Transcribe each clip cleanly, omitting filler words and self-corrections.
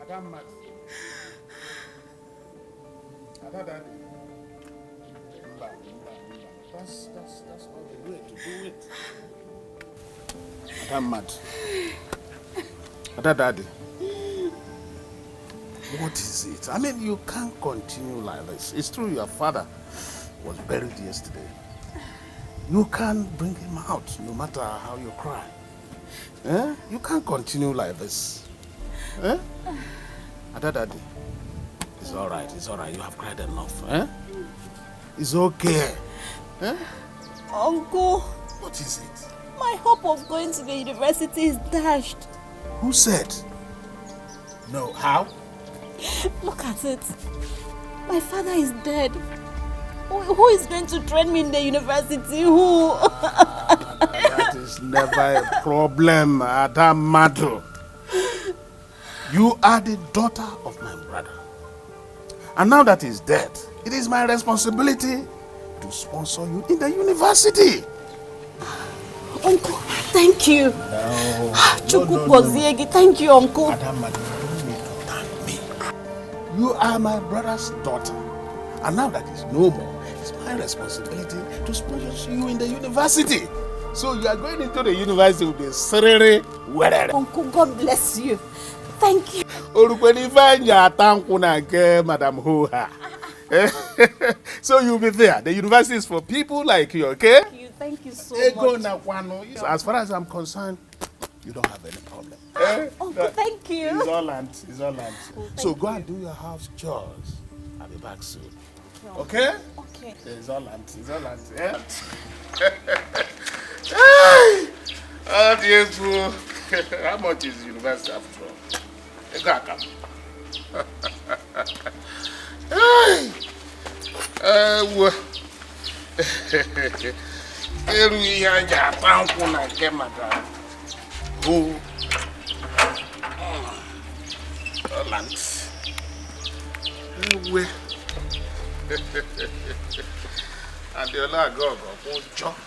Adam Max. That's not the way to do it. Adam mad. Daddy. What is it? I mean, you can't continue like this. It's true your father was buried yesterday. You can't bring him out no matter how you cry. Eh? You can't continue like this. Eh? Daddy. It's alright, you have cried enough. Eh? It's okay. Eh? Uncle. What is it? My hope of going to the university is dashed. Who said? No, how? Look at it. My father is dead. Who is going to train me in the university? Who? That is never a problem, Adam Madu. You are the daughter of my brother. And now that he's dead, it is my responsibility to sponsor you in the university. Uncle, thank you. No. Thank you, Uncle. Adam Madu, you don't need to thank me. You are my brother's daughter. And now that he's no more, it's my responsibility to sponsor you in the university. So you are going into the university with a serere wedding. Uncle, God bless you. Thank you. Madam Hoha. So you'll be there. The university is for people like you, okay? Thank you so much. As far as I'm concerned, you don't have any problem. Uncle, thank you. It's all land. So go and do your house chores. I'll be back soon. Okay? Okay. It's all land. Yeah? Hey! Oh, dear fool. How much is the university after all? You got come. Hey! And the other go jump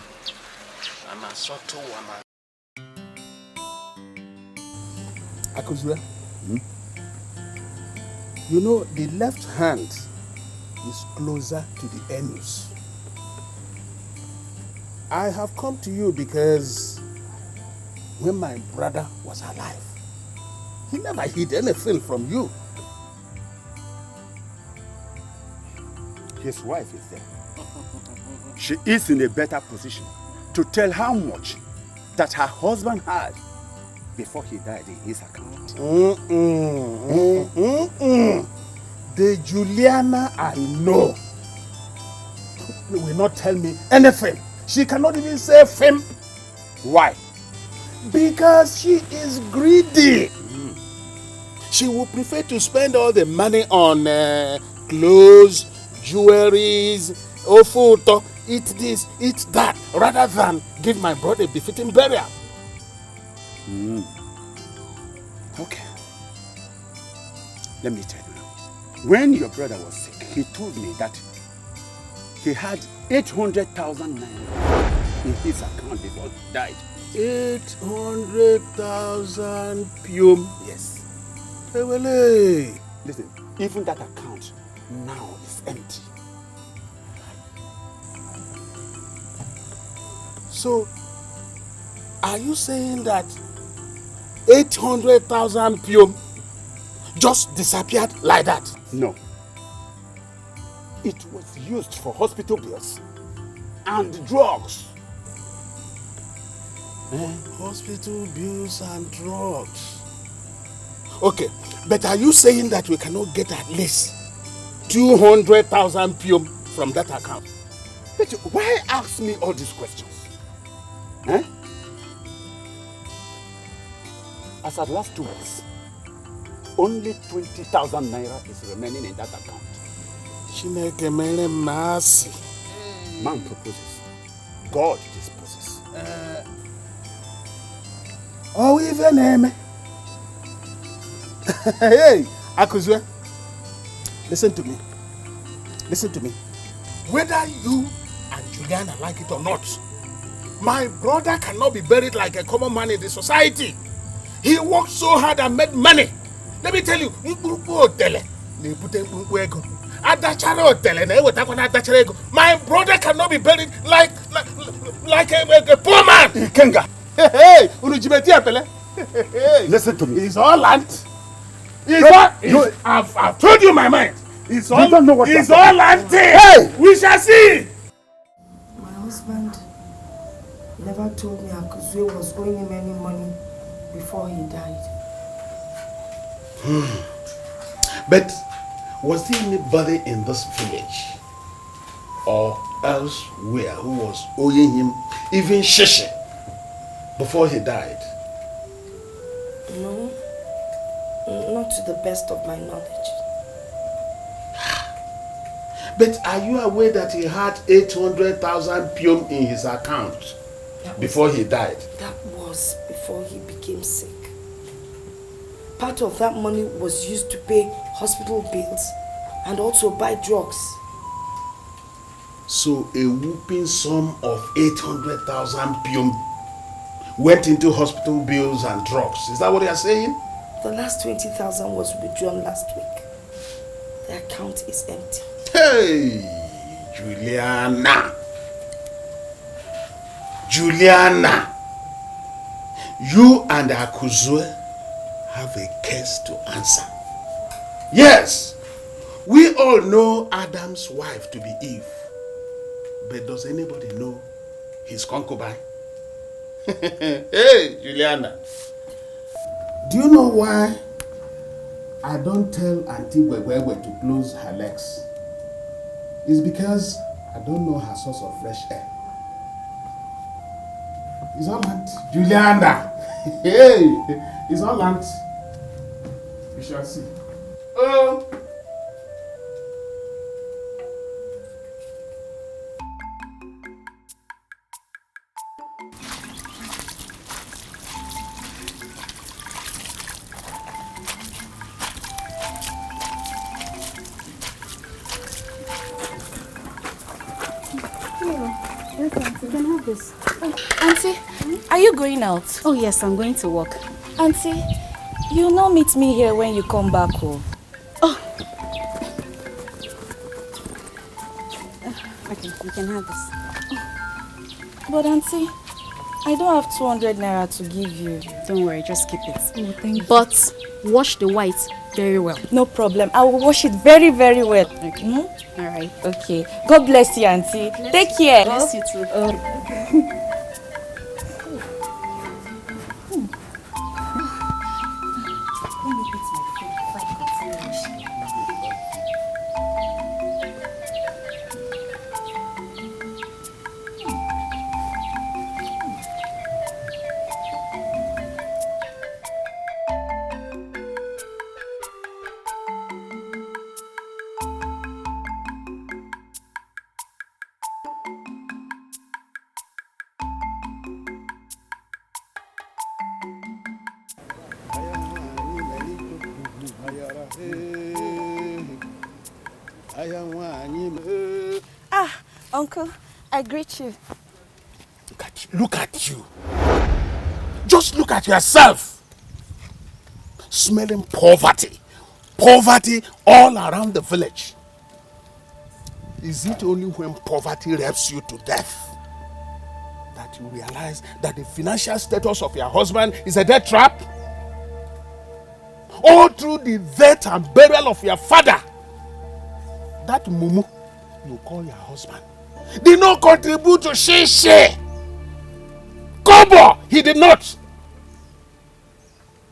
and I saw two women. Akuzwe, you know the left hand is closer to the anus. I have come to you because when my brother was alive, he never hid anything from you. His wife is there. She is in a better position to tell how much that her husband had before he died in his account. The Juliana I know will not tell me anything. She cannot even say fame. Why? Because she is greedy. She would prefer to spend all the money on clothes, jewelries, food, eat this, eat that, rather than give my brother a befitting burial. Okay. Let me tell you now. When your brother was sick, he told me that he had 800,000 naira in his account before he died. 800,000 pium. Yes. Ewele. Listen, even that account now is empty. So, are you saying that 800,000 pium just disappeared like that? No. It was used for hospital bills and drugs. Hospital bills and drugs. Okay, but are you saying that we cannot get at least 200,000 pium from that account? But why ask me all these questions? Eh? As at last 2 weeks, only 20,000 naira is remaining in that account. Chineke mere mercy. Man proposes, God disposes. Oh, even name. Hey, Akuzwe, listen to me. Listen to me. Whether you and Juliana like it or not, My brother cannot be buried like a common man in the society. He worked so hard and made money. Let me tell you, my brother cannot be buried like a poor man. Ikenga. Hey, Listen to me. It's all land. I've told you my mind. It's all, don't know what it's all land. Hey! We shall see. My husband never told me Akuzue was owing him any money before he died. But was there anybody in this village or elsewhere who was owing him even shishi before he died? No, not to the best of my knowledge. But are you aware that he had 800,000 pium in his account before he died? That was before he became sick. Part of that money was used to pay hospital bills and also buy drugs. So a whooping sum of 800,000 pium went into hospital bills and drugs. Is that what you are saying? The last 20,000 was withdrawn last week. The account is empty. Hey, Juliana. Juliana. You and Akuzue have a case to answer. Yes, we all know Adam's wife to be Eve. But does anybody know his concubine? Hey, Juliana. Do you know why I don't tell Auntie Wewewe to close her legs? It's because I don't know her source of fresh air. It's all land. Juliana. Hey, it's all land. We shall see. Oh. You can have this. Auntie, are you going out? Oh yes, I'm going to work. Auntie, you'll not meet me here when you come back home. Oh. Okay, you can have this. But Auntie, I don't have 200 naira to give you. Don't worry, just keep it. Oh, thank you. But wash the white very well. No problem. I will wash it very, very well. Okay. Mm-hmm. All right. Okay. God bless you, Auntie. Take care. Bless you too. Ah, Uncle, I greet you. Look at you. Look at you. Just look at yourself. Smelling poverty. Poverty all around the village. Is it only when poverty rapes you to death that you realize that the financial status of your husband is a death trap? All through the death and burial of your father, that mumu you call your husband did not contribute to share. Kobo, he did not.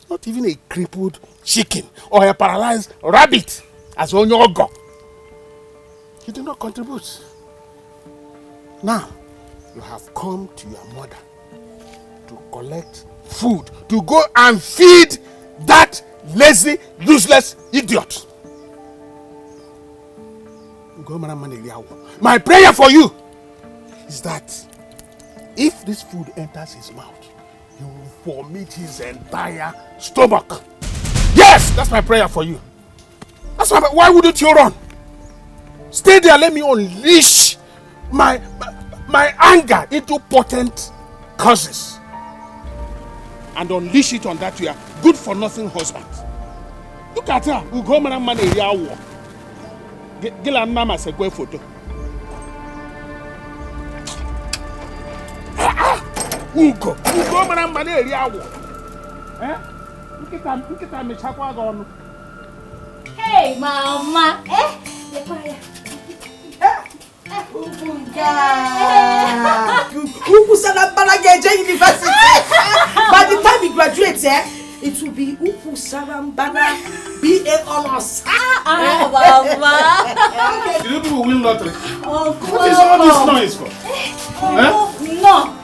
Not even a crippled chicken or a paralyzed rabbit as Onyogo. He did not contribute. Now, you have come to your mother to collect food, to go and feed that lazy, useless idiot. My prayer for you is that if this food enters his mouth, he will vomit his entire stomach. Yes, that's my prayer for you. That's why wouldn't you run? Stay there, let me unleash my anger into potent curses and unleash it on that your good-for-nothing husband. Look at her. We'll go man money here. Get a mama say go photo. Ugo man money here. Eh? Look at me chakwa gone. Hey, mama. University. By the time he graduates, it will be Upu Sarambana BA Honors. Mama. You people win lottery. Uncle. What is all this noise for? No.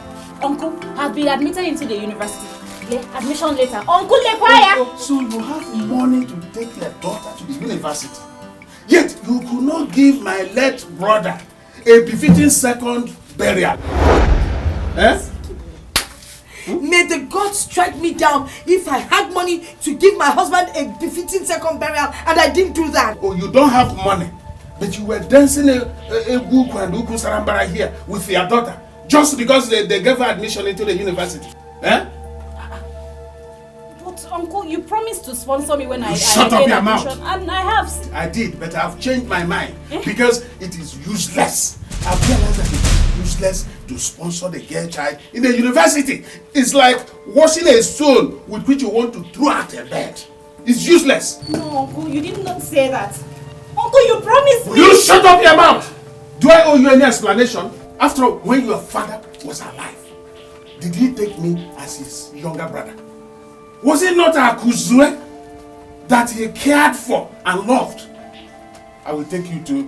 Uncle has been admitted into the university. Admission later. Uncle Lekwaya. So you have money to take your daughter to the university. Yet you could not give my late brother a befitting second burial. May the gods strike me down if I had money to give my husband a befitting second burial and I didn't do that. Oh, you don't have money, but you were dancing a buku and uku sarambara here with your daughter just because they gave her admission into the university. But Uncle, you promised to sponsor me when I shut up your mouth. And I have. I did, but I've changed my mind because it is useless. I've realized that it is useless to sponsor the girl child in the university. It's like washing a stone with which you want to throw out a bed. It's useless. No, Uncle, you did not say that. Uncle, you promised me. You shut up your mouth. Do I owe you any explanation? After all, when your father was alive, did he take me as his younger brother? Was it not a kuzue that he cared for and loved? I will take you to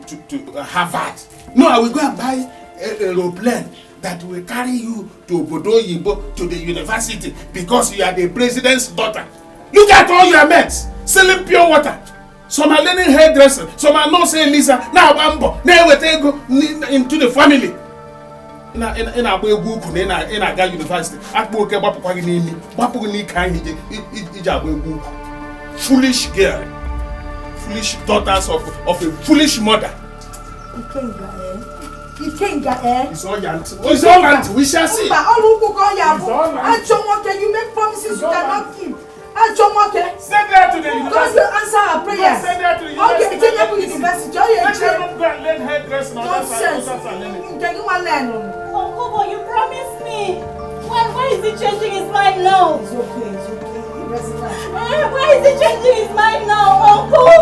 Harvard. No, I will go and buy an aeroplane that will carry you to Obodo Yibo to the university because you are the president's daughter. Look at all your mates selling pure water. Some are learning hairdressing, some are not saying Lisa, now Bambo, now we take into the family. In a university, foolish girl, foolish daughters of a foolish mother. It's all auntie. It's all auntie. We shall see. You make promises you cannot keep. Send her to the university. Because you answer our prayers. Send her to the university. Okay, university. Let her not go and learn hairdressing. Nonsense. Uncle, but you promised me. Why is he changing his mind now? It's okay. Why is he changing his mind now, Uncle?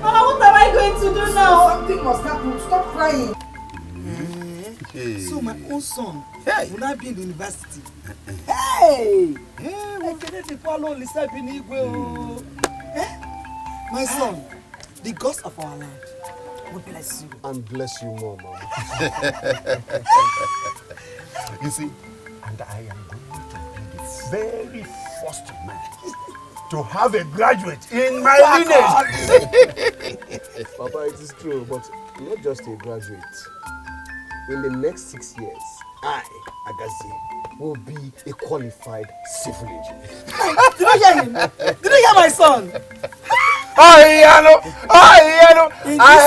Mama, what am I going to do now? Something must happen. Stop crying. So my own son will not be in the university. Hey! My son, the gods of our land will bless you. And bless you more, Mama. You see, and I am going to be the very first man to have a graduate in my lineage. Papa, it is true, but not just a graduate. In the next 6 years, I, Agazi, will be a qualified civil engineer. Did you hear him? Did you hear my son? I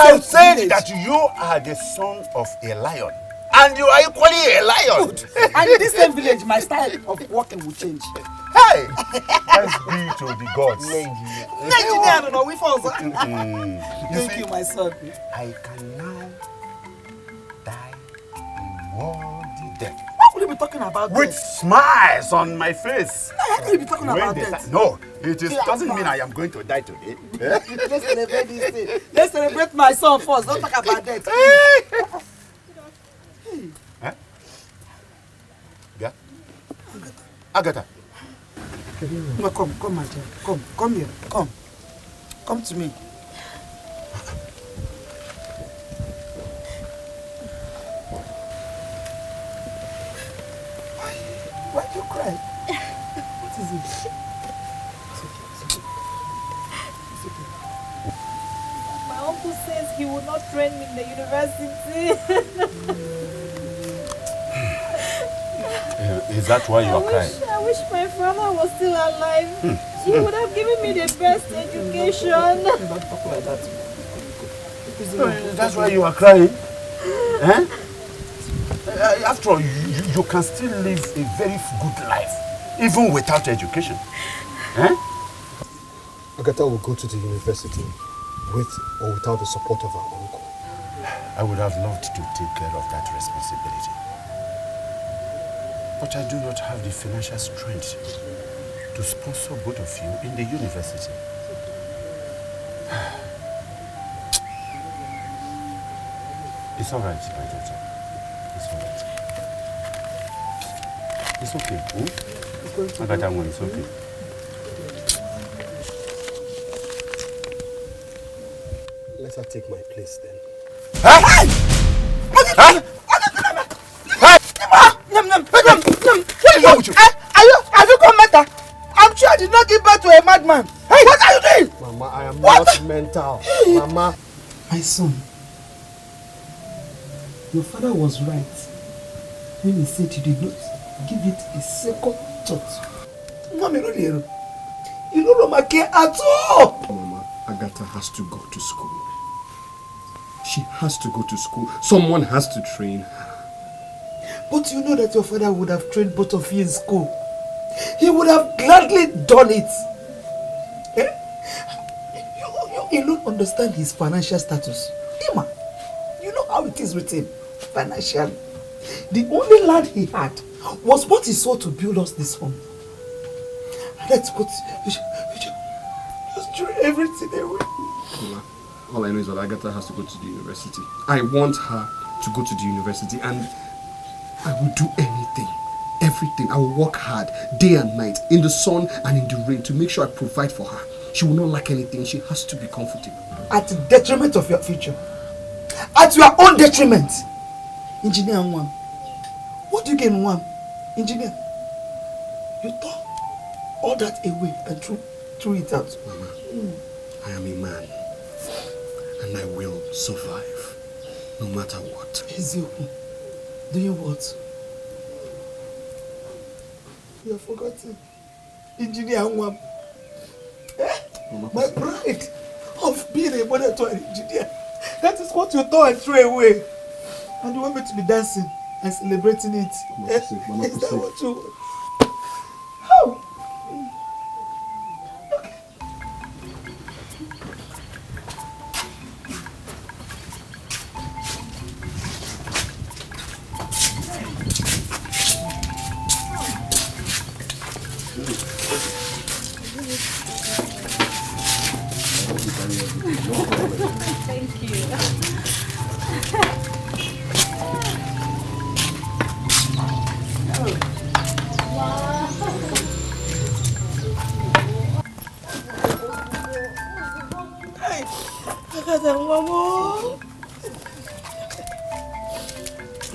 have said that you are the son of a lion. And you are equally a lion. Good. And in this same village, my style of working will change. Hey! Thanks be to the gods. Nigeria, no, we fall. Thank you, my son. I can now die a worthy death. What will you be talking about? With smiles on my face. How can you be talking about that? No, it doesn't mean I am going to die today. Let's celebrate this day. Let's celebrate my son first. Don't talk about that. Huh? Yeah? Agatha. No, come, my dear. Come here. Come to me. Why do you cry? What is it? My uncle says he will not train me in the university. Is that why you are crying? I wish my father was still alive. He would have given me the best education. Don't talk like that. That's why you are crying? Huh? After all, you can still live a very good life, even without education. Eh? Agatha will go to the university with or without the support of her uncle. I would have loved to take care of that responsibility. But I do not have the financial strength to sponsor both of you in the university. It's all right, my daughter. It's all right. It's okay. Agatha, it's okay. Let her take my place then. Hey! What is wrong with you? Have you come matter? I'm sure I did not give birth to a madman. Hey, what are you doing? Mama, I am not mental. Mama. My son, your father was right when he said you did not give it a second thought. Mommy, you don't care at all. Mama, Agatha has to go to school. She has to go to school. Someone has to train her. But you know that your father would have trained both of you in school. He would have gladly done it. Eh? You don't understand his financial status. Ima, you know how it is with him financially. The only land he had was what he sold to build us this home. And that's what you just threw everything away. Mama, all I know is that Agatha has to go to the university. I want her to go to the university, and I will do anything, everything. I will work hard, day and night, in the sun and in the rain, to make sure I provide for her. She will not lack anything. She has to be comfortable. At the detriment of your future. At your own detriment. Engineer Nwam. What do you gain, Nwam? Engineer. You thought all that away and threw it out. Mama, I am a man. And I will survive. No matter what. Ezeoku. Doing what? You have forgotten. Engineer Nwam. My pride of being a mother to an engineer. That is what you throw and throw away. And you want me to be dancing and celebrating it. Mama, is that what you want? How? Thank you.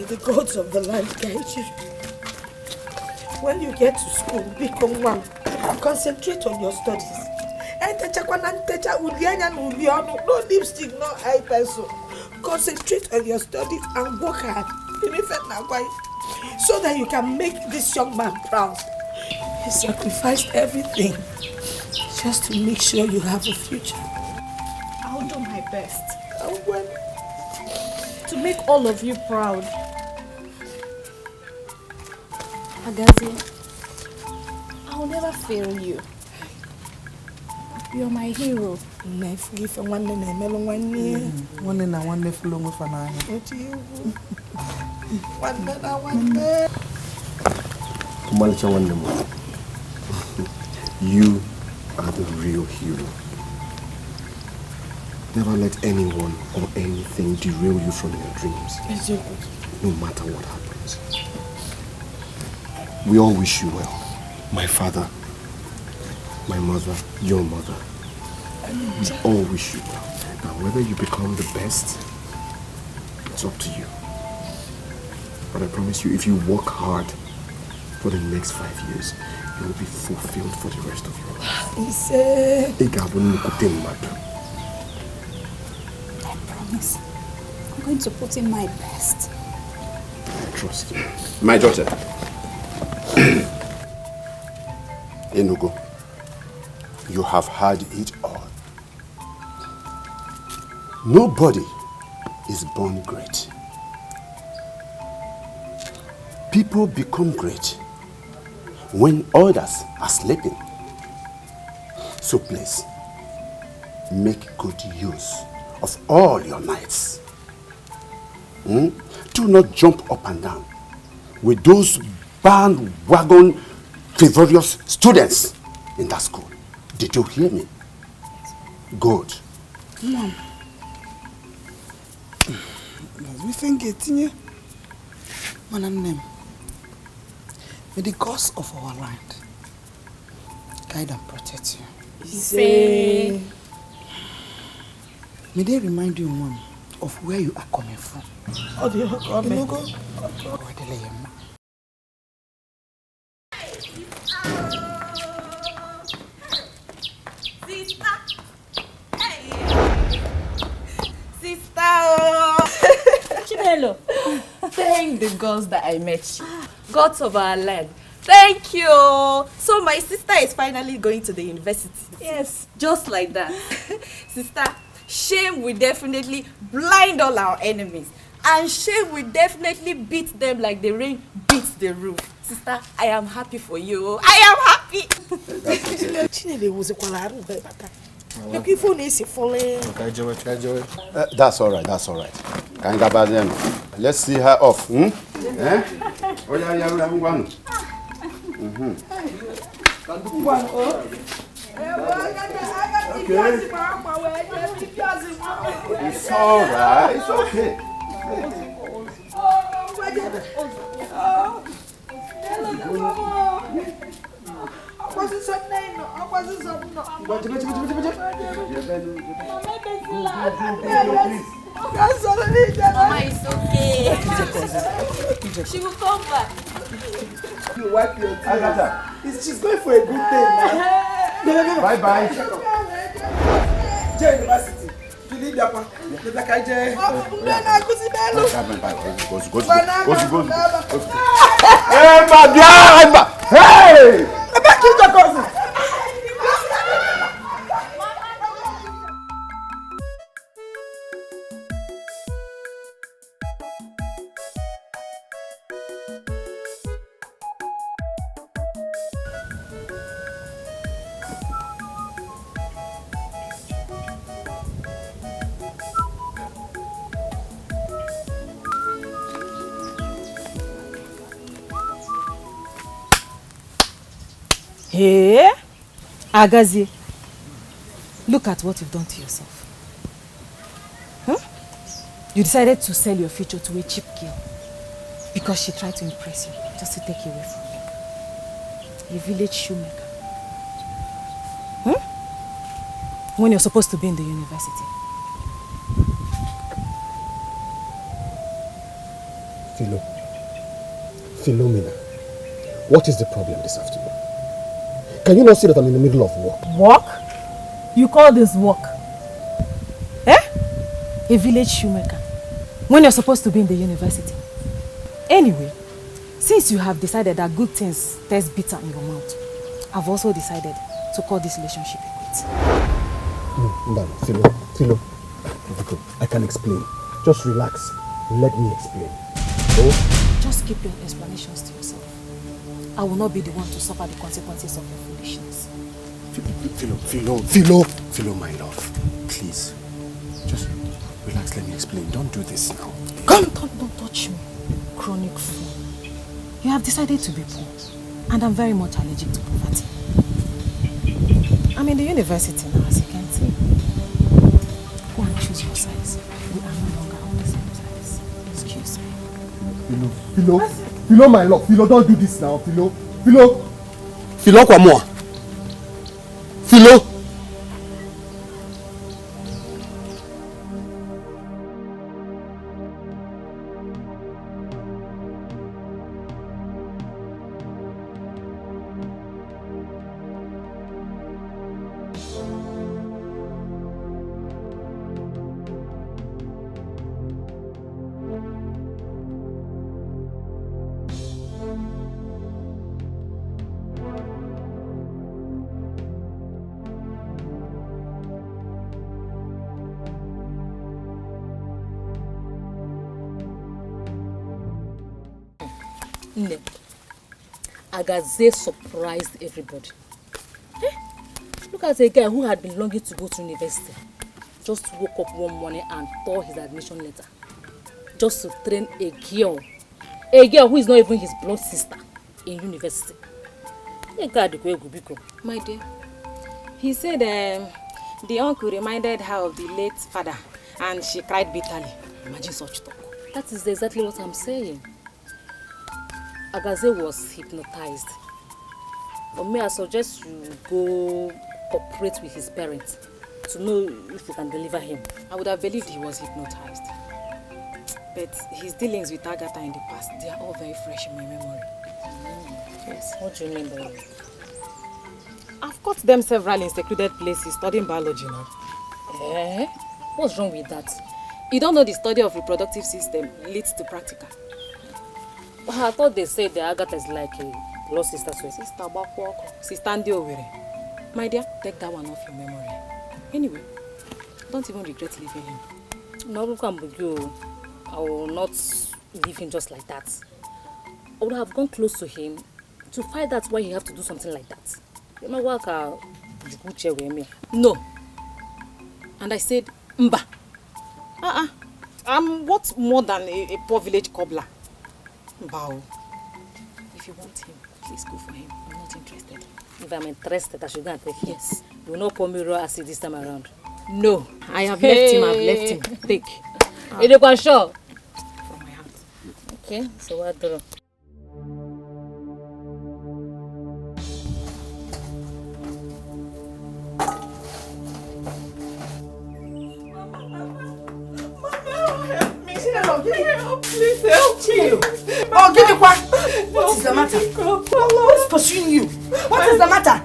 The gods of the land guide you. When you get to school, become one. Concentrate on your studies. No lipstick, no eye pencil. Concentrate on your studies and work hard. So that you can make this young man proud. He sacrificed everything just to make sure you have a future. I'll do my best And when to make all of you proud. Agazi, I'll never fail you. You're my hero. You are the real hero. Never let anyone or anything derail you from your dreams. No matter what happens. We all wish you well. My father, my mother, your mother. We all wish you well. Now whether you become the best, it's up to you. But I promise you, if you work hard for the next 5 years, you will be fulfilled for the rest of your life. I promise. I'm going to put in my best. I trust you. My daughter. Enugu, you have had it all. Nobody is born great. People become great when others are sleeping. So please, make good use of all your nights. Do not jump up and down with those bandwagon frivolous students in that school. Did you hear me? Good. Mom. We think it's Manam, may the gods of our land guide and protect you. Say. May they remind you, Mom, of where you are coming from. Oh, they are coming. You go. Chinelo. Thank the gods that I met you. Gods of our land. Thank you. So my sister is finally going to the university. Yes. Just like that. Sister, shame will definitely blind all our enemies. And shame will definitely beat them like the rain beats the roof. Sister, I am happy for you. I am happy. That's all right, that's all right. Let's see her off. Eh? Oh, yeah, one. Okay. It's all right, it's okay. Mama, it's okay. She will come back. You wipe your tears. She's going for a good thing now. Bye-bye. University. You need that one. Hey, my dear! Hey! Hey, Agazi, look at what you've done to yourself. You decided to sell your future to a cheap girl because she tried to impress you, just to take you away from you. A village shoemaker. When you're supposed to be in the university. Philomena, what is the problem this afternoon? Can you not see that I'm in the middle of work? Work? You call this work? A village shoemaker. When you're supposed to be in the university. Anyway, since you have decided that good things taste bitter in your mouth, I've also decided to call this relationship a quit. No, Philo, I can explain. Just relax. Let me explain. Oh? Just keep your explanations to yourself. I will not be the one to suffer the consequences of your foolishness. Philo, my love. Please. Just relax, let me explain. Don't do this now. Don't touch me, chronic fool. You have decided to be poor, and I'm very much allergic to poverty. I'm in the university now, as you can see. Go and choose your size. We are no longer on the same size. Excuse me. Philo, my love. Philo, don't do this now. Philo, quoi moi? Philo. No. Agaze surprised everybody. Look at a guy who had been longing to go to university. Just woke up one morning and tore his admission letter. Just to train a girl. A girl who is not even his blood sister in university. My dear, he said the uncle reminded her of the late father and she cried bitterly. Imagine such talk. That is exactly what I'm saying. Agaze was hypnotized. For me, I suggest you go cooperate with his parents to know if you can deliver him. I would have believed he was hypnotized. But his dealings with Agatha in the past, they are all very fresh in my memory. Yes. What do you mean by that? I've caught them several in secluded places studying biology now. Eh? What's wrong with that? You don't know the study of reproductive system leads to practical. I thought they said that Agatha is like a blood sister. Sister Bakwoko. Sister Ndi Owere. My dear, take that one off your memory. Anyway, don't even regret leaving him. No, I will not leave him just like that. I would have gone close to him to find out why he have to do something like that. You know what? No. And I said, Mba. I'm what more than a poor village cobbler. Mbao. If you want him, please go for him. I'm not interested. If I'm interested, I should go and take him. Yes. You will not pour me raw acid this time around. No. I have left him. I've left him. Take. You can show. From my heart. Okay, so what do? Please help me. Oh, give me one. What is the matter? Who's pursuing you? What is the matter?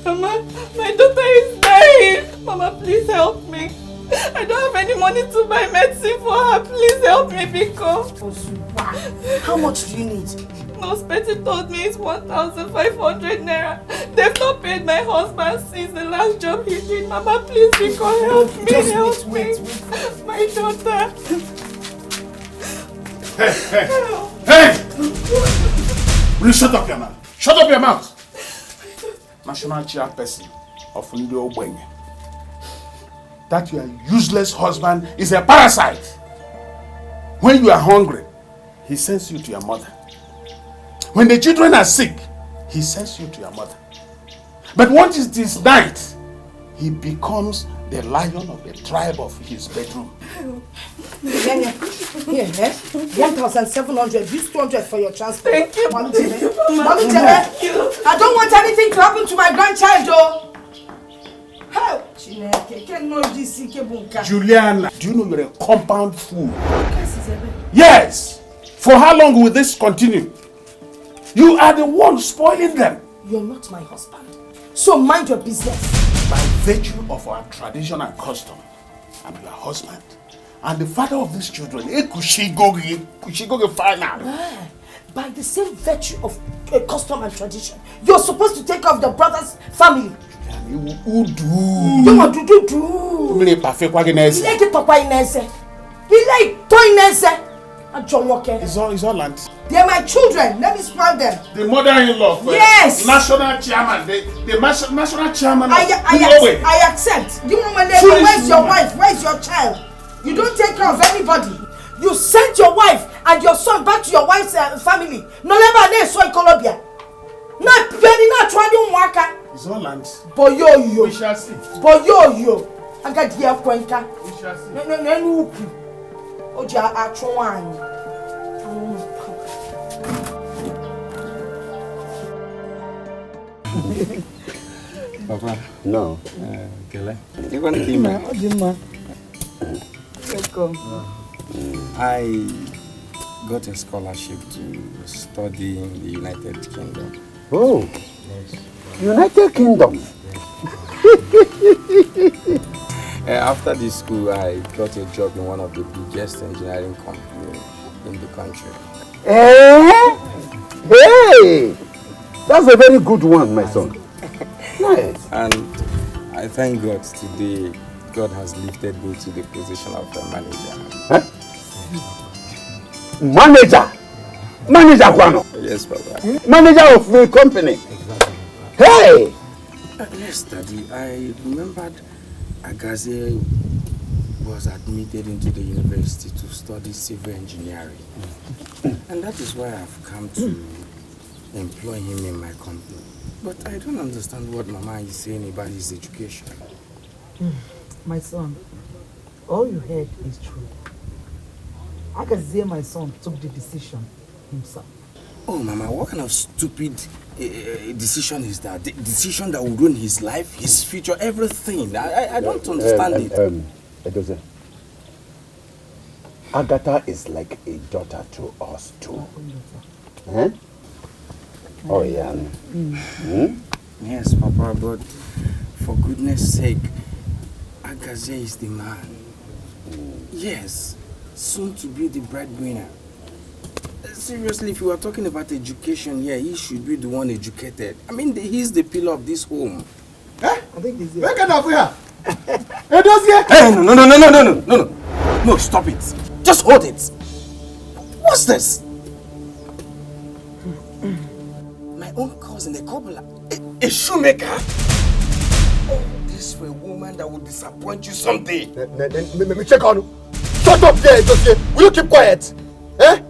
Mama, my daughter is dying. Mama, please help me. I don't have any money to buy medicine for her. Please help me, Biko. How much do you need? Nurse Betty told me it's 1,500 naira. They've not paid my husband since the last job he did. Mama, please, Biko, help me. Just help wait. me. My daughter. Hey! Will you shut up your mouth? Shut up your mouth! National chairperson of Ndio Obwenye. That your useless husband is a parasite. When you are hungry, he sends you to your mother. When the children are sick, he sends you to your mother. But once it is night, he becomes the lion of the tribe of his bedroom. Here, 1,700. Use 200 for your transport. Thank you. Mommy, I don't want anything to happen to my grandchild, though. Juliana, do you know you're a compound fool? Yes! For how long will this continue? You are the one spoiling them. You're not my husband. So mind your business. By virtue of our tradition and custom, I'm your husband. And the father of these children, Kushigogi final. By the same virtue of custom and tradition, you're supposed to take off the brother's family. You want to do? You like Papa Inese. You like Toy Inese. And John Walker. It's all land. They're my children. Let me spoil them. The mother-in-law. Yes. National chairman. The national chairman. I accept. You know my name. Where's your wife? Where's your child? You don't take care of anybody. You sent your wife and your son back to your wife's family. No never so in Colombia. Not penny, not trying waka. It's all land. Boyo. We shall see. Boyo. I got the Quenca. We shall see. No. Oja Achwan. Papa. No. Kele. You want to see me? Welcome. I got a scholarship to study in the United Kingdom. Oh, yes. United Kingdom. After this school, I got a job in one of the biggest engineering companies in the country. Hey, that's a very good one, my son. Nice. And I thank God today, God has lifted me to the position of a manager. Huh? Manager? Manager Kwano. Yes, Papa. Manager of the company. Exactly. Hey! Yes, Daddy. I remembered Agaze was admitted into the university to study civil engineering. And that is why I've come to employ him in my company. But I don't understand what Mama is saying about his education. My son, all you heard is true. Agaze, my son, took the decision himself. Oh, Mama, what kind of stupid decision is that? The decision that will ruin his life, his future, everything. I don't understand it. Edoze, Agatha is like a daughter to us too. Oh, yeah. Yes, Papa, but for goodness sake, Agaze is the man. Yes, soon to be the breadwinner. Seriously, if you are talking about education here, he should be the one educated. I mean, he's the pillar of this home. I think he's here. Where can I hear? Hey, no, stop it. Just hold it. What's this? My own cousin, a cobbler, a shoemaker. Oh, this for a woman that will disappoint you someday. Check on you. Shut up there, Jose. Will you keep quiet? Eh?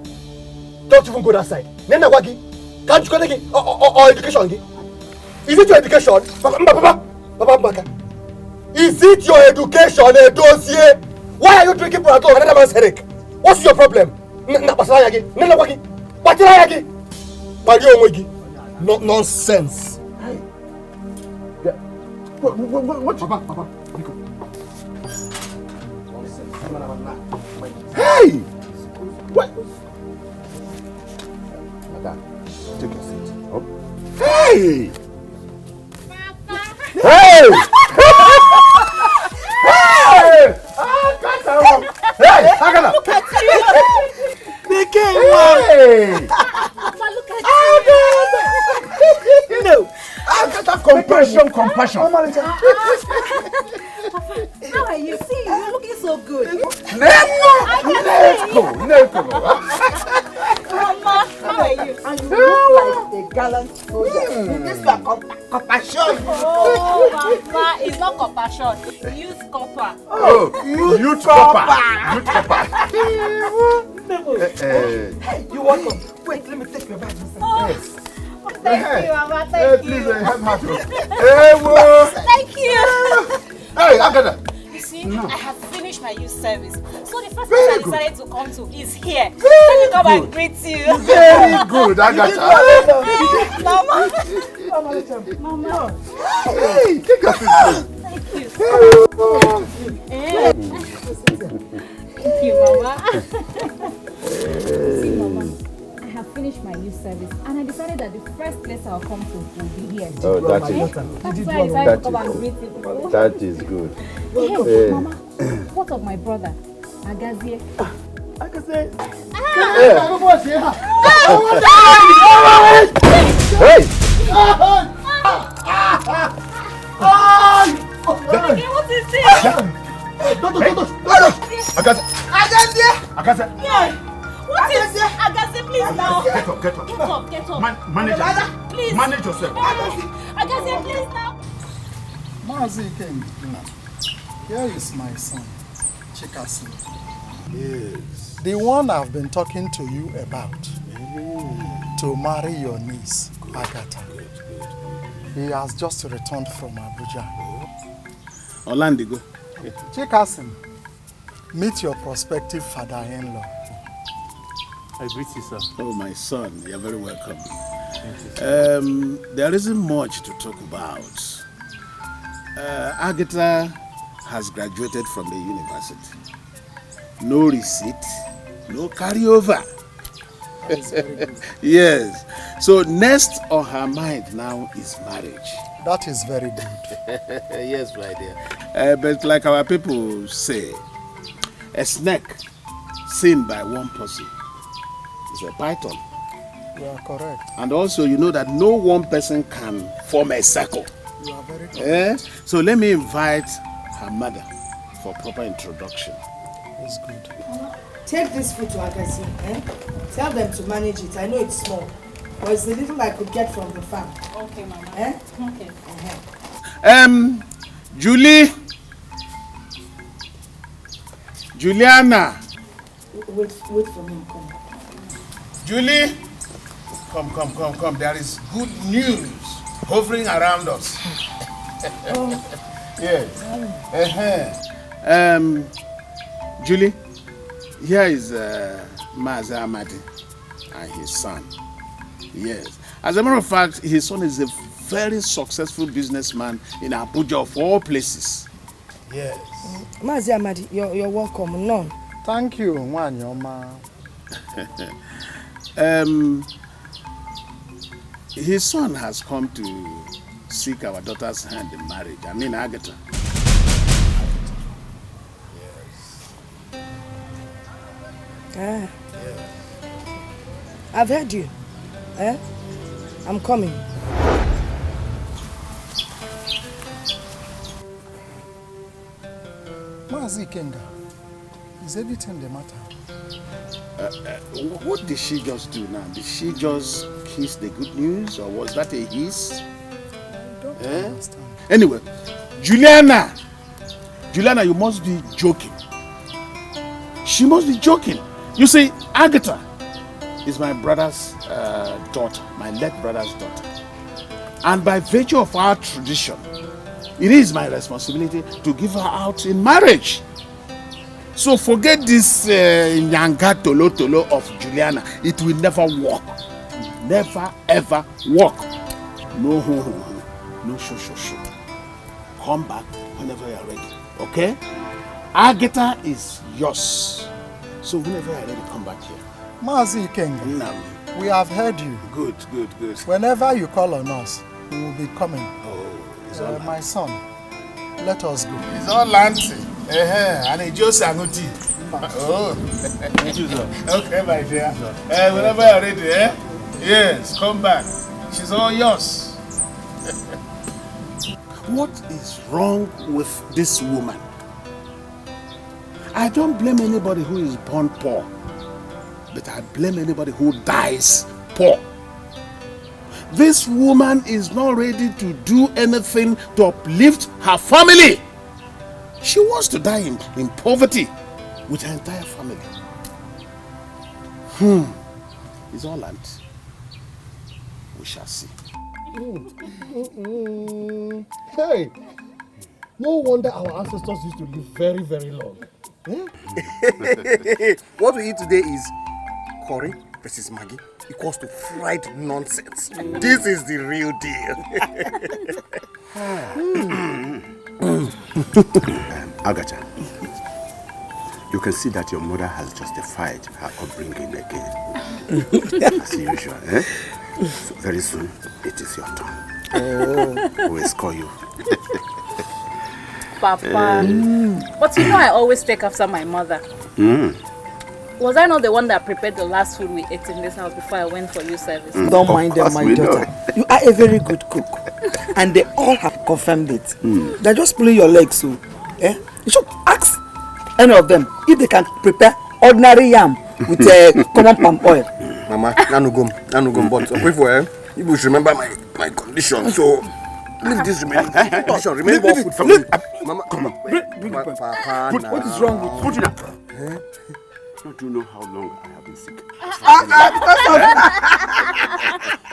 Don't even go that side. Nena wagi. Can't you go again? Or education? Is it your education? Papa. Is it your education, a dossier? Why are you drinking for another man's headache? What's your problem? Nena wagi. Nonsense. What? Papa. Hey! What? Madam, take your seat. Oh. Hey! Papa! Hey! Hey! Hey! Agatha! Look at you! They came! Hey! Papa, look at you! No! Agatha, compassion. Papa, how are you? See, you're looking so good. Let's go. Mama, how are you? And you look like a gallant soldier. This is compassion. Oh, Mama, it's not compassion. Use copper. Oh, youth copper. Hey, you're welcome. Wait, let me take your bag. Yes. Thank you, Mama. Thank you. Please, help her. Thank you. Hey, Agatha. You see, I have finished my youth service. So the first Very place I good. decided to come to is here. Let me Very come and good. greet you. Very good, Agatha. Mama. Hey, take a seat. Thank you, Mama. See, Mama, I have finished my youth service and I decided that the first place I'll come to will be here. Oh, that is That's why I decided to come and greet you. That is good. Hey, Mama, what of my brother, Agaze? Hey! What is this? Agatha. What is this? Agaze, please now. Get up. Manager. Please. Manage yourself. Agaze, please now. Mazi came. Here is my son, Chikasi. Yes. The one I've been talking to you about. To marry your niece, Agatha. He has just returned from Abuja. Orlando. Chikasi, meet your prospective father-in-law. I greet you, sir. Oh, my son, you're very welcome. There isn't much to talk about. Agatha has graduated from the university. No receipt, no carryover. Yes. So next on her mind now is marriage. That is very good. Yes, my dear. But like our people say, a snake seen by one person is a python. You are correct. And also, you know that no one person can form a circle. You are very correct. So let me invite her mother for proper introduction. It's good. Take this food to Agassi, eh? Tell them to manage it. I know it's small, but it's the little I could get from the farm. Okay, Mama. Eh? Okay. Juliana. Wait for me, come. Julie, come. There is good news hovering around us. Yes. Julie, here is Maza Amadi and his son. Yes. As a matter of fact, his son is a very successful businessman in Abuja of all places. Yes. Mazi Amadi, you're welcome. No. Thank you, Wanyoma. His son has come to seek our daughter's hand in marriage. I mean, Agatha. Yes. I've heard you. Eh? I'm coming. Mazi Kenga, is everything the matter? What did she just do now? Did she just kiss the good news, or was that a hiss? I don't understand. Anyway, Juliana, you must be joking. She must be joking. You see, Agatha is my brother's daughter, my late brother's daughter. And by virtue of our tradition, it is my responsibility to give her out in marriage. So forget this nyanga tolo of Juliana. It will never work. Never ever work. No, sure. Come back whenever you are ready. Okay? Agatha is yours. So whenever you are ready, come back here. Mazi Kenga, we have heard you. Good. Whenever you call on us, we will be coming. Oh, my son, let us go. It's all Lancy. And a Jose Anuti. Oh. Okay, my dear. Whenever you're ready, eh? Yes, come back. She's all yours. What is wrong with this woman? I don't blame anybody who is born poor, but I blame anybody who dies poor. This woman is not ready to do anything to uplift her family. She wants to die in poverty with her entire family. It's all land. We shall see. Hey, no wonder our ancestors used to live very, very long. What we eat today is curry versus Maggi equals to fried nonsense. This is the real deal. Agatha, you can see that your mother has justified her upbringing again. As usual, eh? So very soon, it is your turn. We will score you. Papa. But you know I always take after my mother. Was I not the one that prepared the last food we ate in this house before I went for youth service? Don't mind them, my daughter. You are a very good cook. And they all have confirmed it. They're just pulling your legs, so you should ask any of them if they can prepare ordinary yam with common palm oil. Mama, nanugum, but wait for you should remember my condition, so leave this remaining condition. Remain more food for me. Mama, come on. What is wrong with food now? Don't you know how long I have been sick?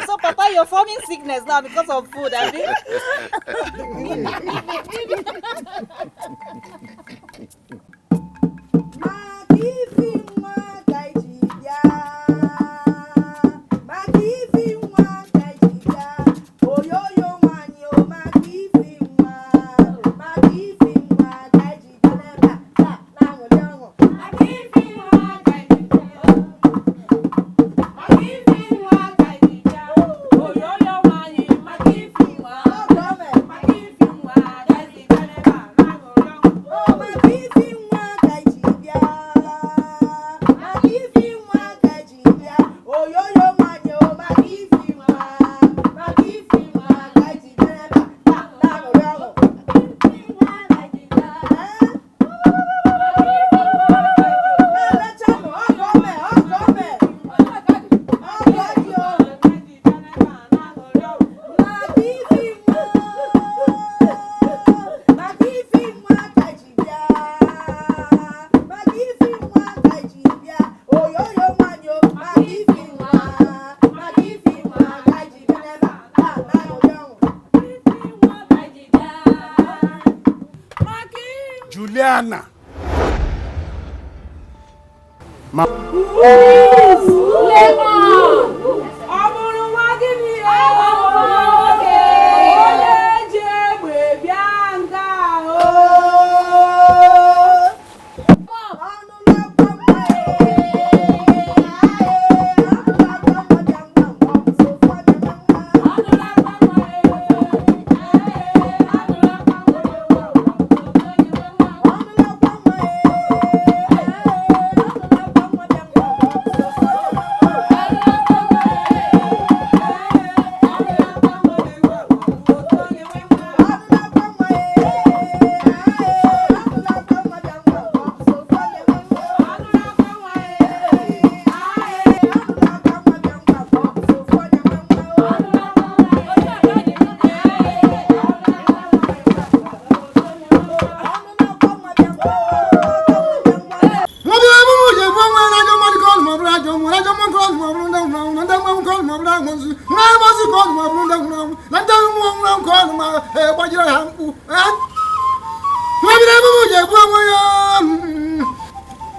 So, Papa, you're forming sickness now because of food, have you? Ghana.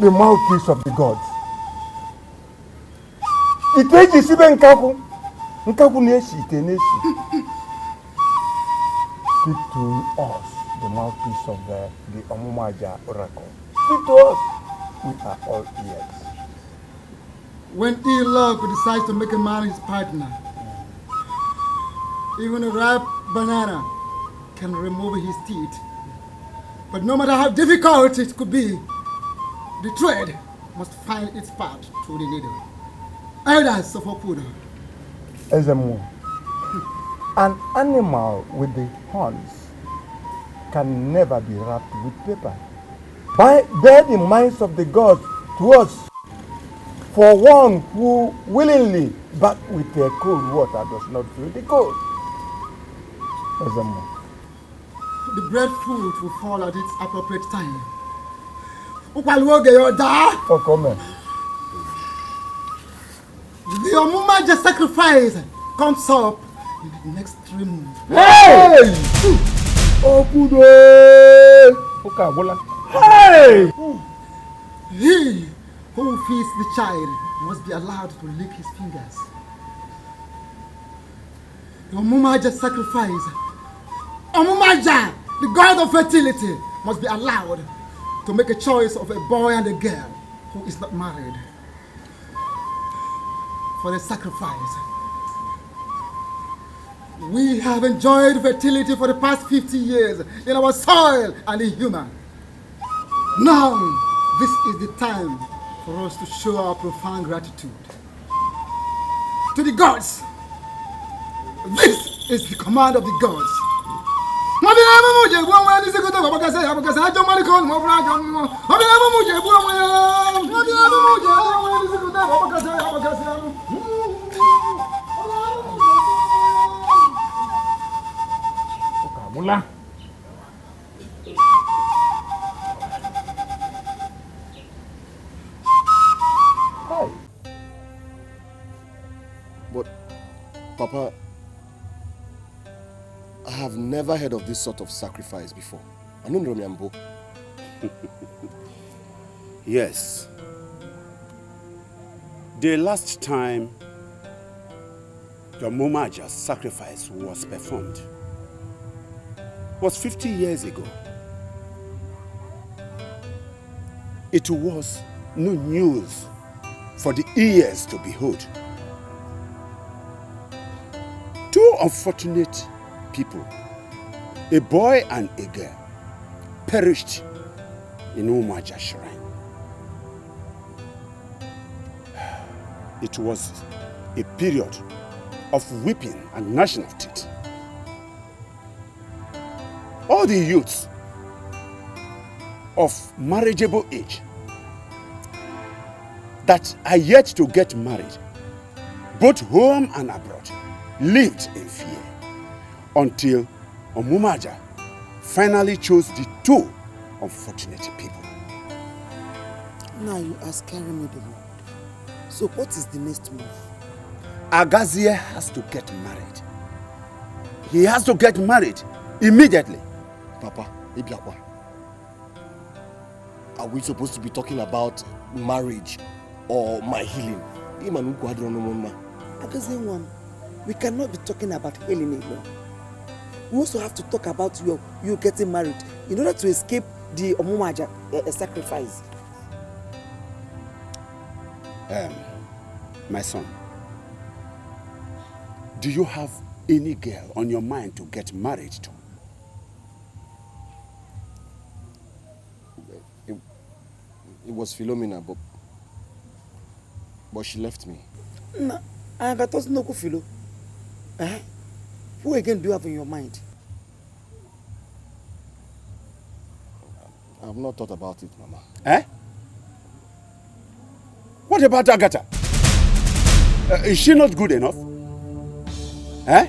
The mouthpiece of the gods. Iteji sibe nkaku. Nkaku neshi ite neshi. Speak to us, the mouthpiece of the Omumaja oracle. Speak to us. We are all ears. When E-Log decides to make a man his partner, even a ripe banana can remove his teeth. But no matter how difficult it could be, the thread must find its path through the needle. Elders of Opudo. Ezemu, an animal with the horns can never be wrapped with paper. Bear the minds of the gods to us. For one who willingly, but with a cold water, does not feel the cold. Ezemu. The breadfruit will fall at its appropriate time. Oh, come on. The Omumaja sacrifice comes up in the next 3 months. Hey! Okudo! Hey! He who feeds the child must be allowed to lick his fingers. The Omumaja sacrifice. Omumaja, the god of fertility, must be allowed to make a choice of a boy and a girl who is not married for the sacrifice. We have enjoyed fertility for the past 50 years in our soil and in human. Now, this is the time for us to show our profound gratitude to the gods. This is the command of the gods. But, Papa, I have never heard of this sort of sacrifice before. Yes. The last time the Omumaja's sacrifice was performed was 50 years ago. It was no news for the ears to behold. Two unfortunate people, a boy and a girl, perished in Omumaja shrine. It was a period of weeping and gnashing of teeth. All the youths of marriageable age that are yet to get married, both home and abroad, lived in fear until Omumaja finally chose the two unfortunate people. Now you are scaring me the more. So what is the next move? Agazie has to get married. He has to get married immediately. Papa, Ibiakwa, Are we supposed to be talking about marriage or my healing? We cannot be talking about healing alone. We also have to talk about you getting married in order to escape the Omumaja sacrifice. My son, do you have any girl on your mind to get married to? It was Philomena, but she left me. No, I got us no Philo. Who again do you have in your mind? I have not thought about it, Mama. Eh? What about Agatha? Is she not good enough? Eh?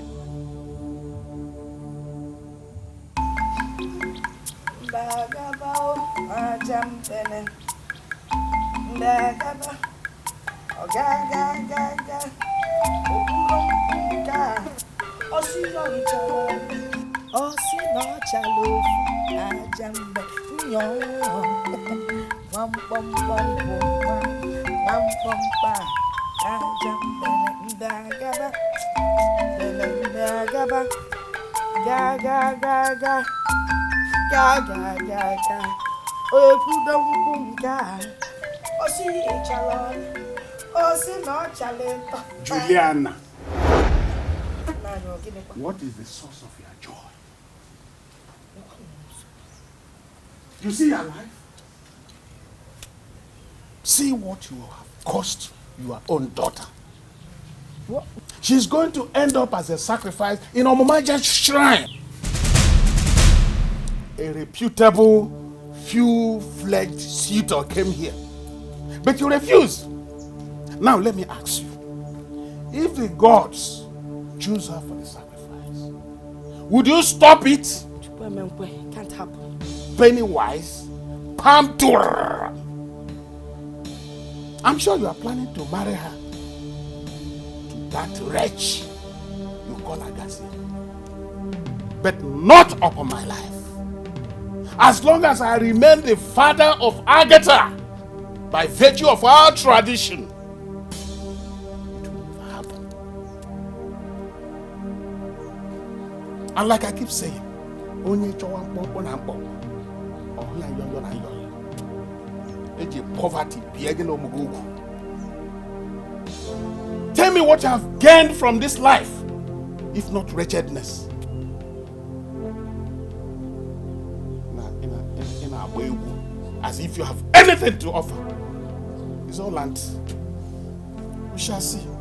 Juliana, what is the source of your joy? You see your life? See what you have cost your own daughter. What? She's going to end up as a sacrifice in Omumaja's shrine. A reputable, few-fledged suitor came here, but you refused. Now let me ask you, if the gods choose her for the sacrifice, would you stop it? Can't happen. Pennywise, palm tour. I'm sure you are planning to marry her to that wretch you call Agassi. But not upon my life. As long as I remain the father of Agatha, by virtue of our tradition, it will never happen. And like I keep saying, poverty. Tell me what you have gained from this life, if not wretchedness. As if you have anything to offer. It's all land. We shall see. You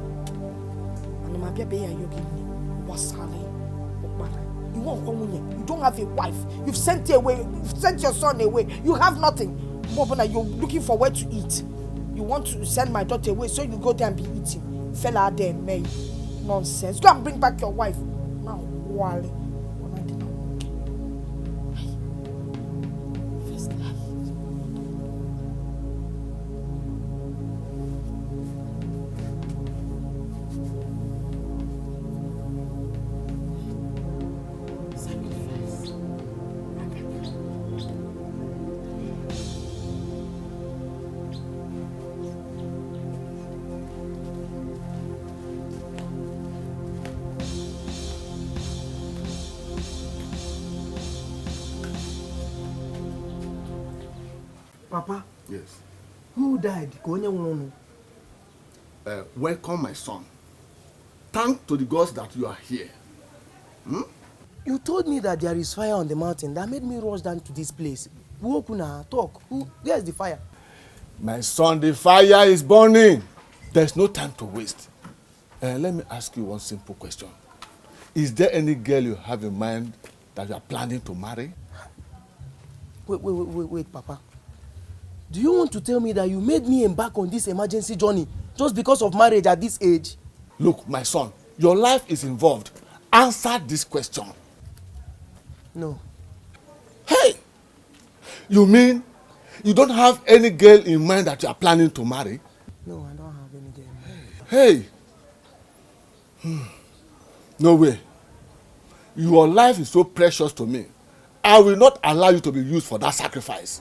don't have a wife. You've sent her away. You've sent your son away. You have nothing. You're looking for where to eat. You want to send my daughter away, so you go there and be eating. Fella out there, May. Nonsense. Go and bring back your wife. Now, Wale. Papa? Yes. Who died? Welcome, my son. Thank to the gods that you are here. You told me that there is fire on the mountain. That made me rush down to this place. Talk. Where's the fire? My son, the fire is burning. There's no time to waste. Let me ask you one simple question. Is there any girl you have in mind that you are planning to marry? Wait, Papa. Do you want to tell me that you made me embark on this emergency journey just because of marriage at this age? Look, my son, your life is involved. Answer this question. No. Hey! You mean you don't have any girl in mind that you are planning to marry? No, I don't have any girl in mind. Hey! No way. Your life is so precious to me. I will not allow you to be used for that sacrifice.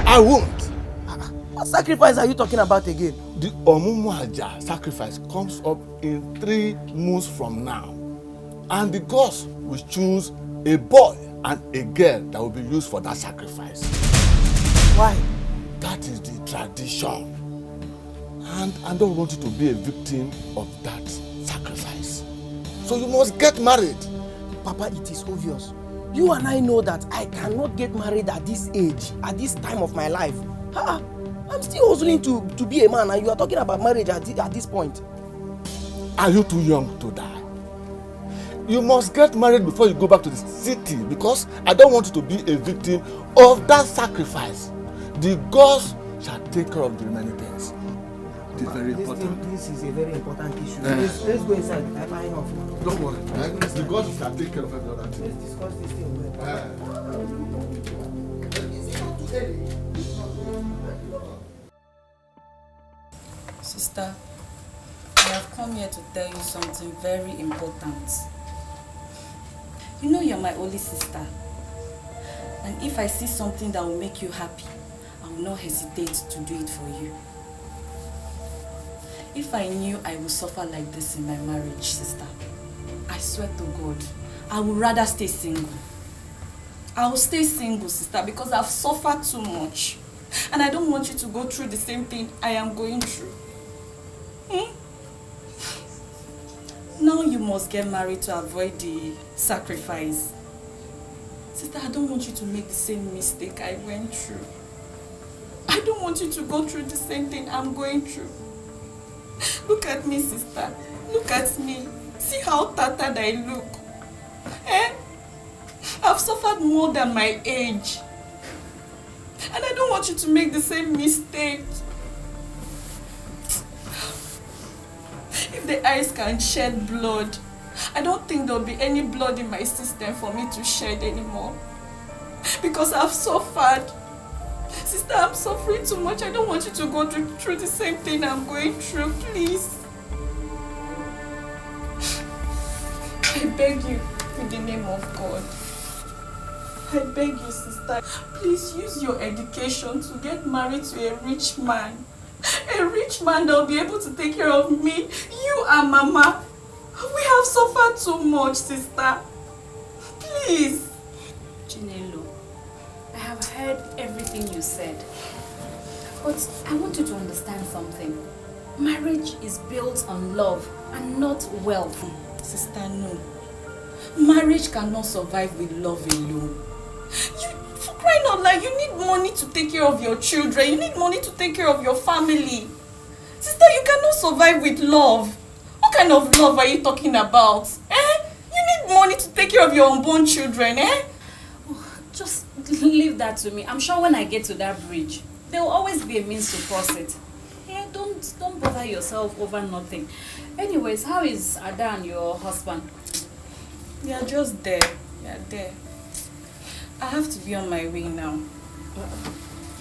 I won't. What sacrifice are you talking about again? The Omumuaja sacrifice comes up in 3 moons from now. And the gods will choose a boy and a girl that will be used for that sacrifice. Why? That is the tradition. And I don't want you to be a victim of that sacrifice. So you must get married. Papa, it is obvious. You and I know that I cannot get married at this age, at this time of my life. I'm still hustling to be a man, and you are talking about marriage at this point. Are you too young to die? You must get married before you go back to the city, because I don't want you to be a victim of that sacrifice. The gods shall take care of the remaining things. It is very important. This is a very important issue. Let's go inside. I'm buying off. Don't worry. The gods shall take care of every other thing. Let's discuss this thing well. Sister, I have come here to tell you something very important. You know you're my only sister. And if I see something that will make you happy, I will not hesitate to do it for you. If I knew I would suffer like this in my marriage, sister, I swear to God, I would rather stay single. I will stay single, sister, because I've suffered too much. And I don't want you to go through the same thing I am going through. Now you must get married to avoid the sacrifice. Sister, I don't want you to make the same mistake I went through. I don't want you to go through the same thing I'm going through. Look at me, sister. Look at me. See how tattered I look. I've suffered more than my age. And I don't want you to make the same mistake. If the eyes can shed blood, I don't think there'll be any blood in my system for me to shed anymore. Because I've suffered. Sister, I'm suffering too much. I don't want you to go through the same thing I'm going through, please. I beg you, in the name of God. I beg you, sister, please use your education to get married to a rich man. A rich man that will be able to take care of me, you and Mama. We have suffered too much, sister. Please. Chinelo, I have heard everything you said. But I want you to understand something. Marriage is built on love and not wealth. Sister, no. Marriage cannot survive with love alone. For crying out loud, you need money to take care of your children. You need money to take care of your family. Sister, you cannot survive with love. What kind of love are you talking about? You need money to take care of your unborn children, Just leave that to me. I'm sure when I get to that bridge, there will always be a means to cross it. Don't bother yourself over nothing. Anyways, how is Ada and your husband? They are just there. They are there. I have to be on my way now.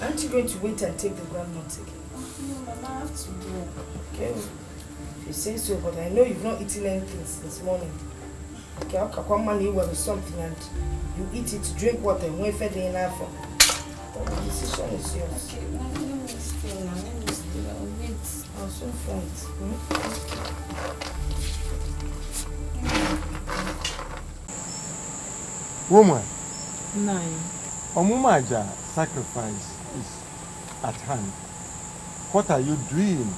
Aren't you going to wait and take the groundnut again? No, Mama, I have to go. Okay. You say so, but I know you've not eaten anything this morning. Okay, I'll come money with something and you eat it, drink water, and wait for the enough. The decision is yours. Okay, let me stay now. Let me stay. I'll wait. I'll soon fight. Woman. 9. Omumaja sacrifice is at hand. What are you doing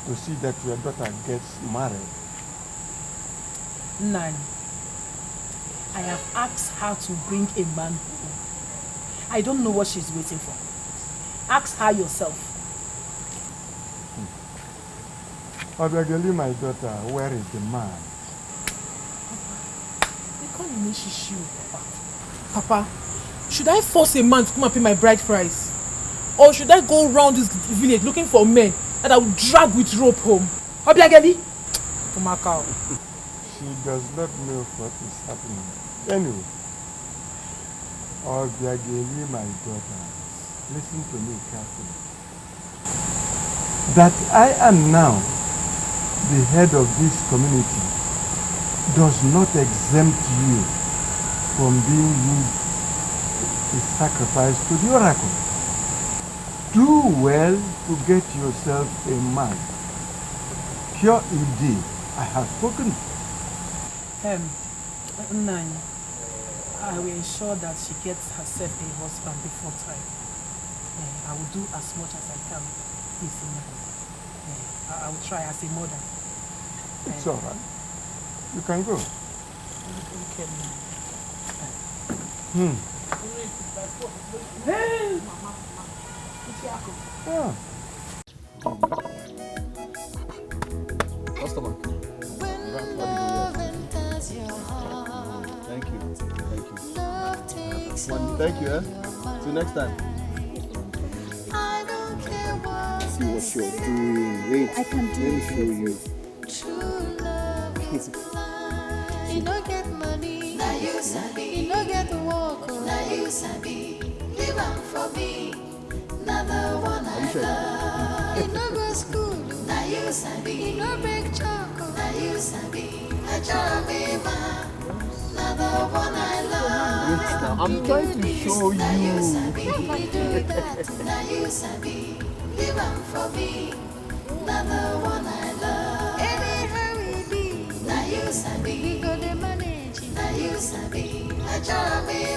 to see that your daughter gets married? 9. I have asked her to bring a man home. I don't know what she's waiting for. Ask her yourself. Obiageli, my daughter, where is the man? They call him Shishu, Papa. Papa, should I force a man to come and pay my bride price? Or should I go around this village looking for men that I will drag with rope home? Obiageli? For my cow. She does not know what is happening. Anyway, Obiageli, my daughter, listen to me carefully. That I am now the head of this community does not exempt you from being used to sacrifice to the oracle. Do well to get yourself a man. Pure indeed, I have spoken. Nine. I will ensure that she gets herself a husband before time. I will do as much as I can. I will try as a mother. It's all right. You can go. Okay. Hey! Yeah. Customer. Thank you. Thank you, eh? See you next time. See what you're doing. Wait, I can do let me it. show you. You don't get money, now you sabi. You don't get work, now you sabi. Live on for me, now the one I love. You don't go school, now you sabi. You don't break chocolate, now you sabi. I try me, now the one I love. I'm trying to show you. Now you sabi. You do that, now you sabi. Live on for me, now the one I love. Anyhow we be, now you sabi. We go to manage, now you sabi. I try me,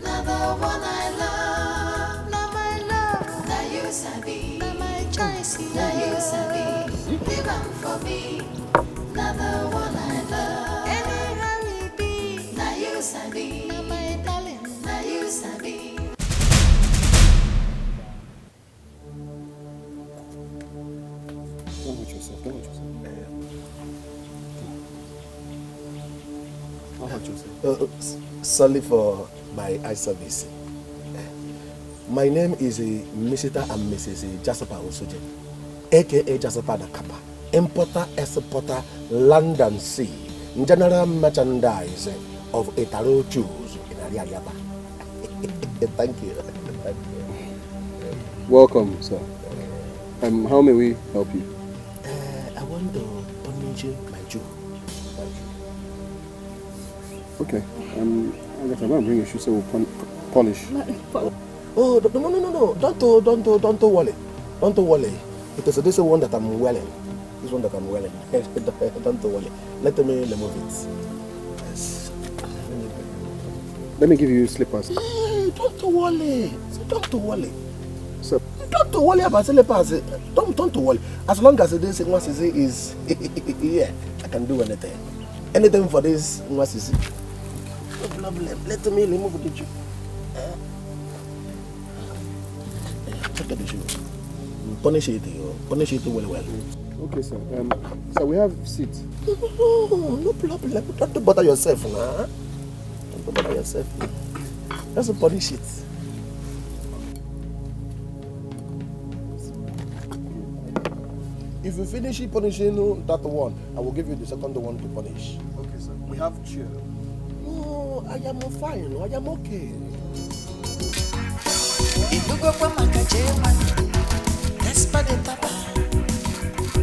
now the one I love. Now my love, now you sabi. Now my choice, now you sabi. Live on for me, now the one I love. Anyhow we be, now you sabi. Now my darling, now you sabi. Don't hurt yourself. Don't hurt yourself. Don't hurt yourself. Sorry for my eye service. My name is Mr. and Mrs. Jasper Osoje, aka Jasper the Kappa, importer, exporter, land and sea, general merchandise of Italo Jews in Ariaba. Thank you. Thank you. Welcome, sir. How may we help you? I want to punish my Jew. Okay. I guess I'm going to bring a shoe so we'll polish. Oh, no. Don't worry. Don't worry. It is this one that I'm wearing. This one that I'm wearing. Don't worry. Let me remove it. Yes. Let me give you slippers. Hey, don't worry. Don't worry. Sir. Don't worry about slippers. Don't worry. As long as this once is yeah, I can do anything. Anything for this once is. No problem. Let me remove the shoe. Check the shoe. Punish it well. Okay, sir. So we have seats. No problem. Don't bother yourself now. Don't bother yourself. Just punish it. If you finish punishing that one, I will give you the second one to punish. Okay, sir. We have chair. No, I am fine. I am okay. If you go for my kachema, that's for the papa.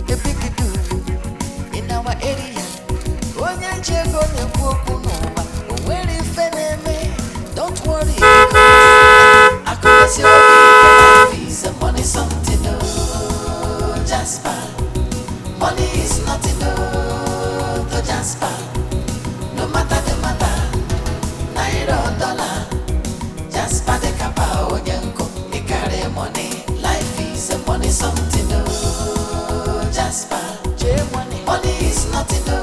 The big do in our area. Onya chego ne kuokunowa. When if enemy, don't worry. I could see what is money something. No, Jasper. Money is nothing. No, to Jasper. No matter the matter, naira dollar. Jasper the Kappa Oyanko, he carry money. Life is a money something. No, Jasper. Money is nothing. No,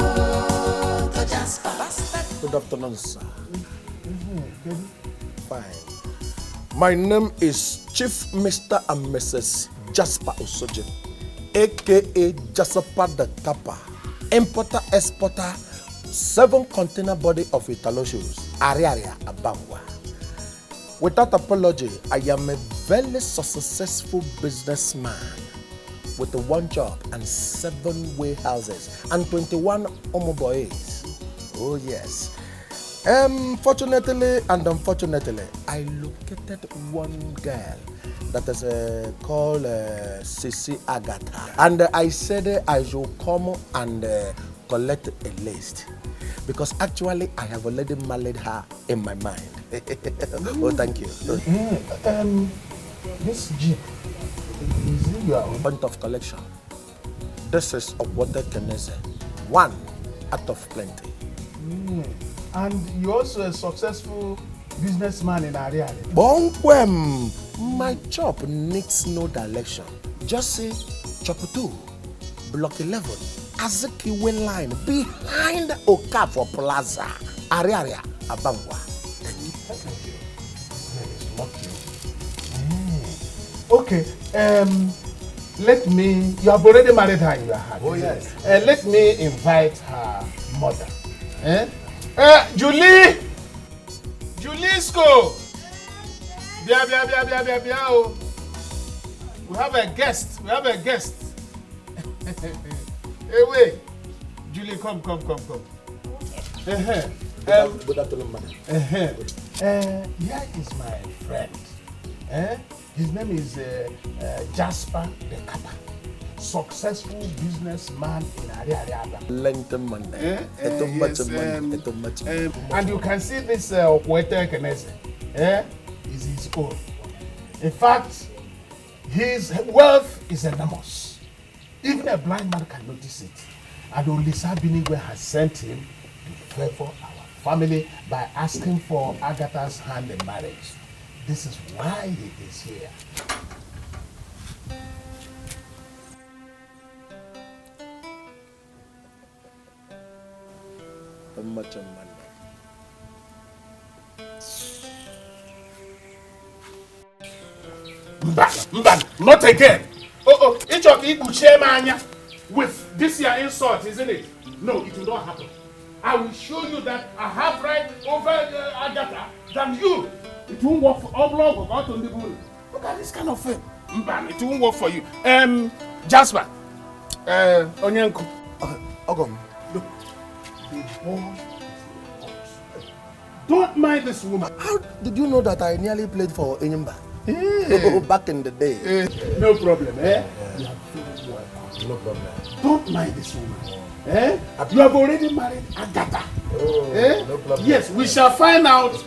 to Jasper. Good afternoon, sir. Fine. My name is Chief Mr. and Mrs. Jasper Osoje, aka Jasper the Kappa, importer, exporter, 7 container body of Italo shoes, Ariaria, Abangwa. Without apology, I am a very successful businessman with 1 job and 7 warehouses and 21 boys. Oh yes. Fortunately and unfortunately, I located one girl that is called Sisi Agatha, and I said I should come and collect a list because actually I have already married her in my mind. Oh, thank you. This Jeep, is it your own? Point of collection. This is a water Kenese. One out of plenty. And you're also a successful businessman in Ariari. Bonkwem, my chop needs no direction. Just say chop 2, block 11, Azikiwe line behind Okafor Plaza, Ariaria, Abangwa. Okay, you have already married her in your heart. Oh yes. Let me invite her mother. Julie! Julisco! Bia. We have a guest. Hey, wait. Julie, come. Good afternoon, madam. Here is my friend. His name is Jasper the Kappa. Successful businessman in Ariariaba. And you can see this Okwete Kenese is his own. In fact, his wealth is enormous. Even a blind man can notice it. And Olisa Binigwe has sent him to favor our family by asking for Agatha's hand in marriage. This is why he is here. Mba, not again. Each of you could share mania with this your insult, isn't it? No, it will not happen. I will show you that I have right over Agatha than you. It won't work for Oblong or out on the bull. Look at this kind of thing. Mba, it won't work for you. Jasper, Onyanko. Ogom. Look, the ball. Don't mind this woman. How did you know that I nearly played for Enyimba? Back in the day. No problem, You have finished your account. No problem. Don't mind this woman. You have already married Agatha. No problem. Yes, we shall find out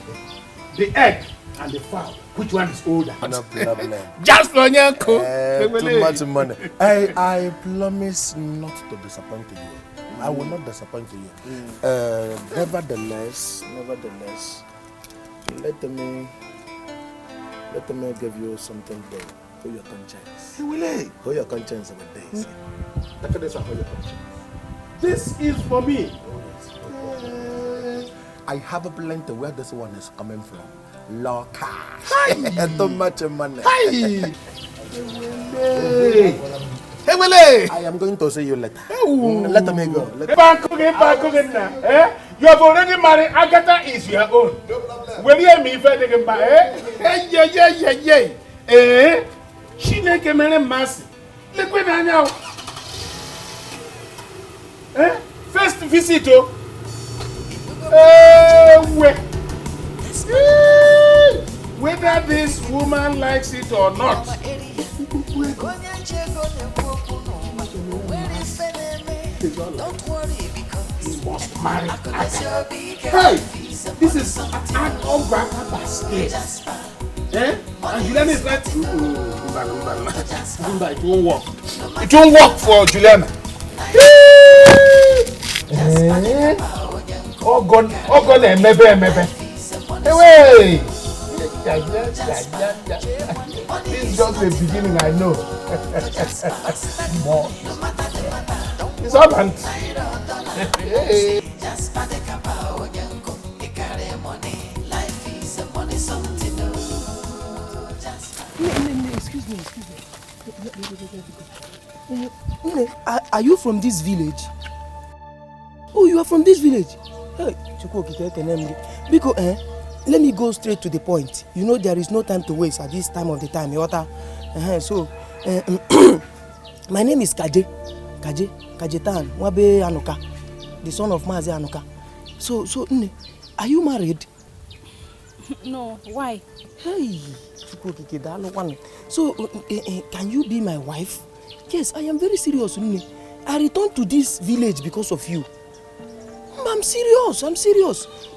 the egg and the fowl. Which one is older? No problem. Just for Nyanko. Too much money. I promise not to disappoint you. I will not disappoint you. Nevertheless, let me give you something there for your conscience. For your conscience of the days. Look at this one for your conscience. This is for me. I have a plenty where this one is coming from. Loca. Too much money. I am going to see you later. Let me go. You have already married. Agatha is your own. Will you hear me? She make a man massive. Look where I now. First visit. Whether this woman likes it or not. Don't worry because must marry Agatha. Hey, this is an umbrella basket. And Juliana is like, it won't work. It won't work for Juliana. Oh God, maybe. Hey, this is just the beginning, I know. More. It's all right. Excuse me. Are you from this village? Oh, you are from this village? Hey, because let me go straight to the point. You know there is no time to waste at this time of the time. So, my name is Kajetan Wabe Anuka, the son of Mazi Anuka. So, are you married? No, why? Hey, so can you be my wife? Yes, I am very serious. I returned to this village because of you. I'm serious.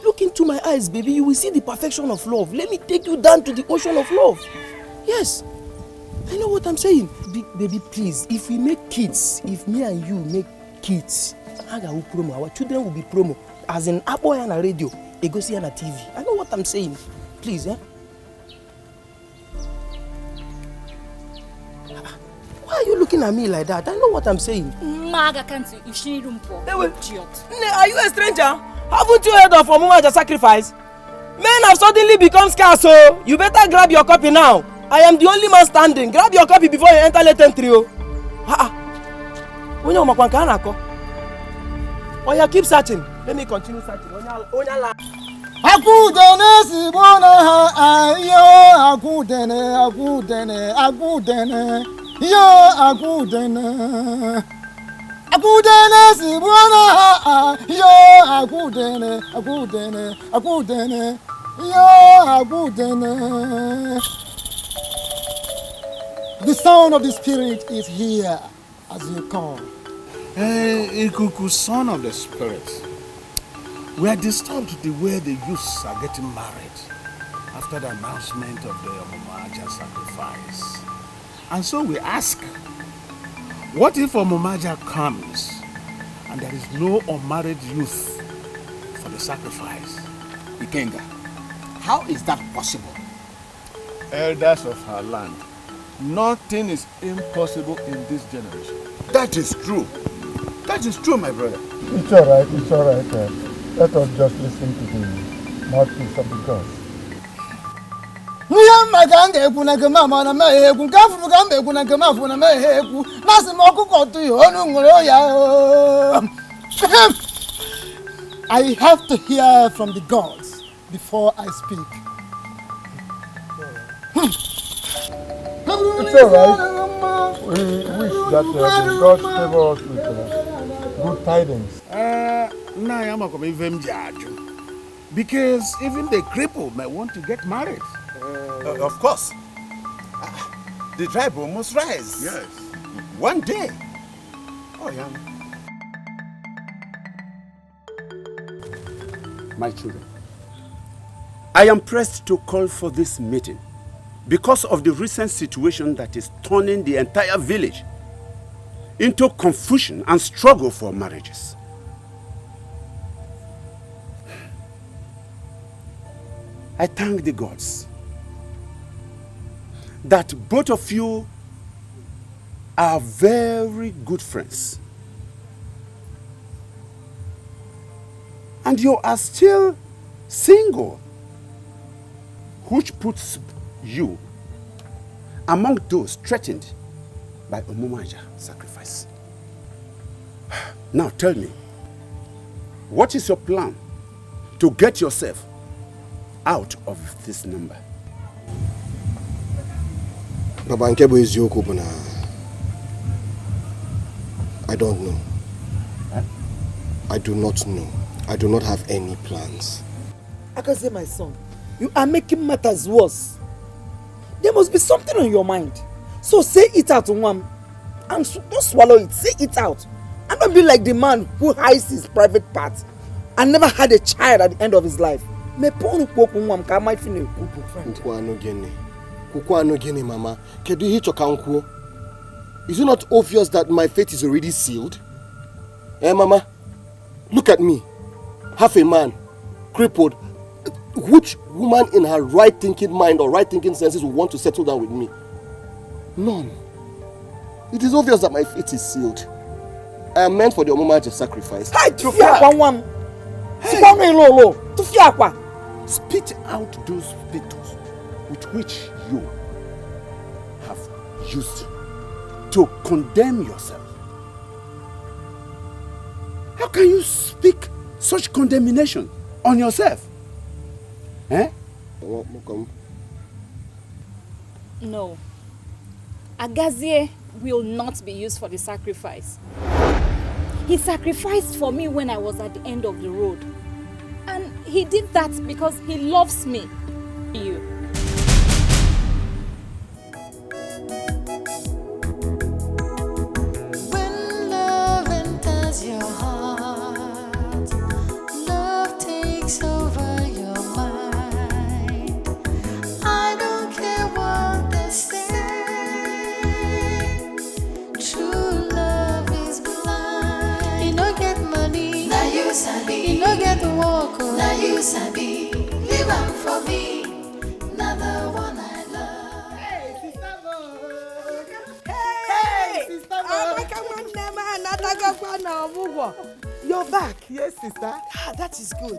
Look into my eyes, baby. You will see the perfection of love. Let me take you down to the ocean of love. Yes. I know what I'm saying. Baby, please, if we make kids, if me and you make kids, promo, our children will be promo. As in Apple and a radio, they go see on a TV. I know what I'm saying. Please, eh? Why are you looking at me like that? I know what I'm saying. Maga can't you shouldn't room for idiot. Are you a stranger? Haven't you heard of Omumaja sacrifice? Men have suddenly become scarce, so you better grab your copy now. I am the only man standing. Grab your copy before you enter late entry. Oh yeah, keep searching. Let me continue searching. Akudene sibona ayo akudene yo akudene sibona yo akudene yo akudene. The sound of the spirit is here as you come. Ikuku, son of the spirit, we are disturbed the way the youths are getting married after the announcement of the Omumaja sacrifice. And so we ask, what if Omumaja comes and there is no unmarried youth for the sacrifice? Ikenga, how is that possible? Elders of her land, nothing is impossible in this generation. That is true. That is true, my brother. It's all right. Let us just listen to the mouthpiece of the gods. I have to hear from the gods before I speak. It's all right. We wish that the gods favor us with good tidings. Because even the cripple may want to get married. Of course. The tribe must rise. Yes. One day. Oh, yeah. My children, I am pressed to call for this meeting because of the recent situation that is turning the entire village into confusion and struggle for marriages. I thank the gods that both of you are very good friends. And you are still single, which puts you among those threatened by Omumaja sacrifice. Now tell me, what is your plan to get yourself out of this number? Baba Nkebo is Yoko, I don't know. Huh? I do not know. I do not have any plans. I can say, my son, you are making matters worse. There must be something on your mind. So say it out, Nwam. And don't swallow it. Say it out. And don't be like the man who hides his private parts and never had a child at the end of his life. Mama. Is it not obvious that my fate is already sealed? Mama, look at me. Half a man, crippled. Which woman in her right thinking mind or right thinking senses will want to settle down with me? None. It is obvious that my fate is sealed. I am meant for the Omumaja sacrifice. Spit out those spittoons with which you have used to condemn yourself. How can you speak such condemnation on yourself? Eh? No. Agazie will not be used for the sacrifice. He sacrificed for me when I was at the end of the road. And he did that because he loves me. You. When love enters your heart, love takes over your mind. I don't care what they say. sabi. You no get to walk. Now you sabi. Leave am for me. Now the one I love. Hey, Sister Bo. Hey, Sister Bo. You're back. Yes, sister. Ah, that is good.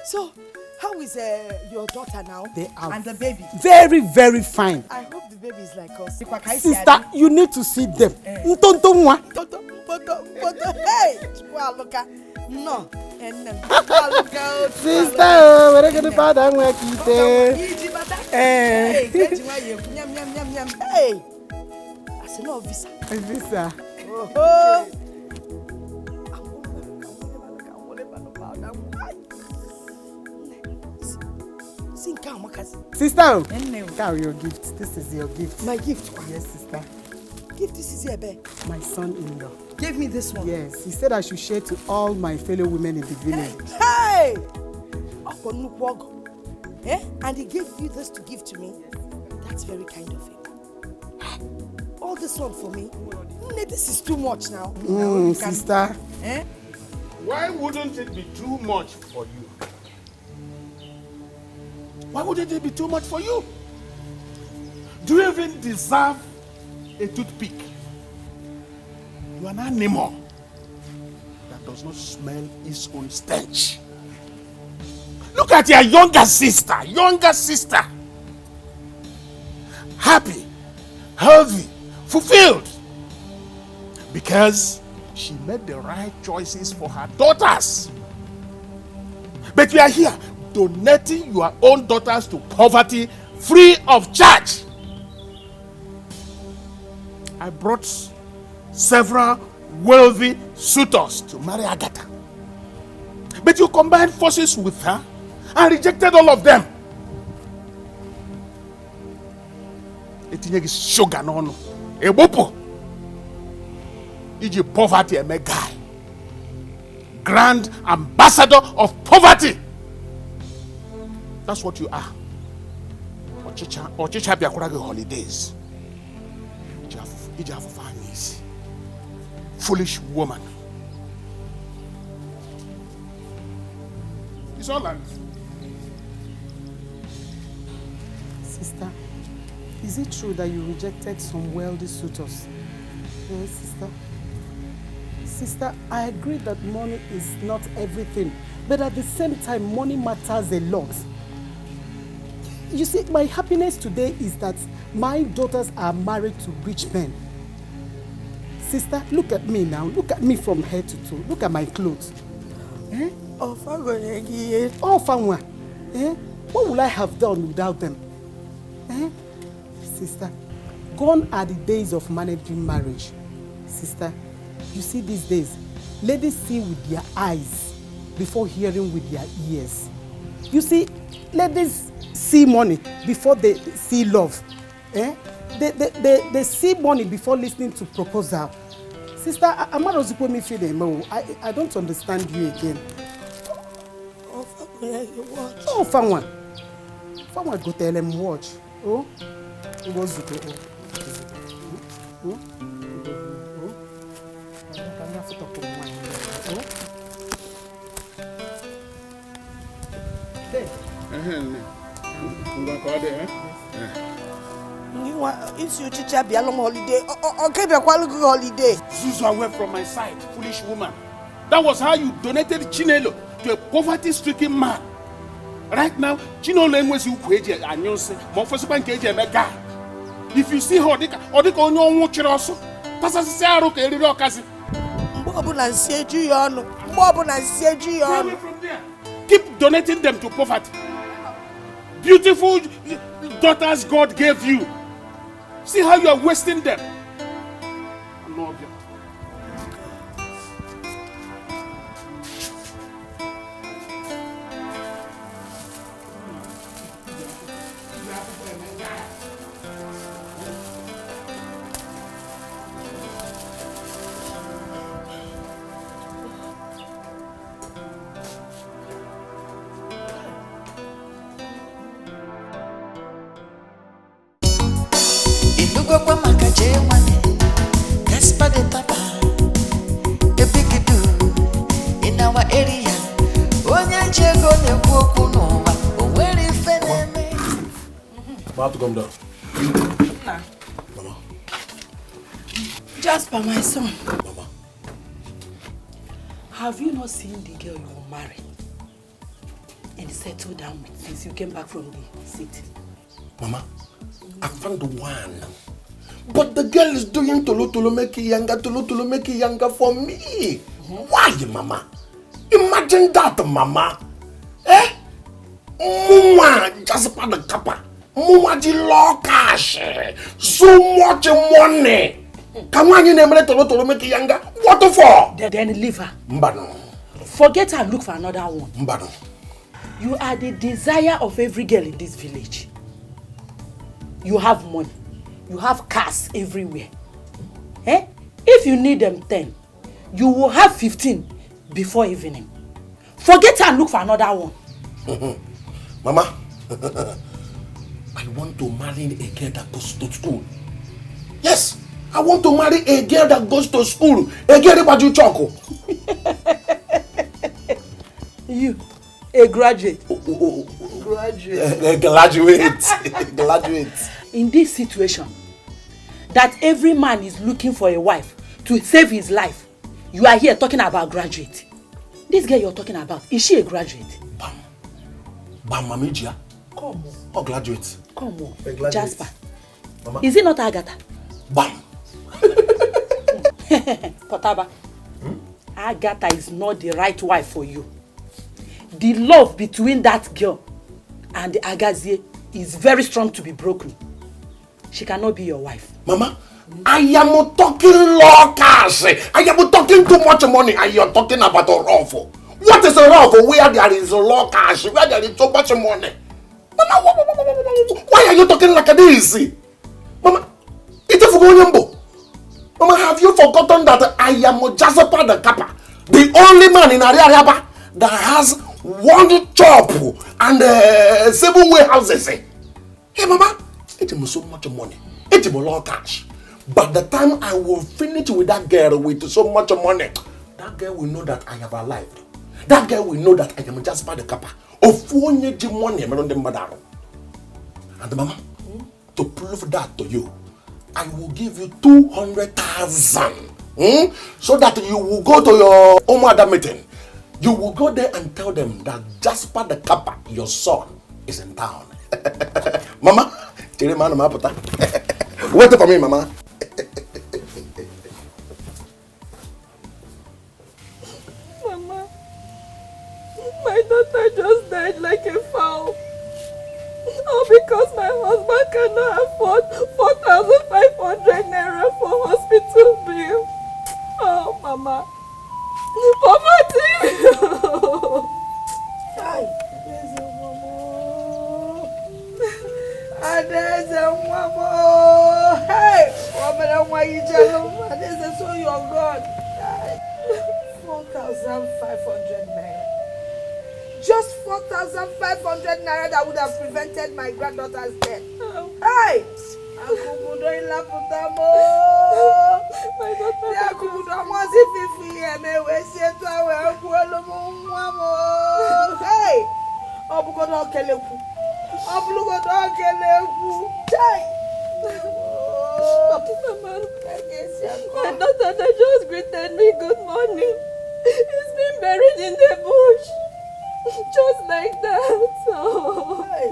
So, how is your daughter now? They are and the baby? very, very fine. I hope the baby is like us. Sister, you need to see them. Hey, no. Sister, we're going to find out where Hey, I said no visa. Visa. Oh. Sister, carry your gift. This is your gift. My gift? Yes, sister. Gift, this is here, babe. My son-in-law. Gave me this one? Yes, he said I should share to all my fellow women in the village. Hey! Eh? And he gave you this to give to me? That's very kind of him. All this one for me? This is too much now. Sister. Eh? Why wouldn't it be too much for you? Why wouldn't it be too much for you? Do you even deserve a toothpick? You are an animal that does not smell its own stench. Look at your younger sister. Happy, healthy, fulfilled. Because she made the right choices for her daughters. But we are here donating your own daughters to poverty free of charge. I brought several wealthy suitors to marry Agatha. But you combined forces with her and rejected all of them. Etinyegi sugar no. Ebopo. Iji poverty eme guy. Grand ambassador of poverty. That's what you are. Ochicha biakurage holidays. Iji have families. Foolish woman. It's all right. Sister, is it true that you rejected some wealthy suitors? Yes, sister. Sister, I agree that money is not everything, but at the same time, money matters a lot. You see, my happiness today is that my daughters are married to rich men. Sister, look at me now. Look at me from head to toe. Look at my clothes. Eh? Oh, Fanwa. Eh? What would I have done without them? Eh? Sister, gone are the days of managing marriage. Sister, you see these days, ladies see with their eyes before hearing with their ears. You see, ladies see money before they see love. Eh? They see money before listening to proposal. Sister, I'm not supposed to feel them. I don't understand you again. Oh, Fanwa. Fanwa go tell them watch. Oh, it was okay. It's your teacher be a long holiday. Okay, be a quality holiday. Zuzu away from my side, foolish woman. That was how you donated Chinelo to a poverty-stricken man. Right now, Chinelo was you kweje anyonse. Mofosipan keje mega. If you see her, odika onyo nwuchiri oso. Pasa sisi aro ke eriri okasi. Mbobu na nsieju yono. Mbobu na nsieju yono. Keep donating them to poverty. Beautiful daughters God gave you. See how you are wasting them. I love you. Inugo kwa makaje wane, Gaspar de Tapa, a big do in our area. have to come down. Nah. Mama. Jasper, my son. Mama. Have you not seen the girl you will marry and settle down with since you came back from the city? Mama, I found the one. But the girl is doing tolo make younger for me. Why, Mama? Imagine that, Mama. Eh? Mama, just about the kappa. Mama, the law cash. So much money. Come on, you name it tolo make younger. What for? Then leave her. Mbano. Forget her and look for another one. Mbano. You are the desire of every girl in this village. You have money. You have cars everywhere. Eh? If you need them 10, you will have 15 before evening. Forget her and look for another one. Mama, I want to marry a girl that goes to school. Yes, I want to marry a girl that goes to school. A girl that you choco. You, a graduate. Graduate. In this situation, that every man is looking for a wife to save his life, you are here talking about graduate. This girl you're talking about, is she a graduate? Bam, Mamijia. Come on. Or graduate. Come on. Jasper. Mama. Is it not Agatha? Bam. Potaba. Agatha is not the right wife for you. The love between that girl and the Agazie is very strong to be broken. She cannot be your wife. Mama, I am talking law cash. I am talking too much money and you're talking about a raffle. What is a raffle where there is a law cash, where there is so much money? Mama, why are you talking like this? Mama, it's a Fugoyambo. Mama, have you forgotten that I am Jasper the Kappa, the only man in Ariaraba that has one chop and 7 warehouses? Hey, Mama, it is so much money. It is a lot of cash. But the time I will finish with that girl with so much money, that girl will know that I have arrived. That girl will know that I am Jasper the Kappa. Of money, and Mama, to prove that to you, I will give you 200,000. So that you will go to your Omada meeting. You will go there and tell them that Jasper the Kappa, your son, is in town. Mama, wait for me, Mama. Mama, my daughter just died like a fowl. All because my husband cannot afford 4,500 naira for hospital bill. Oh, Mama. Poverty! There's a mama. Hey, woman, why you jealous? There's a so you're gone. 4,500 naira. Just 4,500 naira that would have prevented my granddaughter's death. Hey! My daughter that just greeted me good morning. He's been buried in the bush. Just like that. Oh. Hey!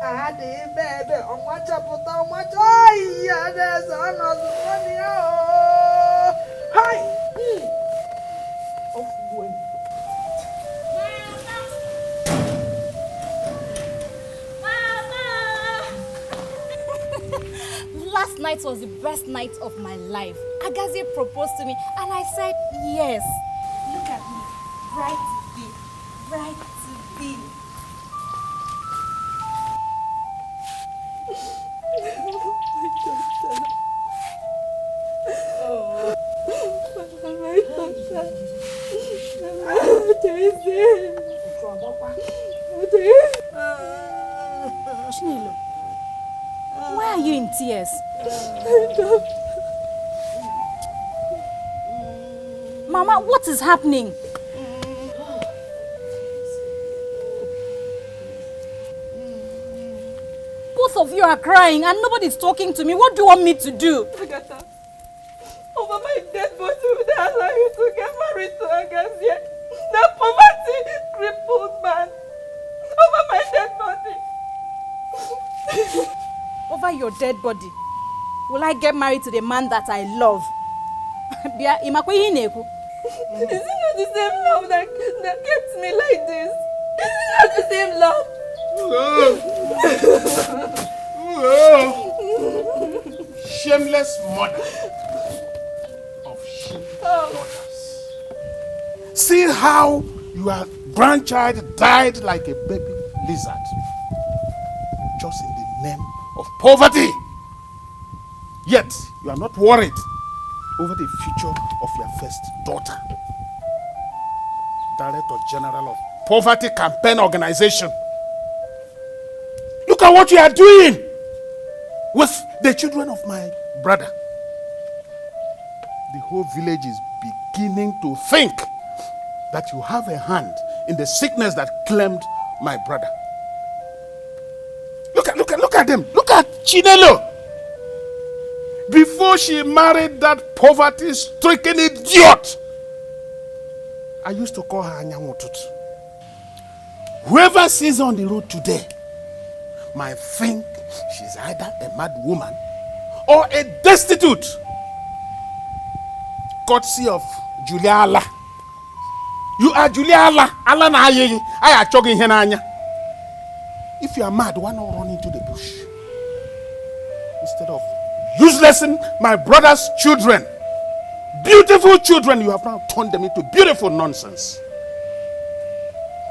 Baby, I think baby, on what up with how much? Oh, yeah, there's another money. Hi! Off going. Last night was the best night of my life. Agazie proposed to me and I said yes. Look at me. Bright to be. Bright to be. Chinelo, why are you in tears? Mama, what is happening? Both of you are crying and nobody's talking to me. What do you want me to do? Agatha, over my dead body would I allow you to get married to Agassiz? That poverty crippled man. Over my dead body. Over your dead body? Will I get married to the man that I love? Is it not the same love that kept me like this? Is it not the same love? Shameless mother of shameless daughters. See how your grandchild died like a baby lizard. Just in the name of poverty. Yet you are not worried over the future of your first daughter. Director General of Poverty Campaign Organization. Look at what you are doing with the children of my brother. The whole village is beginning to think that you have a hand in the sickness that claimed my brother. Look at them. Look at Chinelo. Before she married that poverty-stricken idiot, I used to call her Anyamotut. Whoever sees her on the road today might think she's either a mad woman or a destitute. Courtesy of Julia Allah. You are Julia Allah. Allah na aye. I are chogging henanya. If you are mad, why not run into the bush? Instead of uselessing my brother's children. Beautiful children, you have now turned them into beautiful nonsense.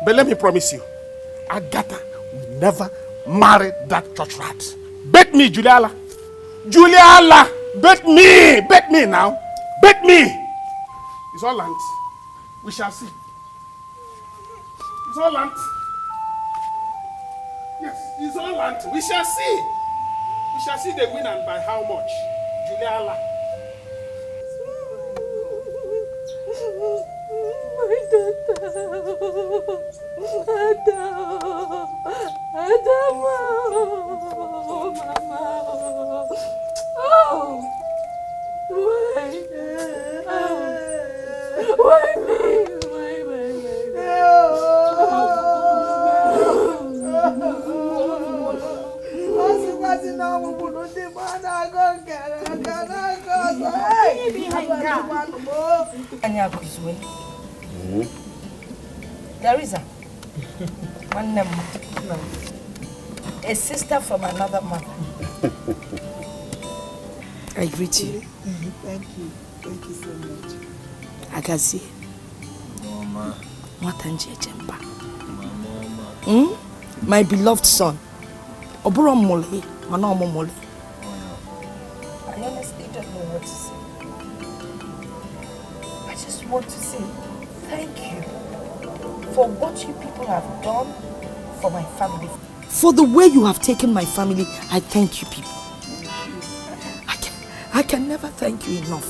But let me promise you, Agatha will never marry that church rat. Bet me, Juliala. Juliala, bet me. Bet me now. Bet me. It's all land. We shall see. It's all land. Yes, it's all land. We shall see. We shall see the winner by how much. Juliala. My daughter. Mama. Oh. Why me? There is a sister from another mother. I greet you. Thank you. Thank you so much. Agassiz. Mama. Mama. My beloved son. Oburo Mole. Manomo Mole. I honestly don't know what to say. I just want to say thank you for what you people have done for my family. For the way you have taken my family, I thank you people. I can never thank you enough.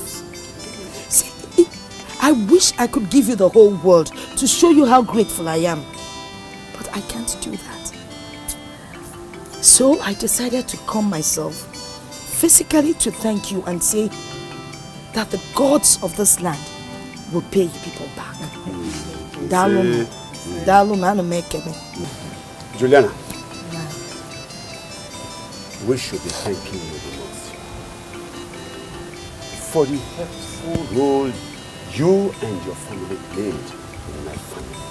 See, I wish I could give you the whole world to show you how grateful I am. But I can't do that. So I decided to come myself, physically to thank you and say that the gods of this land will pay you people back. Juliana, we should be thanking you the most for the helpful role you and your family played in my family.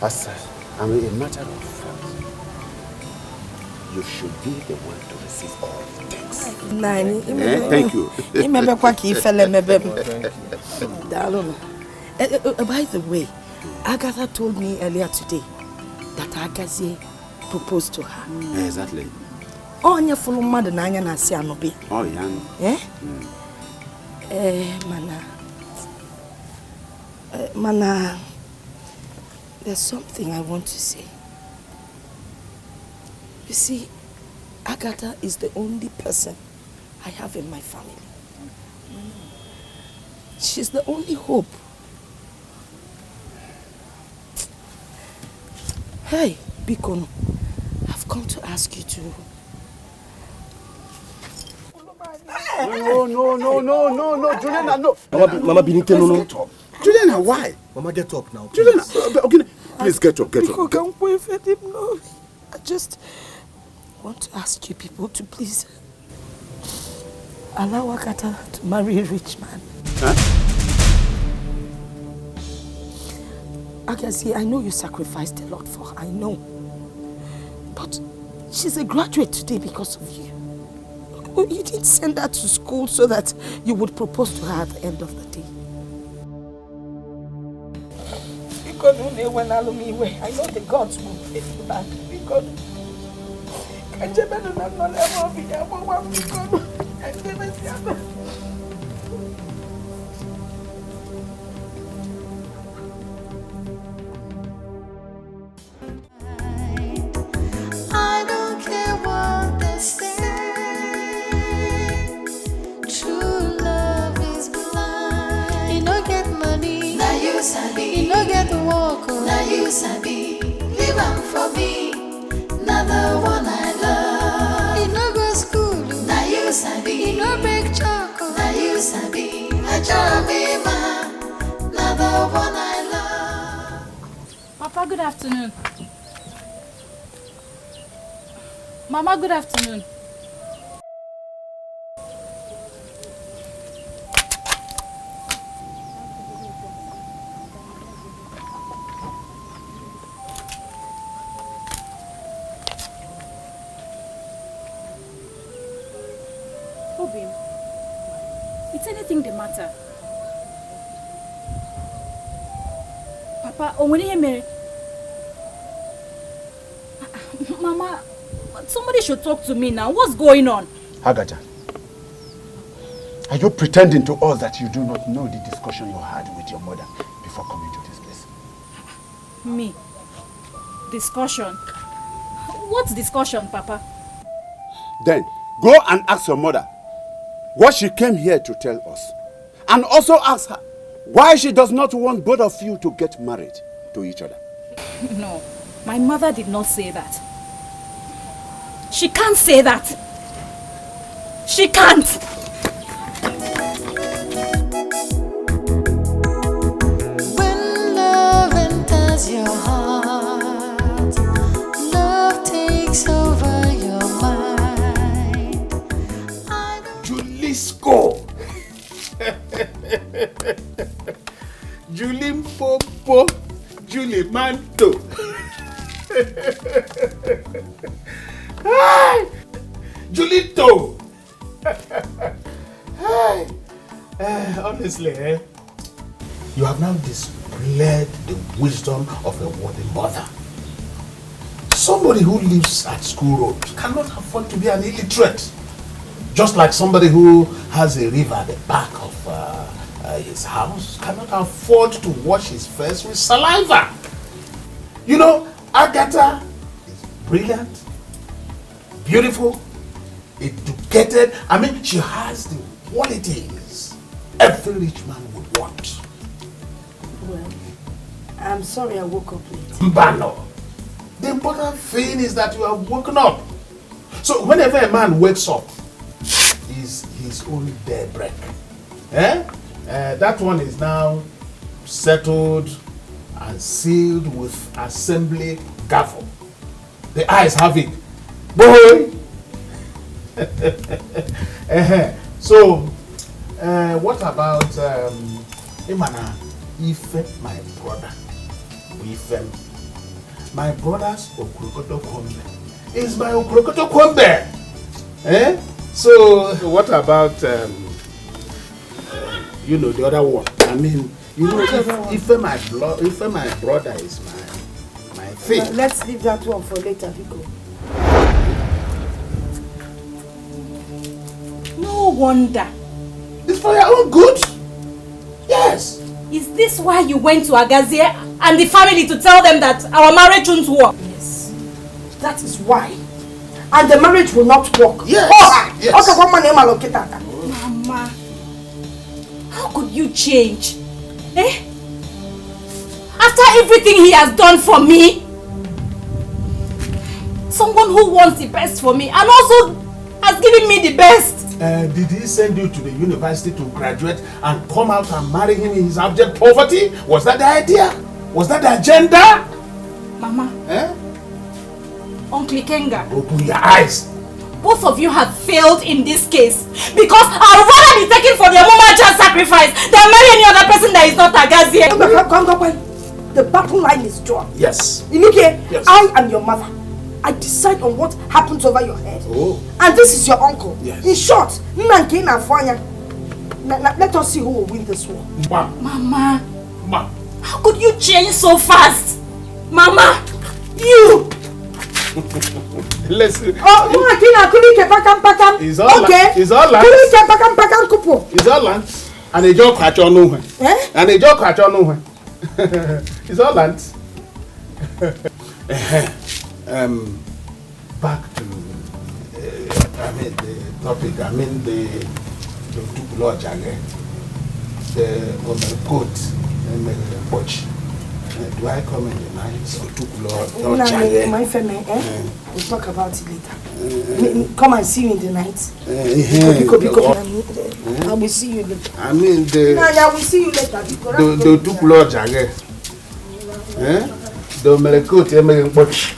As a matter of fact, you should be the one to receive all the thanks. Thank you. By the way, Agatha told me earlier today that Agazie proposed to her. Exactly. Oh, anya follow mother na anya na si anobi. Oh, yeah. Mana, there's something I want to say. You see, Agatha is the only person I have in my family. She's the only hope. Hey, Bikono, I've come to ask you to... No, Juliana, no. Mama Binite, no. Juliana, why? Mama, get up now. Juliana, okay, please get up. I just want to ask you people to please allow Agatha to marry a rich man. Huh? Agazie, I know you sacrificed a lot for her, I know. But she's a graduate today because of you. You didn't send her to school so that you would propose to her at the end of the day. I know the gods will pay you back. I don't care what they say. True love is blind. You don't get money, now you sabi. You don't get work, now you sabi. Leave am for me, not the one I love. You don't go school, now you sabi. You don't break chocolate, now you sabi. I try be man, not the one I love. Papa, good afternoon. Mama, good afternoon. Obim, is anything the matter? Papa, when you marry, Mama, somebody should talk to me now. What's going on? Hagaja, are you pretending to us that you do not know the discussion you had with your mother before coming to this place? Me? Discussion? What discussion, Papa? Then, go and ask your mother what she came here to tell us. And also ask her why she does not want both of you to get married to each other. No, my mother did not say that. She can't say that. She can't. When love enters your heart, love takes over your mind. Julisco. Julimpopo. Julimanto. Hi! Julito! Hi! Honestly, you have now displayed the wisdom of a worthy mother. Somebody who lives at School Road cannot afford to be an illiterate. Just like somebody who has a river at the back of his house cannot afford to wash his face with saliva. You know, Agatha is brilliant, beautiful, educated. I mean, she has the qualities every rich man would want. Well, I'm sorry I woke up late. Mbano. The important thing is that you have woken up. So whenever a man wakes up, is his own daybreak. That one is now settled and sealed with assembly gavel. The eyes have it. Boy! So, what about Imana, Ife, my brother? Ife. My brother's Okrokoto Kombe is my Okrokoto Kombe. So, what about, you know, the other one? I mean, You know, if my brother is my thing. Well, let's leave that one for later, Vico. No wonder. It's for your own good. Yes. Is this why you went to Agazie and the family to tell them that our marriage won't work? Yes. That is why. And the marriage will not work. Yes. Yes. Okay, one man Mama, how could you change? Eh? After everything he has done for me? Someone who wants the best for me and also has given me the best. Did he send you to the university to graduate and come out and marry him in his abject poverty? Was that the idea? Was that the agenda? Mama. Uncle Kenga. Open your eyes. Both of you have failed in this case because I'd rather be taken for the woman child sacrifice than marry any other person that is not Agazie. Come. The battle line is drawn. Yes. Inuke, yes. I am your mother. I decide on what happens over your head. Oh. And this is your uncle. Yes. In short, let us see who will win this war. Mama. How could you change so fast? Mama, you. Listen. It's all okay. It's all land. It's all land. And a joke catch on no. And a joke catch on no. It's all land. Back to the topic. The two lodge again. The coat and the watch. Do I come in the night or two lodge? My family, we'll talk about it later. Come and see you in the night. I will see you later. I mean I will see you later. The two lodge again. The coat and the watch.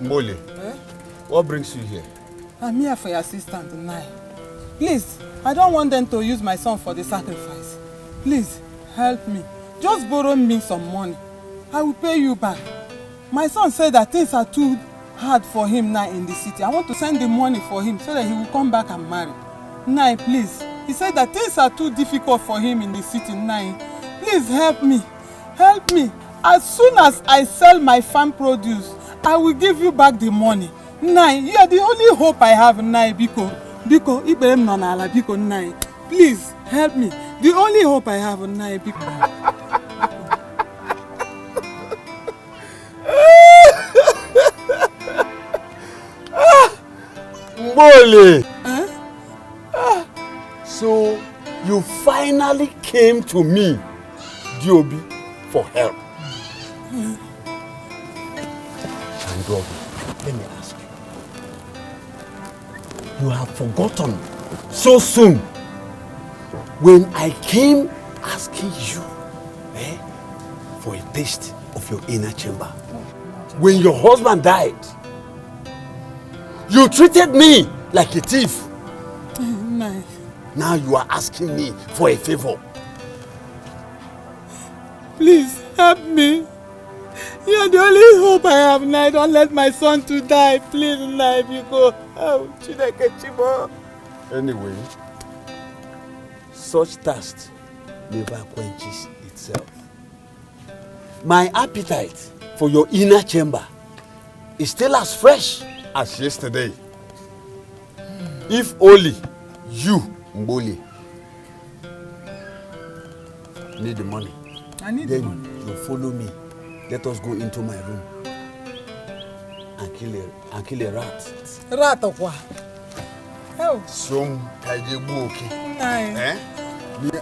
Mbole, what brings you here? I'm here for your assistant, Nai. Please, I don't want them to use my son for the sacrifice. Please, help me. Just borrow me some money. I will pay you back. My son said that things are too hard for him now in the city. I want to send the money for him so that he will come back and marry. Nai, please. He said that things are too difficult for him in the city, Nai. Please help me. Help me. As soon as I sell my farm produce, I will give you back the money. Nai, you are the only hope I have, Nai, Biko, Ibrahim Nonala, Biko, Nai. Please, help me. The only hope I have, Nai, Biko. Mbole! So, you finally came to me, Diobi, for help. And Diobi, let me ask you. You have forgotten so soon when I came asking you for a taste of your inner chamber. When your husband died, you treated me like a thief. Nice. Now you are asking me for a favor. Please help me. You are the only hope I have now. Don't let my son to die. Please, life you go. Oh, anyway, such thirst never quenches itself. My appetite for your inner chamber is still as fresh as yesterday. If only you, Mbole, need the money. I need then the money. You follow me. Let us go into my room and kill a rat. Rat of what? Oh. Some kajebuoki. Nice. Eh?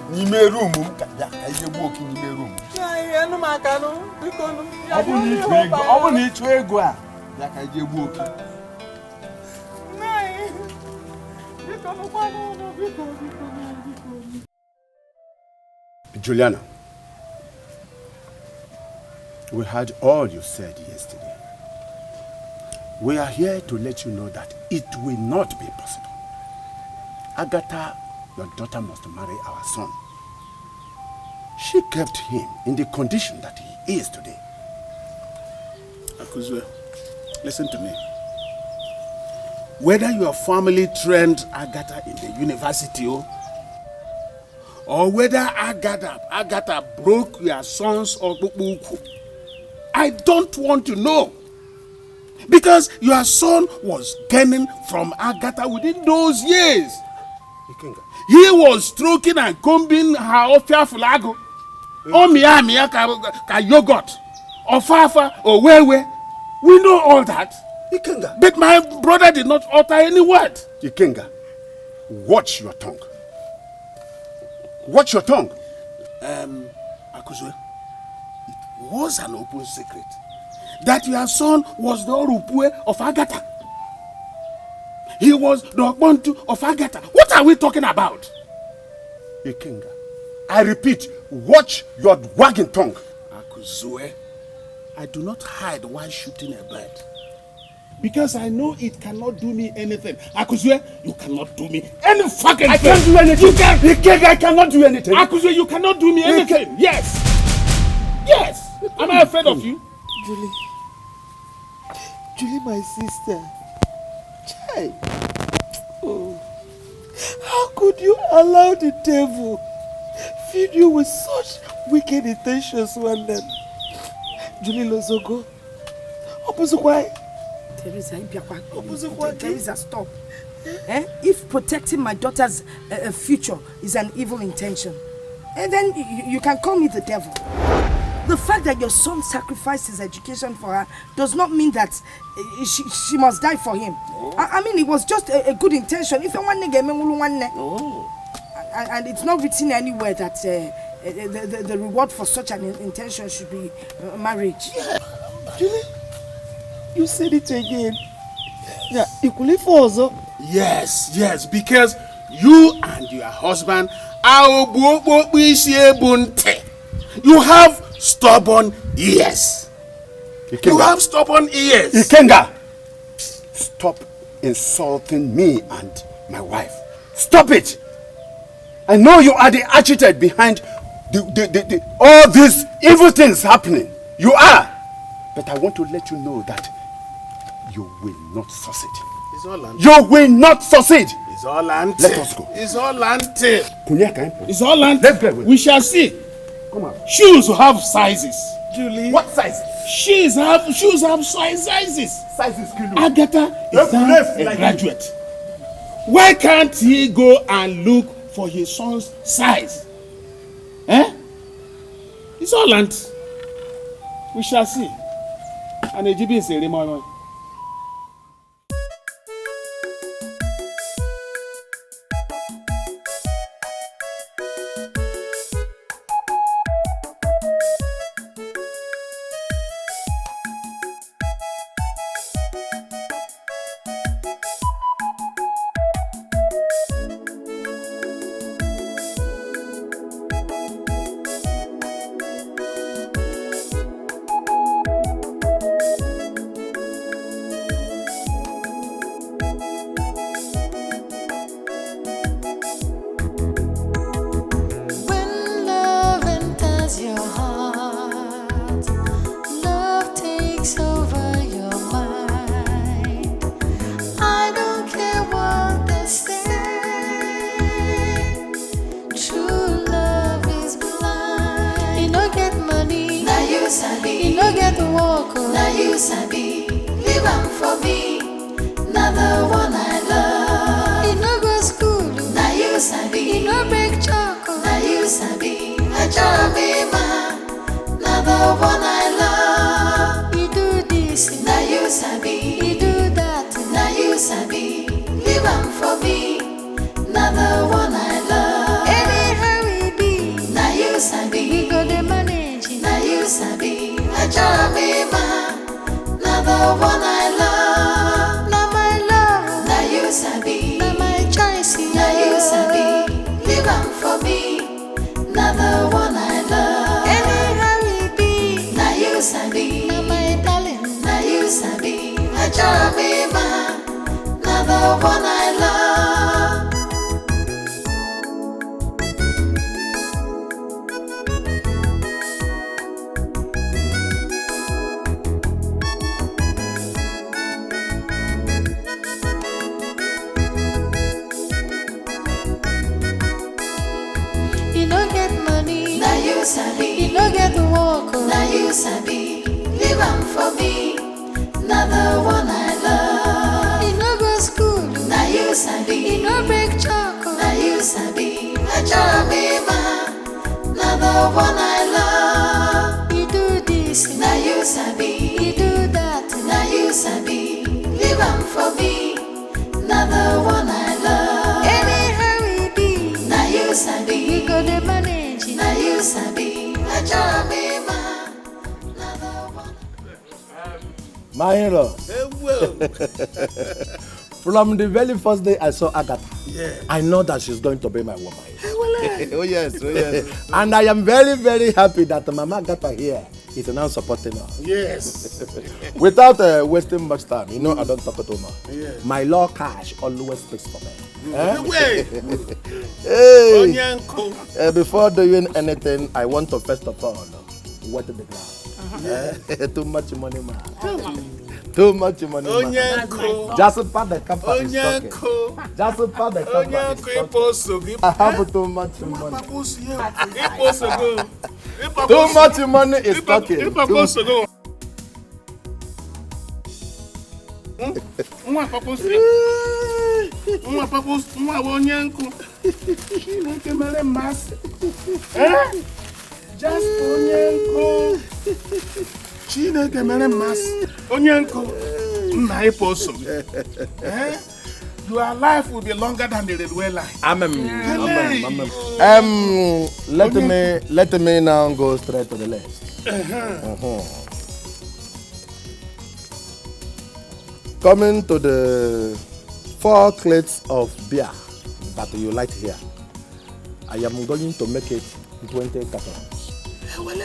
Nime room kajebuoki nime room. Yeah, no makano. Because Obu ni ichu ego a ya kajebuoki. Nice. Juliana, we heard all you said yesterday. We are here to let you know that it will not be possible. Agatha, your daughter must marry our son. She kept him in the condition that he is today. Akuzwe, listen to me. Whether your family trained Agatha in the university or whether Agatha broke your son's Okpuku, I don't want to know. Because your son was gaining from Agatha within those years. He was stroking and combing her ofia flago. Or mia ka yogurt. Or fafa or wewe. We know all that. Ikenga. But my brother did not utter any word. Ikenga, watch your tongue. Watch your tongue. Akuzwe, it was an open secret that your son was the Orupue of Agatha. He was the Okpontu of Agatha. What are we talking about? Ikenga, I repeat, watch your wagging tongue. Akuzwe, I do not hide while shooting a bird. Because I know it cannot do me anything. Akuzwe, you cannot do me any fucking thing. I can't do anything. You can. Ikenga, I cannot do anything. Akuzwe, you cannot do me anything. Yes. Yes. Am I afraid of you? Julie, my sister. Chai. Oh. How could you allow the devil feed you with such wicked intentions one day? Julie Lozogo. Opuzukwa. Teresa, stop. If protecting my daughter's future is an evil intention, then you can call me the devil. The fact that your son sacrificed his education for her does not mean that she must die for him. I mean, it was just a good intention. If one and it's not written anywhere that the reward for such an intention should be marriage. Julie, you said it again. Yeah, equally for also. Yes, because you and your husband are you have stubborn ears. Ikenga. You have stubborn ears. Ikenga, stop insulting me and my wife. Stop it. I know you are the architect behind all these evil things happening. You are. But I want to let you know that you will not succeed. It's all anti. You will not succeed. It's all anti. Let us go. It's all anti. It's all anti. Let's go. We shall see. Come on. Shoes have sizes. Julie. What size? Shoes have sizes. Sizes, kilo. Agatha is now a graduate. Why can't he go and look for his son's size? It's all anti. We shall see. And Ejibi is a remote. you sabi. You no get to walk. Now you sabi. Leave am for me. Now the one I love. You no go school. Now you sabi. You no break chalk. Now you sabi. Now the one I love. You do this. Now you sabi. You do that. Now you sabi. Leave am for me. Now the one I love. Anyhow we be. Now you sabi. We go to manage. Now you sabi. My hero. From the very first day I saw Agatha, I know that she's going to be my woman. Oh yes, oh yes. And I am very, very happy that Mama Agatha here is now supporting her. Yes. Without wasting much time, you know I don't talk to her. Yes. My law cash always speaks for me. Hey. Before doing anything, I want to first of all wet the ground. Too much money, man. Too much money, man. Just part the cup is talking. Just part the cup is talking. I have too much money. Too much money is talking. Just Onyenko. Chineke mere mmasị. Onyenko. Nna iposo. Your life will be longer than the railway line. Amen. Let me now go straight to the list. Coming to the 4 crates of beer that you light here, I am going to make it 20 cartons.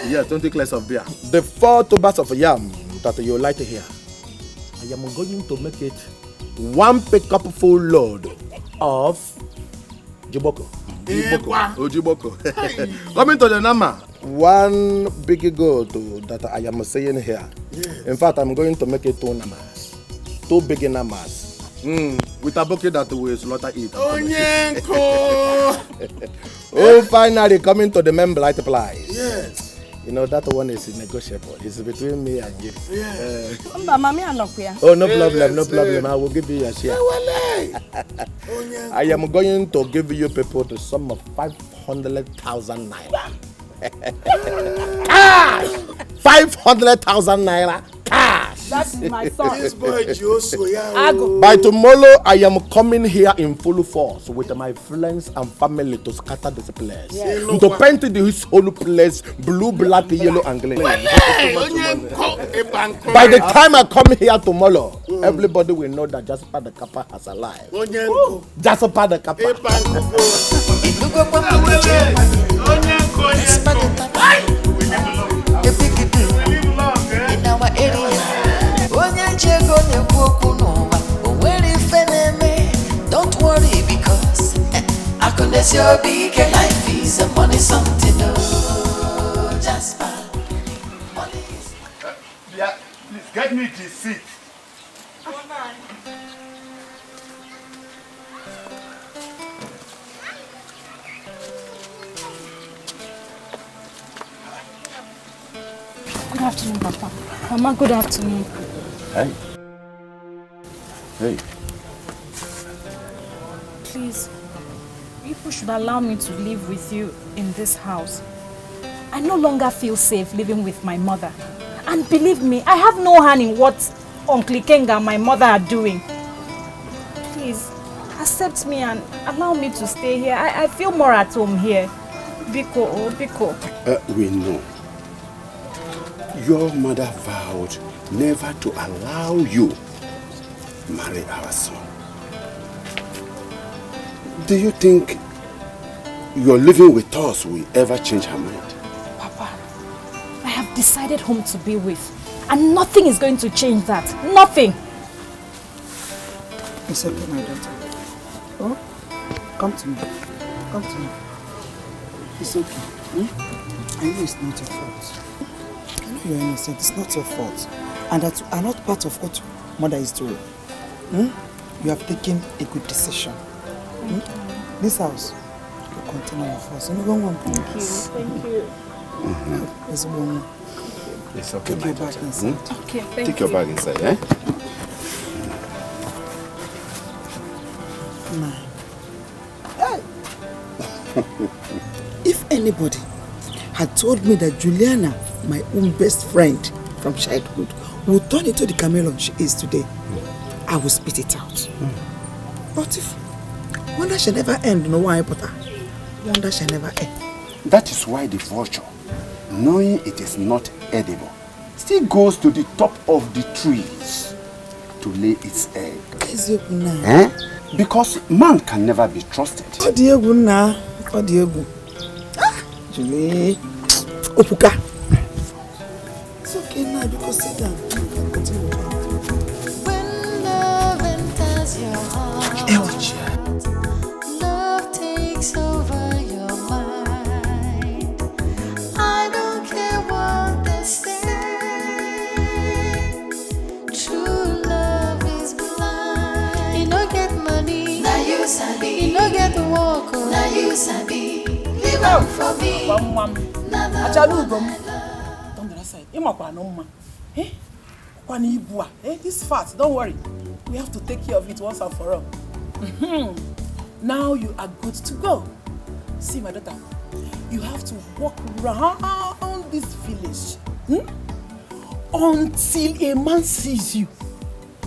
Yes, 20 crates of beer. The 4 tubers of yam that you light here, I am going to make it 1 pickup full load of Jiboko. Jiboko. Coming to the Nama, 1 big goat that I am saying here. Yes. In fact, I'm going to make it 2 Namas. 2 big Namas. With a bucket that will slaughter it. Oh, finally coming to the main blight price. Yes. You know, that one is negotiable. It's between me and you. Oh, no problem, no problem. I will give you a share. I am going to give you people the sum of 500,000 naira. 500,000 naira cash. That's my son. This boy Joso, By tomorrow, I am coming here in full force with my friends and family to scatter this place. Yes. To paint this whole place blue, black, yellow, and green. By the time I come here tomorrow, everybody will know that Jasper the Kappa has alive. Jasper the Kappa. In our area, don't worry because I connect your big life is a money something. Oh, Jasper. Yeah, please get me this seat. Good afternoon, Papa. Mama, good afternoon. Hey. Hey. Please, people should allow me to live with you in this house. I no longer feel safe living with my mother. And believe me, I have no hand in what Uncle Kenga and my mother are doing. Please, accept me and allow me to stay here. I feel more at home here. Biko, oh, Biko. We know. Your mother vowed never to allow you marry our son. Do you think your living with us will ever change her mind? Papa, I have decided whom to be with, and nothing is going to change that. Nothing. It's okay, my daughter. Oh, come to me. Come to me. It's okay. I know it's not your fault. I know you're innocent. It's not your fault. And that you are not part of what mother is doing. You have taken a good decision. This house will continue with us. Thank you. Thank you. It's one. It's okay, Take your bag inside. Okay, thank you. Take your bag inside, eh? If anybody had told me that Juliana, my own best friend from childhood, would turn into the chameleon she is today, I would spit it out. But if wonder shall never end, no one but wonder shall never end. That is why the vulture, knowing it is not edible, still goes to the top of the trees to lay its egg. Eh? Because man can never be trusted. Julie, Opuka. It's okay now because sit down. When love enters your heart, love takes over your mind. I don't care what they say. True love is blind. You don't get money, now you sabi. You don't get work, now you sabi. For me. Don't be aside. This fat, don't worry. We have to take care of it once and for all. Now you are good to go. See, my daughter, you have to walk around this village until a man sees you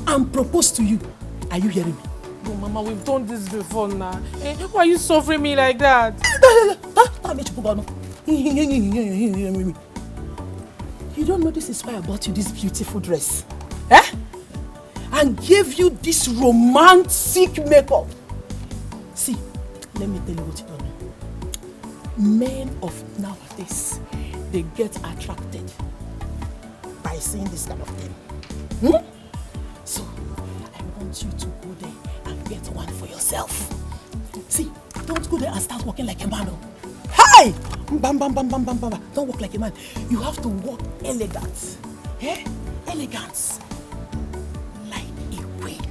and proposes to you. Are you hearing me? No, Mama, we've done this before now. Why are you suffering me like that? You don't know this is why I bought you this beautiful dress. Eh? And gave you this romantic makeup. See, let me tell you what you don't know. Men of nowadays, they get attracted by seeing this kind of thing. So, I want you to go there and get one for yourself. See, don't go there and start walking like a man. Hey! Bam, bam, bam, bam, bam, bam. Don't walk like a man. You have to walk elegant. Eh? Elegance. Like a queen.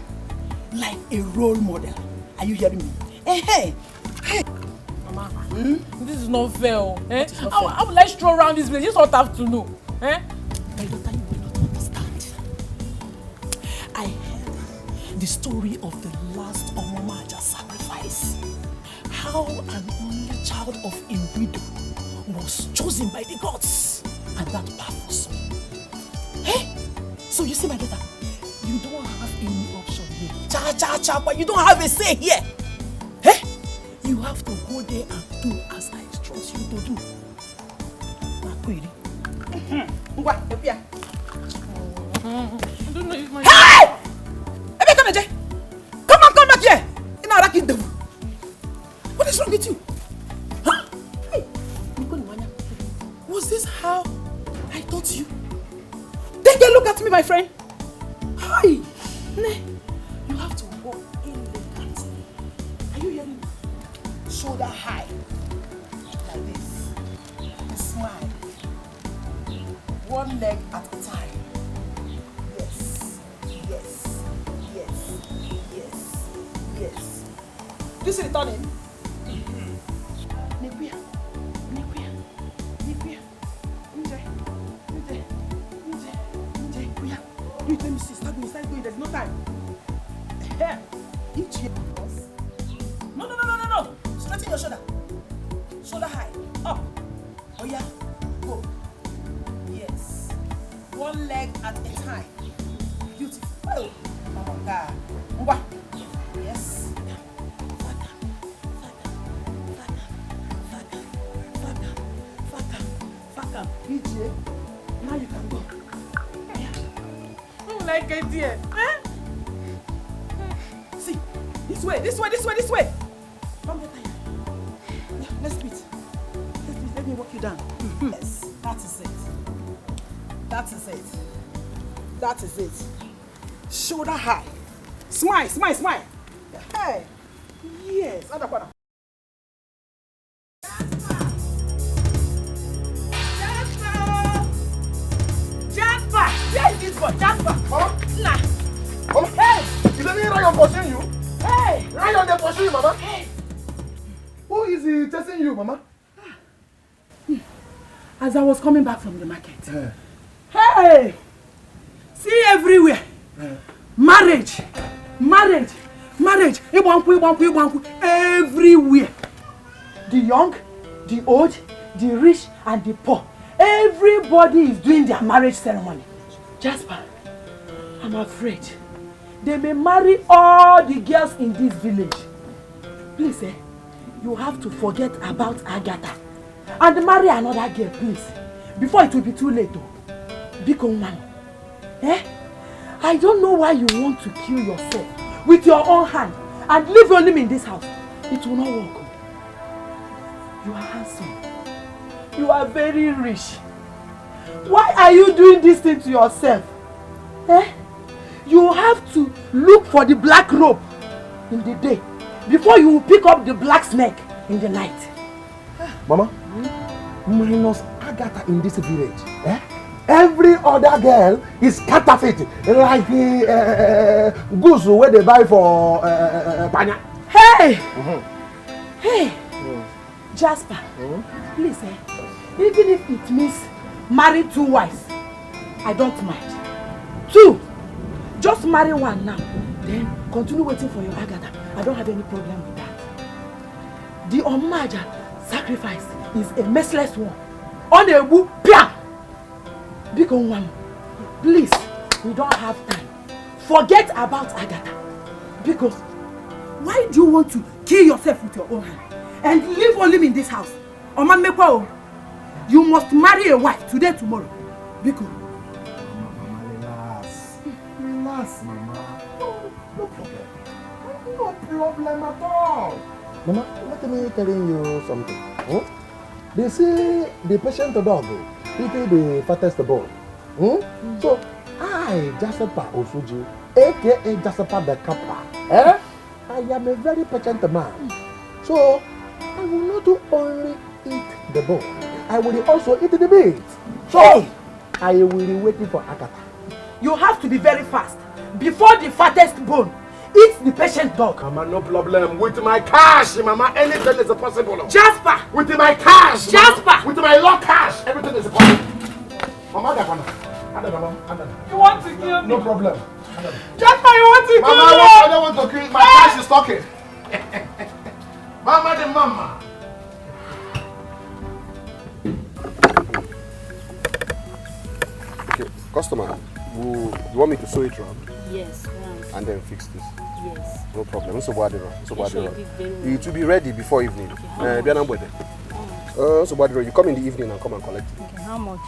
Like a role model. Are you hearing me? Hey! Hey! Mama, this is not fair. Eh? How will I stroll around this place? You don't have to know. Eh? My daughter, you will not understand. I heard the story of the last Omomaja sacrifice. How an only child of a widow was chosen by the gods and that purpose. Hey? So you see, my daughter, you don't have any option here. But you don't have a say here. Hey? You have to go there and do as I trust you to do. I don't know if my... Hey! Come back here! What is wrong with you? Huh? Hey! Was this how I taught you? Take a look at me, my friend. Hi! You have to walk elegantly. Are you hearing me? Shoulder high. Like this. And smile. One leg at a time. Yes. This is returning. Let me see. Start going. There's no time. No. Straighten your shoulder. Shoulder high. Up. Oh yeah. Go. Yes. One leg at a time. Beautiful. Oh my God. Yes. Faka. DJ. Now you can go. Like I did. Eh? See, this way. Come here. Yeah, let's meet. Let me walk you down. Yes, that is it. Shoulder high. Smile. Hey. Yes. Other corner. Jasper! Where is this boy? Jasper! Mama? Nah. Mama? Hey! Is any Ryan pursuing you? Hey! Ryan, they pursue you, Mama? Hey! Who is he chasing you, Mama? as I was coming back from the market. Hey! See everywhere. Marriage. Everywhere. The young, the old, the rich, and the poor. Everybody is doing their marriage ceremony. Jasper, I'm afraid they may marry all the girls in this village. Please, you have to forget about Agatha and marry another girl, please, before it will be too late. Biko man, I don't know why you want to kill yourself with your own hand and leave your name in this house. It will not work. You are handsome. You are very rich. Why are you doing this thing to yourself? You have to look for the black rope in the day before you pick up the black snake in the night. Mama, minus Agatha in this village, every other girl is counterfeit, like goose where they buy for Panya. Hey! Hey! Jasper, please, even if it means marry 2 wives, I don't mind. 2, just marry 1 now, then continue waiting for your Agatha. I don't have any problem with that. The Omaja sacrifice is a merciless one. On a whoop, please, we don't have time. Forget about Agatha. Because why do you want to kill yourself with your own hand and leave only in this house? You must marry a wife today, tomorrow. Because relax, Mama. No problem. No problem at all. Mama, let me tell you something. They say the patient dog eating the fattest bone. So I, Jasper Osuji, aka Jasper the Kappa, I am a very patient man. So I will not only eat the bone, I will also eat the meat. So I will be waiting for Agatha. You have to be very fast before the fattest bone eats the patient dog. Mama, no problem. With my cash, Mama, anything is possible. Jasper! With my cash! Jasper! Mama, with my low cash, everything is possible. Mama, You want to kill me? no problem. Jasper, you want to kill me? Mama, I don't want to kill you. My cash is talking. Mama, the mama. Okay, customer, you want me to sew it round? Yes, round. And then fix this? Yes. No problem. So it will be ready before evening. Okay, you come in the evening and come and collect it. Okay, how much?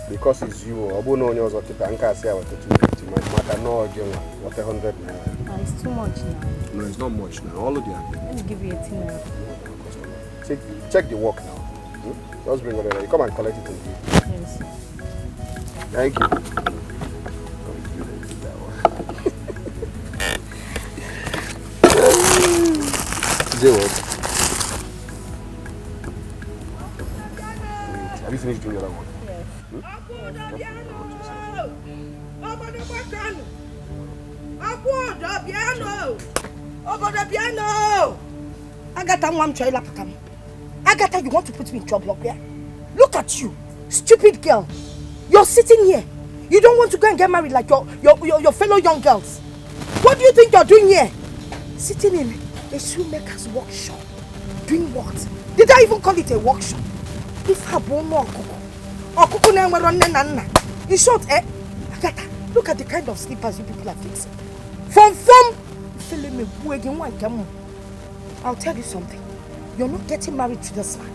Because it's you, I won't know yours or I can't say what 250. My no again, what 100 naira. It's too much now. No, it's not much now. All of them. Let me give you 18 naira. Check the work now. Just bring it. You come and collect it in the evening. Yes. Thank you. Zero. Have you finished doing the other one? Yes. Agatha, you want to put me in trouble up here? Look at you, stupid girl. You're sitting here. You don't want to go and get married like your fellow young girls. What do you think you're doing here? Sitting in a shoemaker's workshop. Doing what? Did I even call it a workshop? If I born no in short, Agatha, look at the kind of slippers you people are fixing. From I'll tell you something. You're not getting married to this man.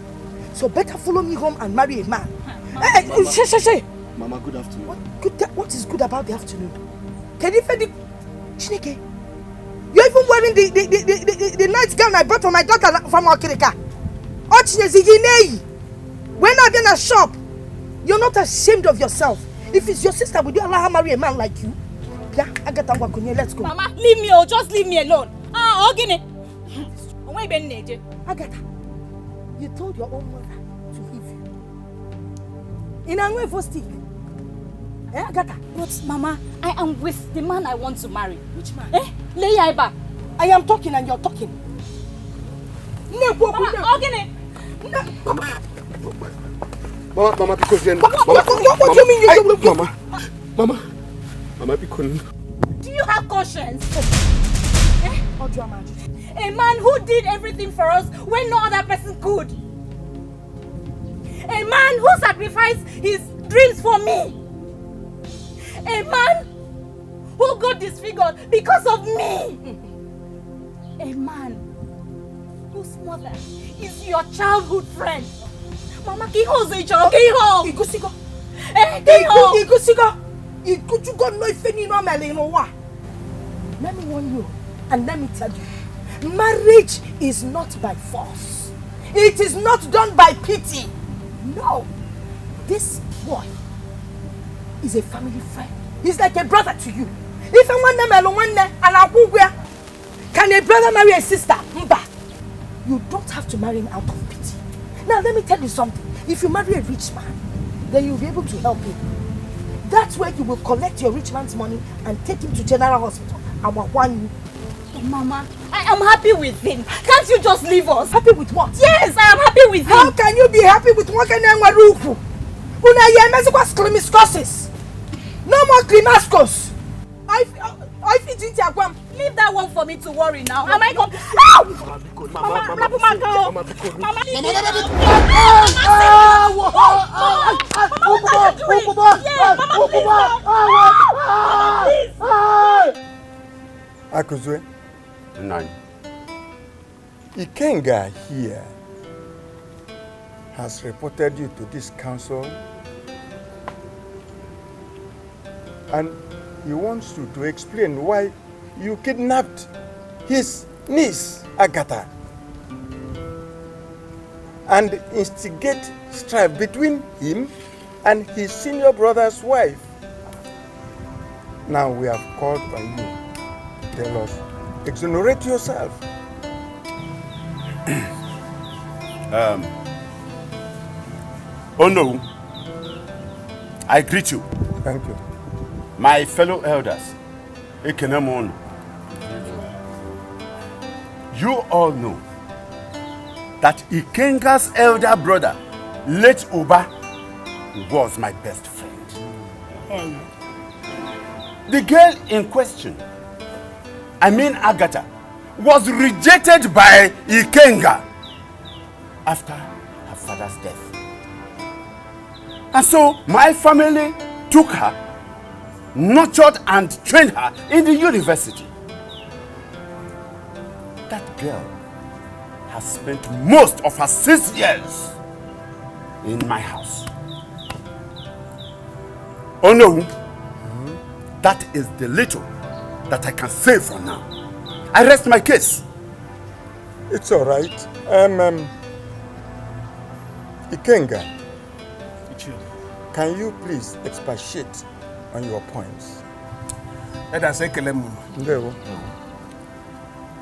So better follow me home and marry a man. Hey, Mama, good afternoon. What is good about the afternoon? Can you find the Chineke? You're even wearing the nightgown I bought for my daughter from Okirika. When I'm in a shop, you're not ashamed of yourself. If it's your sister, would you allow her to marry a man like you? Yeah, Agatha, let's go. Mama, leave me or just leave me alone. Agatha, you told your own mother to leave you. In a way for stick. Agatha? But Mama, I am with the man I want to marry. Which man? Leiba. I am talking and you're talking. Mama, Mama, because then... What do you mean? Mama, because... Do you have conscience? A man who did everything for us when no other person could. A man who sacrificed his dreams for me. A man who got disfigured because of me. A man whose mother is your childhood friend. Mama, kiho zeicho, kiho. Igusigo. Kiho. Igusigo. Igusigo no ifeni no mele no wa. Let me warn you, and let me tell you, marriage is not by force. It is not done by pity. No, this boy is a family friend. He's like a brother to you. If I want them alone, can a brother marry a sister? You don't have to marry him out of pity. Now let me tell you something. If you marry a rich man, then you'll be able to help him. That's where you will collect your rich man's money and take him to General Hospital. I will warn you. Mama, I am happy with him. Can't you just leave us? Happy with what? Yes, I am happy with him. How can you be happy with one kind of ruku? Una yemezikwa screamiscosis. No more cremascos. I fit into Aguam. Leave that one for me to worry now. Am I going? Akuzwe. Nine. Ikenga here has reported you to this council, and he wants you to explain why you kidnapped his niece, Agatha, and instigate strife between him and his senior brother's wife. Now we have called on you. Tell us, exonerate yourself. Oh no, I greet you. Thank you. My fellow elders, Ekenemon. You all know that Ikenga's elder brother, late Uba, was my best friend. The girl in question, I mean Agatha, was rejected by Ikenga after her father's death. And so my family took her, nurtured and trained her in the university. That girl has spent most of her 6 years in my house. Oh no, that is the little that I can say for now. I rest my case. It's all right. Ikenga, can you please expatiate on your points? Let us say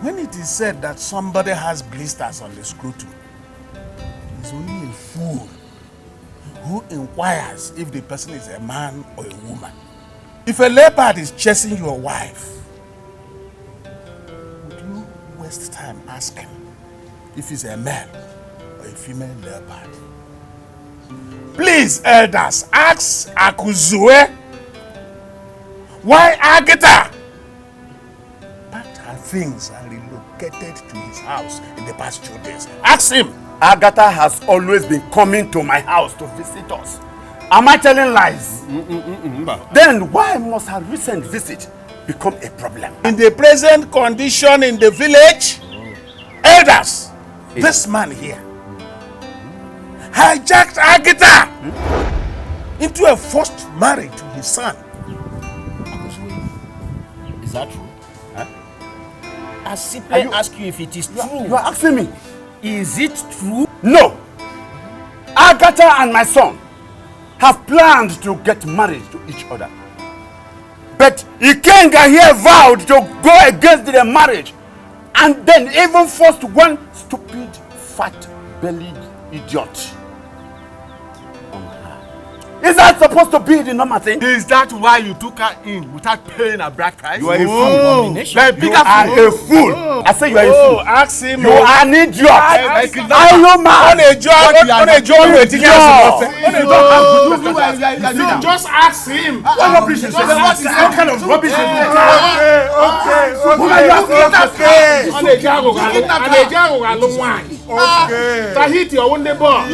when it is said that somebody has blisters on the scrotum, it's only a fool who inquires if the person is a man or a woman. If a leopard is chasing your wife, would you waste time asking if it's a male or a female leopard? Please, elders, ask Akuzue why Agatha packed her things and relocated to his house in the past 2 days. Ask him. Agatha has always been coming to my house to visit us. Am I telling lies? Then why must her recent visit become a problem? In the present condition in the village, elders, this man here hijacked Agatha into a forced marriage to his son. Is that true? Huh? I simply ask you if it is true. You are asking me? Is it true? No! Agatha and my son have planned to get married to each other. But Ikenga here vowed to go against the marriage and then even forced one stupid, fat-bellied idiot on her. Is that supposed to be the normal thing? Is that why you took her in without paying a bride price? You are a fool. You are a fool. I say you are a fool. Ask him. You are an idiot. Are you mad? Just ask him. What rubbish is this? What kind of rubbish is this? Okay. Tahiti, I want the ball.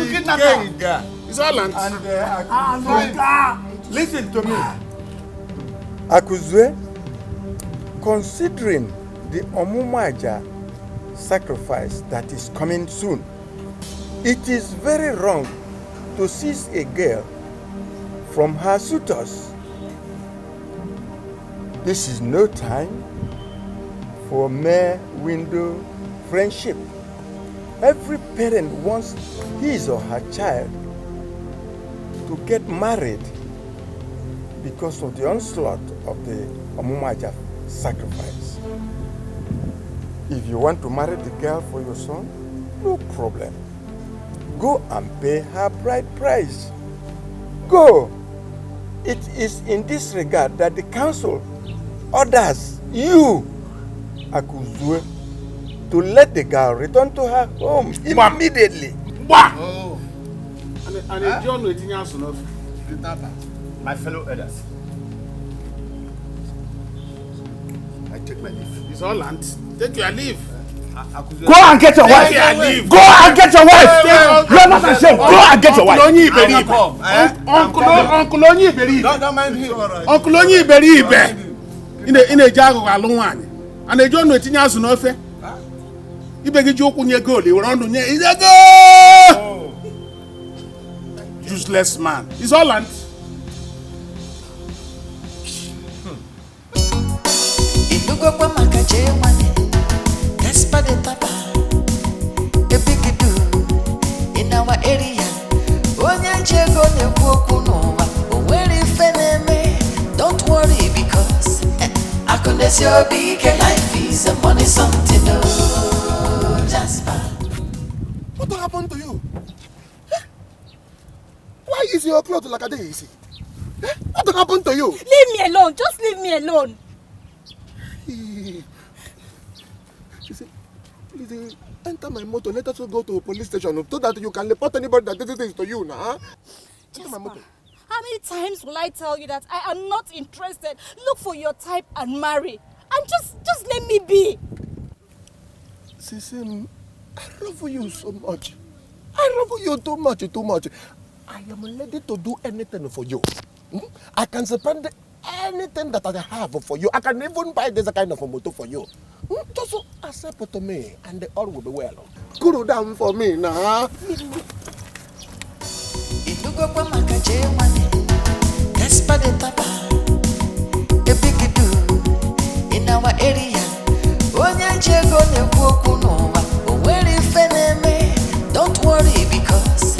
It's all land. Listen to me. Akuzwe, considering the Omumaja sacrifice that is coming soon, it is very wrong to seize a girl from her suitors. This is no time for mere window friendship. Every parent wants his or her child to get married because of the onslaught of the Omumaja sacrifice. If you want to marry the girl for your son, no problem. Go and pay her bride price. Go. It is in this regard that the council orders you, Akuzwe, to let the girl return to her home immediately. Oh. And John waiting else enough. My fellow elders, I take my leave. It's all land. Take your leave. Go and get your wife. Go and get your wife. You are not ashamed. Go and get your wife. Uncle Onyi Beri. Don't mind him. Uncle Onyi Beri Ibe. In a jago alone. And a John waiting else enough. You beg a joke when you go. They were on the near. Useless man. It's all land. In our area, don't worry because I can your big life is a money something. Oh, Jasper. What happened to you? Why is your clothes like a daisy? What happened to you? Leave me alone. Just leave me alone. Please, enter my motor. Let us go to a police station so that you can report anybody that did this to you now. Enter my motor. How many times will I tell you that I am not interested? Look for your type and marry. And just let me be. Sissy, I love you so much. I love you too much. I am ready to do anything for you. I can spend anything that I have for you. I can even buy this kind of a motor for you. Just accept to me and all will be well. Cool down for me now. In our area, don't worry because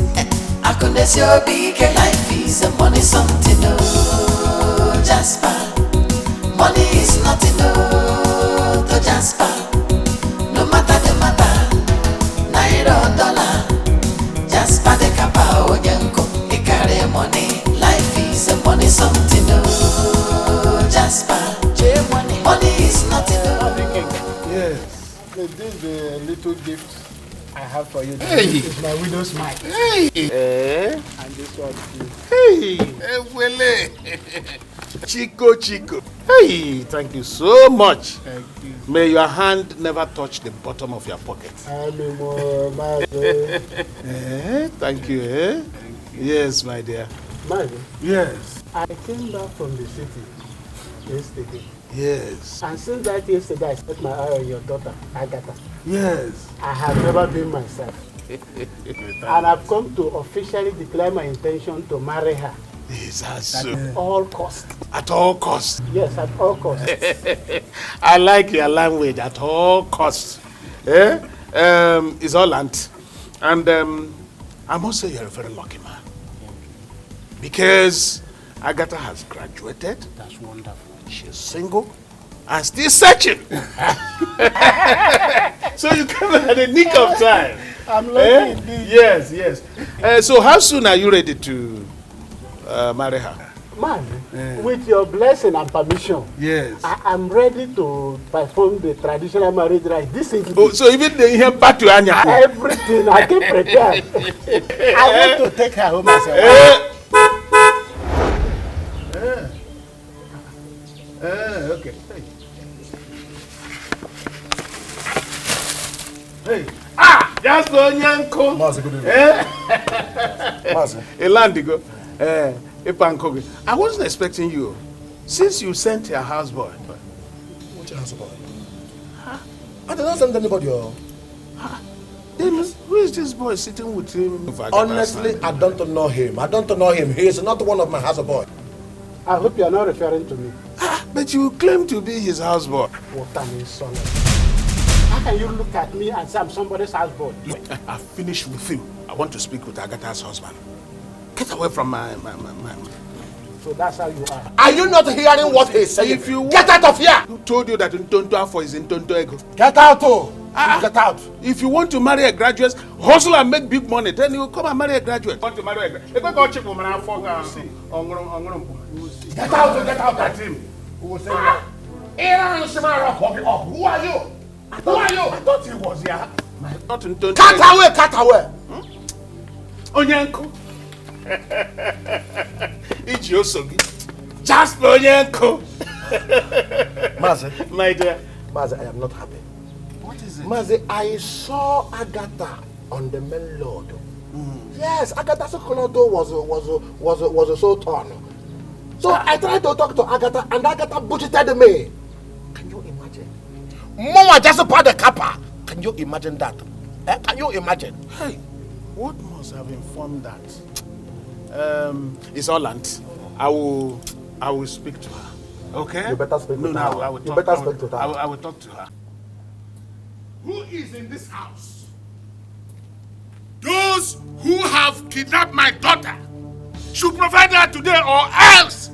I can your big life is a money something. Oh, Jasper, money is nothing. Oh, to Jasper, no matter the matter, naira dollar, Jasper the kapa oyenko, he carry money, life is a money something. Oh, Jasper, money is nothing. Yes, this is a little gift I have for you. Hey. This is my widow's mite. Hey. And this one too. Hey. Chico. Hey, thank you so much. Thank you. May your hand never touch the bottom of your pocket. Thank you. Thank you. Yes, my dear. Marvin, yes. I came back from the city yesterday. Yes. And since that yesterday, I set my eye on your daughter, Agatha. Yes. I have never been myself. And I've come to officially declare my intention to marry her. Is that so? At all costs. At all costs? Yes, at all costs. I like your language, at all costs. It's all land. And I must say you're a very lucky man. Because Agatha has graduated. That's wonderful. She's single and still searching. So you come at the nick of time. I'm lucky indeed. Yes. So how soon are you ready to marry her. Man, with your blessing and permission, yes, I am ready to perform the traditional marriage rite this evening. Oh, so even the here back to Anya. Everything, I came prepared. I want to take her home as a wife. Okay. Hey. Ah, just on Yanko. Master, good evening. Master. Elandigo. I wasn't expecting you. Since you sent your houseboy. What's your houseboy? Huh? I did not send anybody. Then who is this boy sitting with him? Honestly, I don't know him. I don't know him. He is not one of my houseboy. I hope you are not referring to me. But you claim to be his houseboy. What an insult. How can you look at me and say I'm somebody's houseboy? Look, I've finished with you. I want to speak with Agatha's husband. Get away from my. So that's how you are. Are you not hearing what he's saying? If you get out of here! Who told you that Ntonto Afo is Ntonto Ego? Get out, oh! Get out! If you want to marry a graduate, hustle and make big money, then you come and marry a graduate. Want to marry a graduate? Get out! Get out! That's him. Who will say that? Who are you? Who are you? I thought he was here. Not Ntonto. Cut away! Cut away! Onyanko. Iji osogi. Just Onyanko. Mazi. My dear. Mazi, I am not happy. What is it? Mazi, I saw Agatha on the main road. Yes, Agatha's Sokolodo was a sultan. So I tried to talk to Agatha and Agatha bullshitted me. Can you imagine? Mama just bought the kappa. Can you imagine that? Can you imagine? Hey, what must have informed that? It's Holland. I will speak to her. Okay? You better speak to her. I will You talk, better speak to her. I will talk to her. Who is in this house? Those who have kidnapped my daughter should provide her today or else.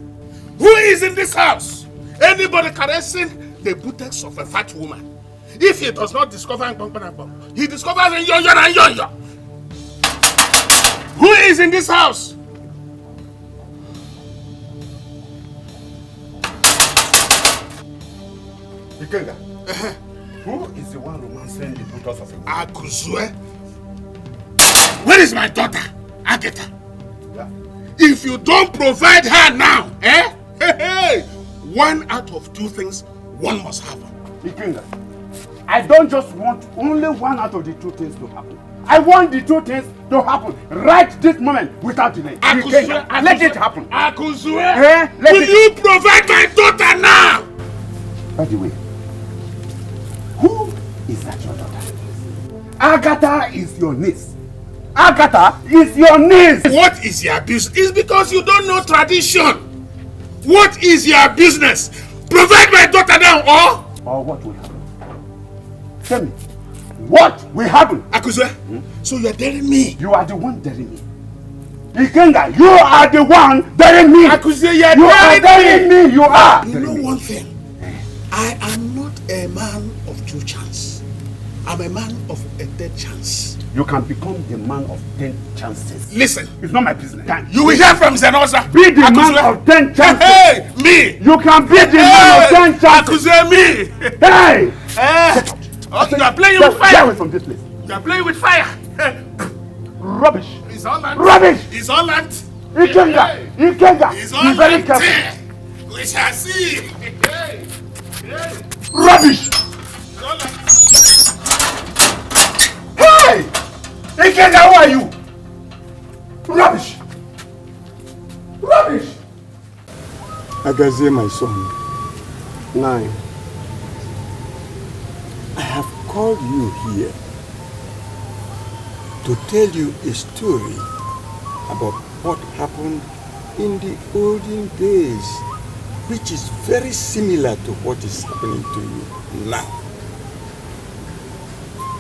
Who is in this house? Anybody caressing the buttocks of a fat woman. If he does not discover he discovers in yo-yo and yo-yo. Who is in this house? Ikenga, who is the one romancing the buttocks of a woman? Akuzue. Where is my daughter, Agatha? Yeah. If you don't provide her now, one out of two things, one must happen. Ikenga, I don't just want only one out of the two things to happen. I want the two things to happen right this moment without delay. Ikenga, let it happen. Akuzue, will you provide my daughter now? By the way, who is that your daughter? Agatha is your niece. Agatha is your niece. What is your business? It's because you don't know tradition. What is your business? Provide my daughter now or what will happen? Tell me, what will happen? Akuzue, so you are daring me. You are the one daring me. Ikenga, you are the one daring me. Akuzue, you are daring me. You are. You know one thing. I am not a man of two chances. I'm a man of a third chance. You can become the man of 10 chances. Listen. It's not my business. You will hear from Zenosa. Be the man of 10 chances. Hey, me. You can be the man of 10 chances. Akuzue, me. Hey. Get out. You are playing with fire. Get away from this place. You are playing with fire. Rubbish. It's all land. Rubbish. It's all land. Ikenga. Ikenga. It's all be very land. careful. We shall see. Rubbish. Hey! Ikenga, who are you? Rubbish! Rubbish! Agaze, my son. 9. I have called you here to tell you a story about what happened in the olden days, which is very similar to what is happening to you now.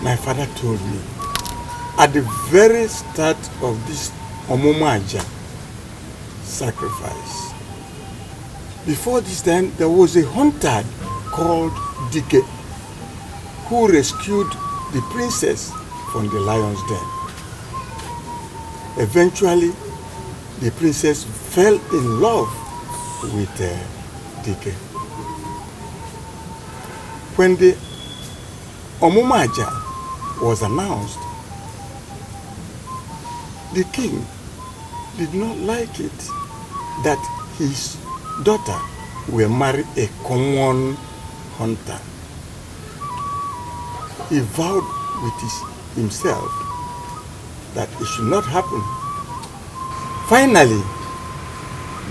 My father told me at the very start of this Omomaja sacrifice. Before this time, there was a hunter called Dike who rescued the princess from the lion's den. Eventually, the princess fell in love with Dike. When the Omumaja was announced, the king did not like it that his daughter will marry a common hunter. He vowed with himself that it should not happen. Finally,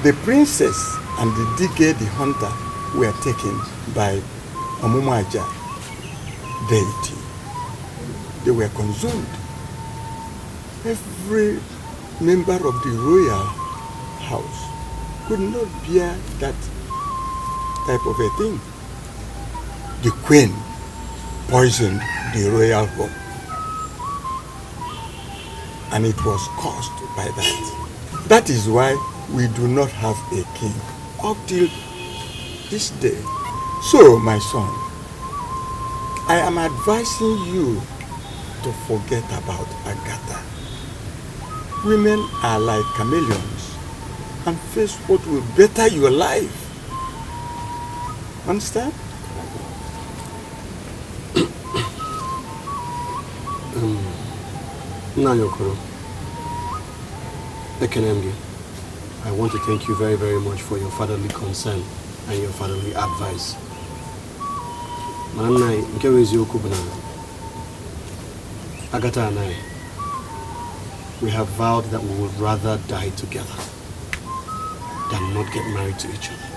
the princess and the Dige the hunter were taken by Omumaja deity. They were consumed. Every member of the royal house could not bear that type of a thing. The queen poisoned the royal home, and it was caused by that. That is why we do not have a king up till this day. So, my son, I am advising you to forget about Agatha. Women are like chameleons and face what will better your life. Understand? Nanyokoro, Ekenemgi, I want to thank you very, very much for your fatherly concern and your fatherly advice. Manai, Nkewezi Okubuna, Agatha and I, we have vowed that we would rather die together than not get married to each other.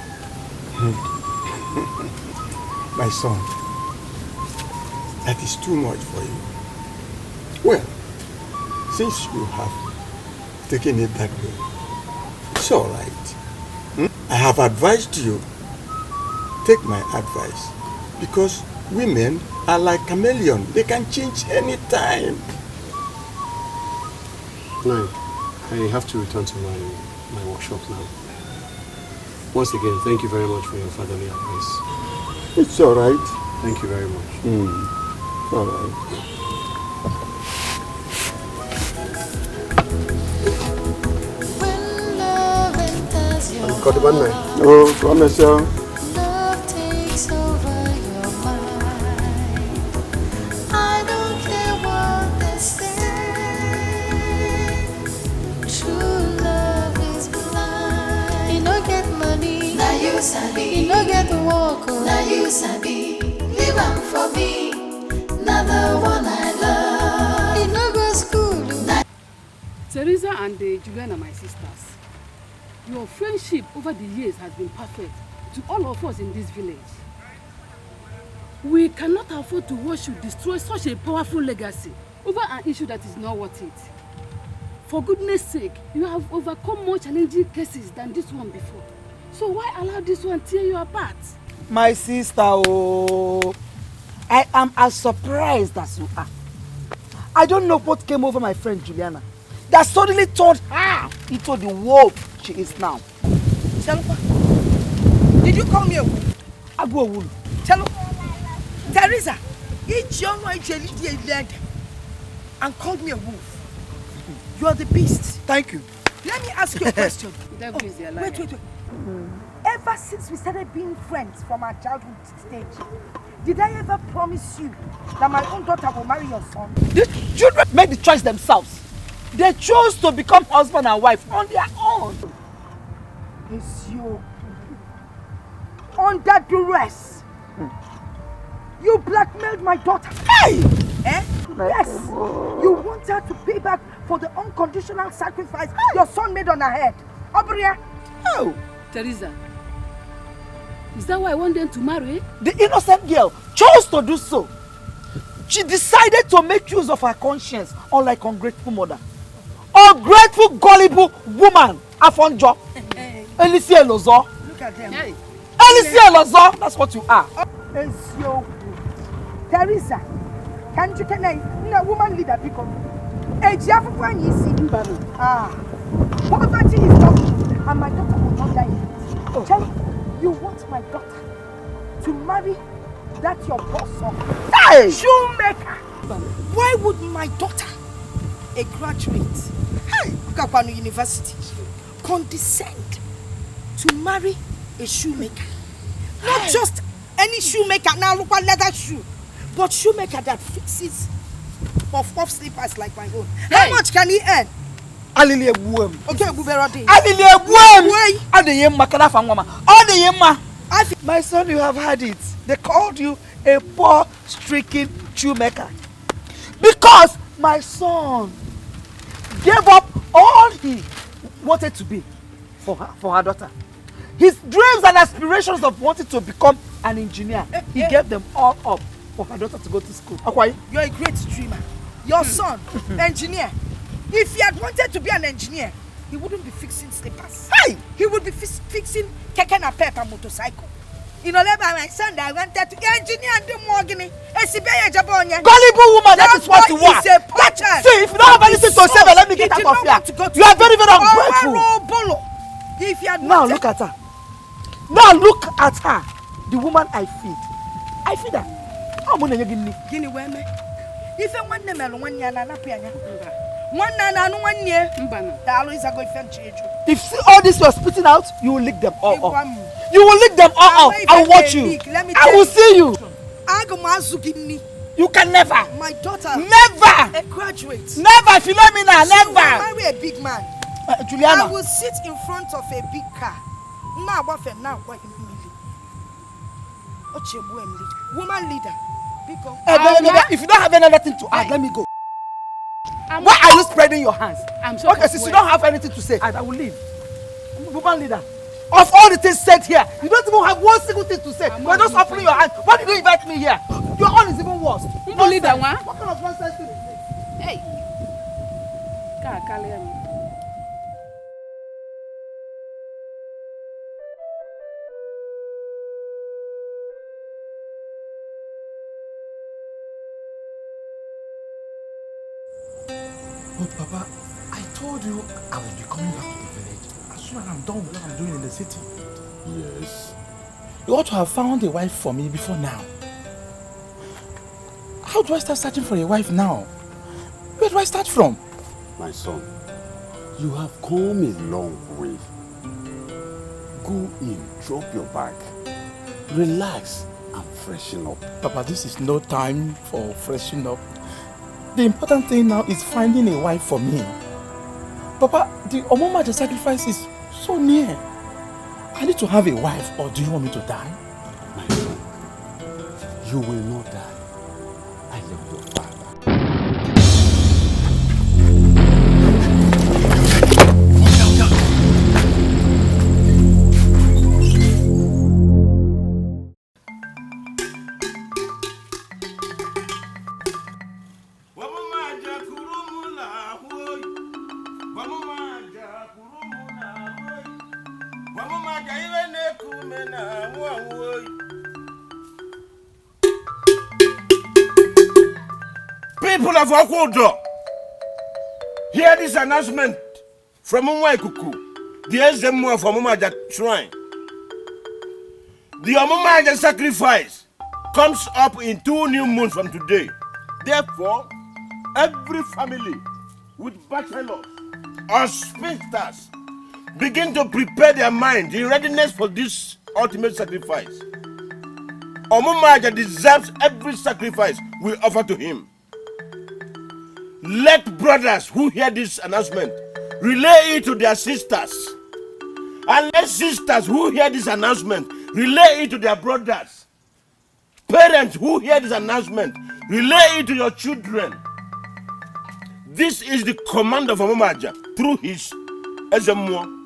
My son, that is too much for you. Well, since you have taken it that way, it's all right. I have advised you, take my advice, because women are like chameleons. They can change any time. No, I have to return to my workshop now. Once again, thank you very much for your fatherly advice. It's all right. Thank you very much. All right. Got the one night. Oh, promise you. Love takes over your mind. I don't care what they say. True love is blind. You don't get money, now you sabi. You don't get the walk, now you sabi. Leave am for me, not the one I love. You don't go school. Teresa and Juliana are my sisters. Your friendship over the years has been perfect to all of us in this village. We cannot afford to watch you destroy such a powerful legacy over an issue that is not worth it. For goodness sake, you have overcome more challenging cases than this one before. So why allow this one tear you apart? My sister, oh, I am as surprised as you are. I don't know what came over my friend Juliana that suddenly turned her into the wolf she is now. Chalupa, did you call me a wolf? Agu a wolf. Chalupa, Teresa, each young one and called me a wolf. You are the beast. Thank you. Let me ask you a question. Wait. Ever since we started being friends from our childhood stage, did I ever promise you that my own daughter will marry your son? The children make the choice themselves. They chose to become husband and wife on their own. It's you. Under duress. You blackmailed my daughter. Hey! Eh? Yes. You want her to pay back for the unconditional sacrifice your son made on her head. Obria. Oh. Teresa, is that why I want them to marry? The innocent girl chose to do so. She decided to make use of her conscience, unlike ungrateful mother. Ungrateful, gullible woman, Afonjo. Elisi Elozo. Look at them. Elisi Elozo, that's what you are. It's your Teresa. Can't you tell a woman leader because poverty is talking and my daughter will not die. Charlie, you want my daughter to marry that your boss Hey! shoemaker? Why would my daughter, a graduate, Kapanu University, condescend to marry a shoemaker. Not just any shoemaker, now look at leather shoe, but shoemaker that fixes puff slippers like my own. Hey. How much can he earn? Alili ebuem. Okay, Buberodi. Alili ebuem. Adeyem makana fangwama. Adeyema. My son, you have had it. They called you a poor, stricken shoemaker. Because my son gave up all he wanted to be for her daughter. His dreams and aspirations of wanting to become an engineer, he gave them all up for her daughter to go to school. Akwai, you're a great dreamer. Your son, engineer. If he had wanted to be an engineer, he wouldn't be fixing slippers. Hey! He would be fixing keke na pep and motorcycle. You know, my son, I wanted to engineer and do more guinea. Gullible woman, that is what you want. See, if you don't have anything to say, let me get out of here. You are very, very ungrateful. If you had now look at her. Now look at her. The woman I feed. I feed her. How many you give me? Guinea women. If I want them alone, you are not paying. One nana, no 1 year. The always are going to change. If all this you are spitting out, you will lick them all up. You will lick them all up. I will watch you. I will see you. You can never. My daughter. Never. A graduate. Never, Philomena. Never. Marry a big man. Juliana. I will sit in front of a big car. Now what? Woman leader. If you don't have anything to add, let me go. Why are you spreading your hands? I'm sorry. Okay, since you don't have anything to say, I will leave. Woman leader. Of all the things said here, you don't even have one single thing to say. You're just opening your hands. Why did you invite me here? Your own is even worse. Leader, what kind of nonsense is this? Hey. But Papa, I told you I would be coming back to the village as soon as I'm done with what I'm doing in the city. Yes. You ought to have found a wife for me before now. How do I start searching for a wife now? Where do I start from? My son, you have come a long way. Go in, drop your bag, relax and freshen up. Papa, this is no time for freshening up. The important thing now is finding a wife for me. Papa, the Omomaja sacrifice is so near. I need to have a wife, or do you want me to die? My son, you will not die. I am your father. People of Okwodo, hear this announcement from Umwaikuku, the Ezemu of Omumaja Shrine. The Omumaja sacrifice comes up in 2 new moons from today. Therefore, every family with bachelors or spinsters begin to prepare their mind in readiness for this ultimate sacrifice. Omumaja deserves every sacrifice we offer to him. Let brothers who hear this announcement relay it to their sisters. And let sisters who hear this announcement relay it to their brothers. Parents who hear this announcement relay it to your children. This is the command of Omumaja through his Ezemo.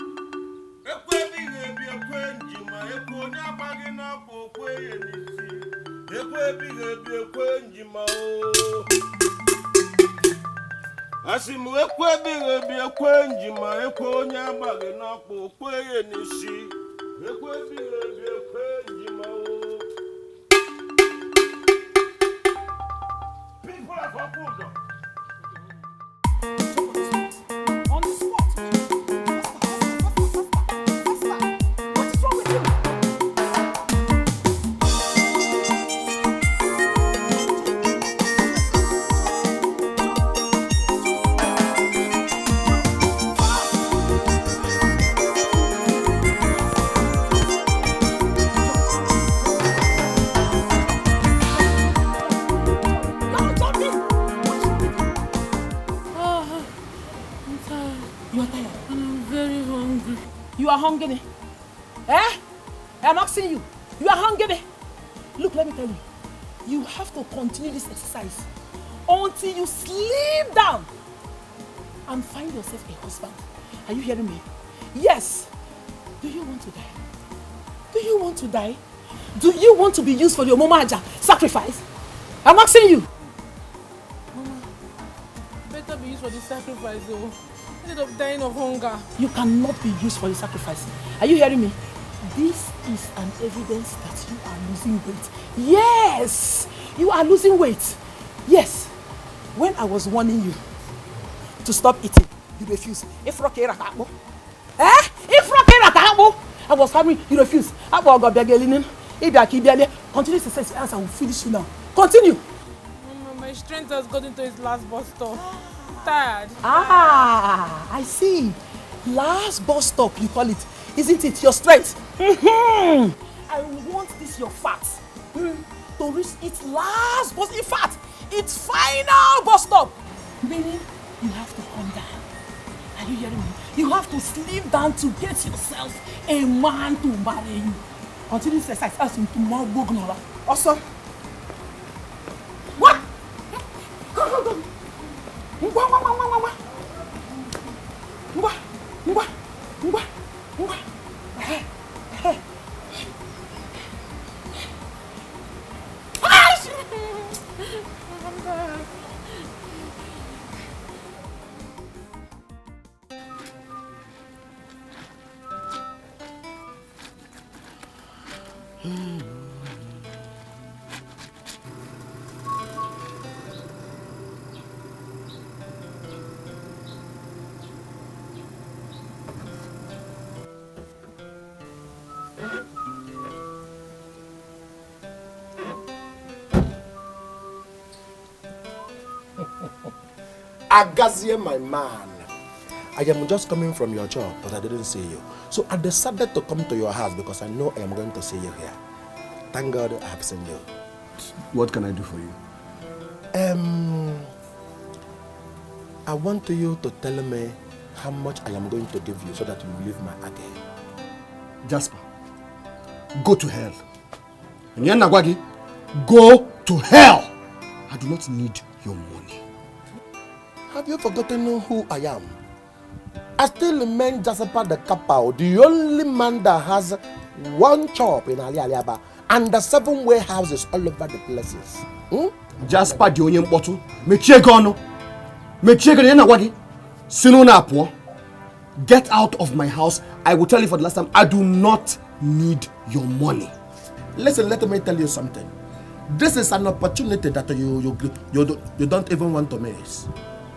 Asimu ekwe bi ekwe njima ekwe onye agbagi n'ọkpọ okwe ye n'isi ekwe bi ekwe njima o. People of Okwodo. On the spot. What is wrong with you? I'm very hungry. You are hungry? Eh? I'm asking you. You are hungry? Look, let me tell you. You have to continue this exercise until you sleep down and find yourself a husband. Are you hearing me? Yes. Do you want to die? Do you want to die? Do you want to be used for your mama aja sacrifice? I'm asking you. Mama, better be used for the sacrifice though. Instead of dying of hunger. You cannot be used for the sacrifice. Are you hearing me? This is an evidence that you are losing weight. Yes! You are losing weight. Yes. When I was warning you to stop eating, you refused. I was having you refused. Continue to say else I will finish you now. Continue. Mama, my strength has got into its last bus stop. I'm tired. I see. Last bus stop you call it. Isn't it your strength? I want this your fat to reach its last bus. In fact, its final bus stop. Meaning you have to come down. Are you hearing me? You have to sleep down to get yourself a man to marry you. Continue to exercise as in tomorrow Bognora. Also. What? Go. Agazie, my man, I am just coming from your job, but I didn't see you. So I decided to come to your house because I know I am going to see you here. Thank God I have seen you. What can I do for you? I want you to tell me how much I am going to give you so that you will leave my Age. Jasper, go to hell. Nyanagwagi, go to hell. I do not need your money. Have you forgotten who I am? I still remain Jasper the Kappa, the only man that has one shop in Aliaba and the 7 warehouses all over the places. Jasper the only bottle. Mechegono. Nyanagwagi. Sinona apo. Get out of my house. I will tell you for the last time, I do not need your money. Listen, let me tell you something. This is an opportunity that you don't even want to miss.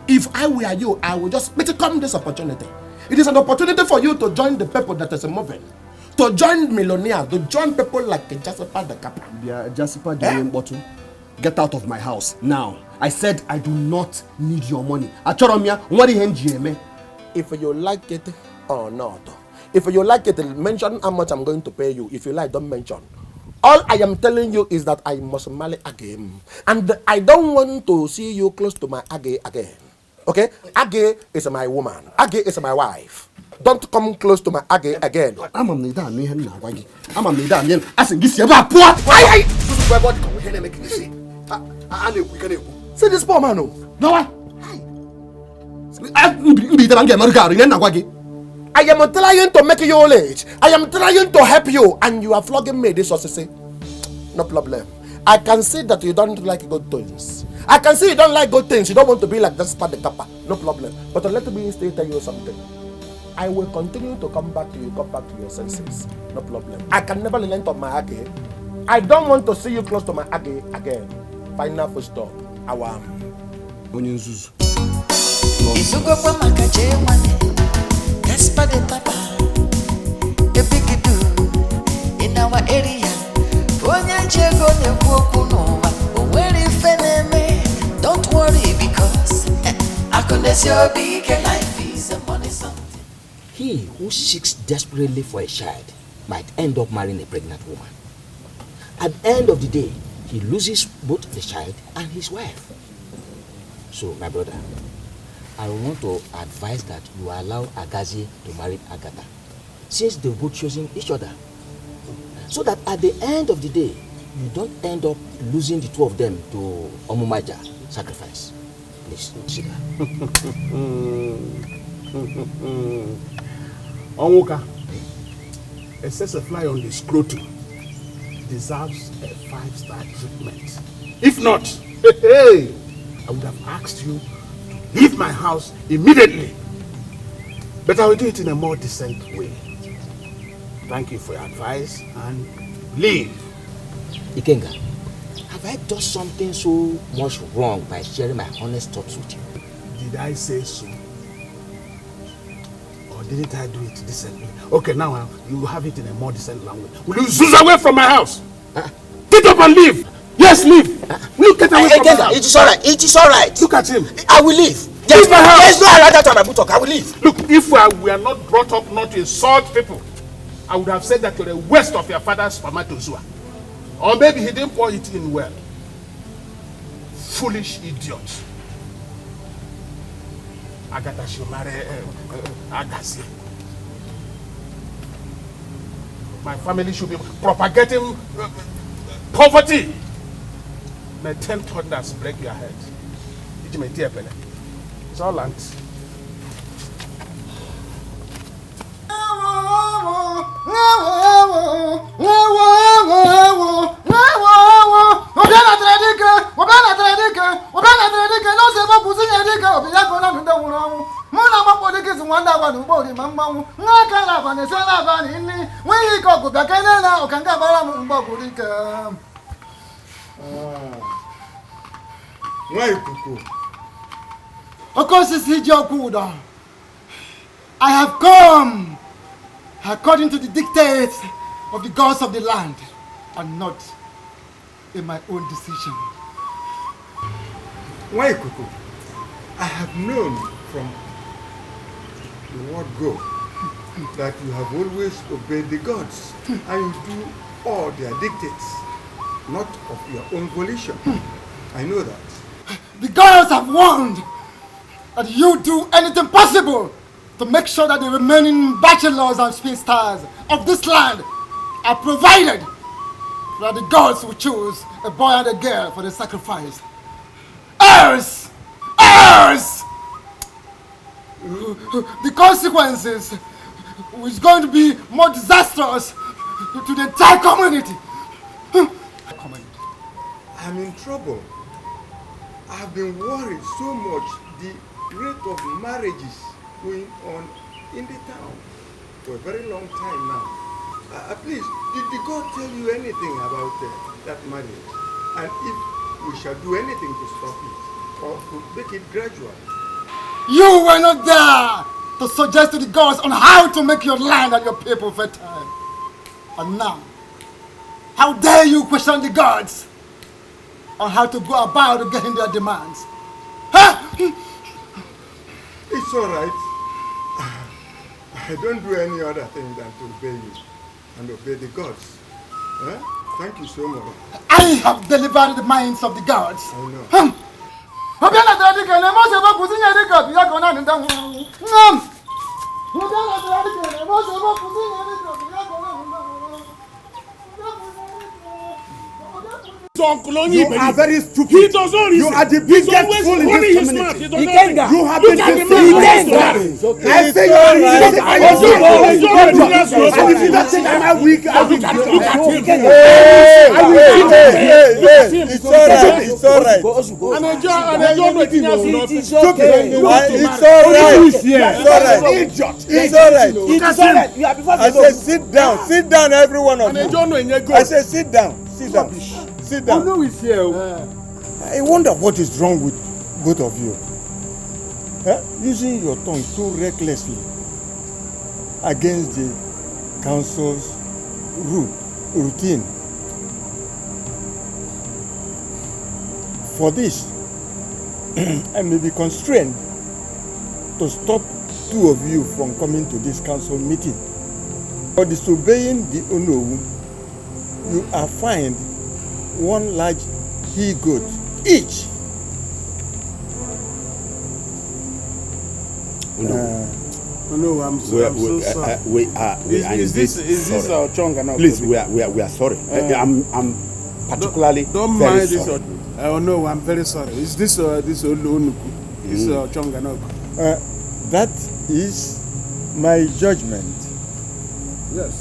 If I were you, I would just become this opportunity. It is an opportunity for you to join the people that is moving, to join millionaires, to join people like Jasper the Kappa. Yeah, Jasper the bottle. Get out of my house now. I said I do not need your money. If you like it or not, if you like it, mention how much I'm going to pay you. If you like, don't mention. All I am telling you is that I must marry again, and I don't want to see you close to my Age again. Okay? Age is my woman. Age is my wife. Don't come close to my Age again. See this poor man. No. I am trying to make you rich. I am trying to help you, and you are flogging me. This was to say, no problem. I can see that you don't like good things. I can see you don't like good things. You don't want to be like Jasper the Kappa. No problem. But let me still tell you something. I will continue to come back to you, come back to your senses. No problem. I can never relent on my Age. I don't want to see you close to my Age again. Final full stop. Awam. Isugo kwa makache wane, Jasper the Papa, a big do in our area. Onya chego ne kuokunowa, where feneme. Don't worry because I can your big life is a money something. He who seeks desperately for a child might end up marrying a pregnant woman. At the end of the day, he loses both the child and his wife. So, my brother, I want to advise that you allow Agazi to marry Agatha, since they've both chosen each other. So that at the end of the day, you don't end up losing the two of them to Omumaja sacrifice. Please, sit down. Onwuka, a a fly on the scrotum deserves a 5-star treatment. If not, hey, I would have asked you to leave my house immediately. But I will do it in a more decent way. Thank you for your advice and leave. Ikenga, have I done something so much wrong by sharing my honest thoughts with you? Did I say so? Or didn't I do it decently? Okay, now you have it in a more decent language. Will you zoom away from my house? Get up and leave! Yes, leave! Will you get away from my house? It is alright, it is alright. Look at him. I will leave. Leave my house! There's no right on my buttock, I will leave. Look, if we are not brought up not to insult people, I would have said that you're a waste of your father's spermatozoa. Or maybe he didn't pour it in well. Foolish idiot. Agatha should marry Agazi. My family should be propagating poverty. May 10 thunders break your head. It's all land. I have come according to the dictates of the gods of the land and not in my own decision. Why, Kuku? I have known from the word go that you have always obeyed the gods and you do all their dictates, not of your own volition. I know that. The gods have warned that you do anything possible to make sure that the remaining bachelors and spinsters of this land are provided, that the gods will choose a boy and a girl for the sacrifice. Else! The consequences is going to be more disastrous to the entire community. I'm in trouble. I've been worried so much the rate of marriages going on in the town for a very long time now. Please, did the God tell you anything about that marriage? And if we shall do anything to stop it or to make it gradual? You were not there to suggest to the gods on how to make your land and your people fertile. And now, how dare you question the gods on how to go about getting their demands? Huh? It's all right. I don't do any other thing than to obey you and obey the gods. Thank you so much. I have delivered the minds of the gods. I know. You are very stupid. He does not listen. You are the biggest fool in this community. You have been deceived. I say you are weak. It's all right. I said sit down. Sit down, every one of you. I said sit down. Sit down. Sit down. I wonder what is wrong with both of you. Using your tongue so recklessly against the council's routine. For this, I may be constrained to stop two of you from coming to this council meeting. For disobeying the Onowu, you are fined one large he-goat each. No, I'm so sorry. We are Is this our chonga? Please, we are sorry. I'm particularly don't very mind this. sorry. Oh no, I'm very sorry. Is this Olunuku? This chonga no? That is my judgment. Yes.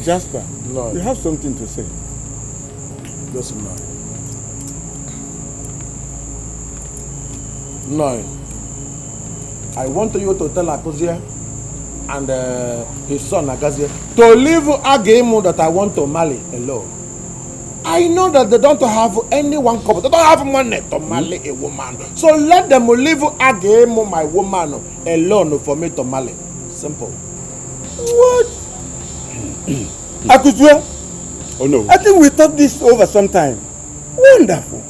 Jasper, Lord. you have something to say. Yes, Lord. No. I want you to tell Akuzie and his son Agazie to leave Agemu that I want to marry alone. I know that they don't have anyone covered. They don't have money to marry a woman. So let them leave Agemu, my woman, alone for me to marry. Simple. What? Akuzie? Oh no. I think we thought this over sometime. Wonderful.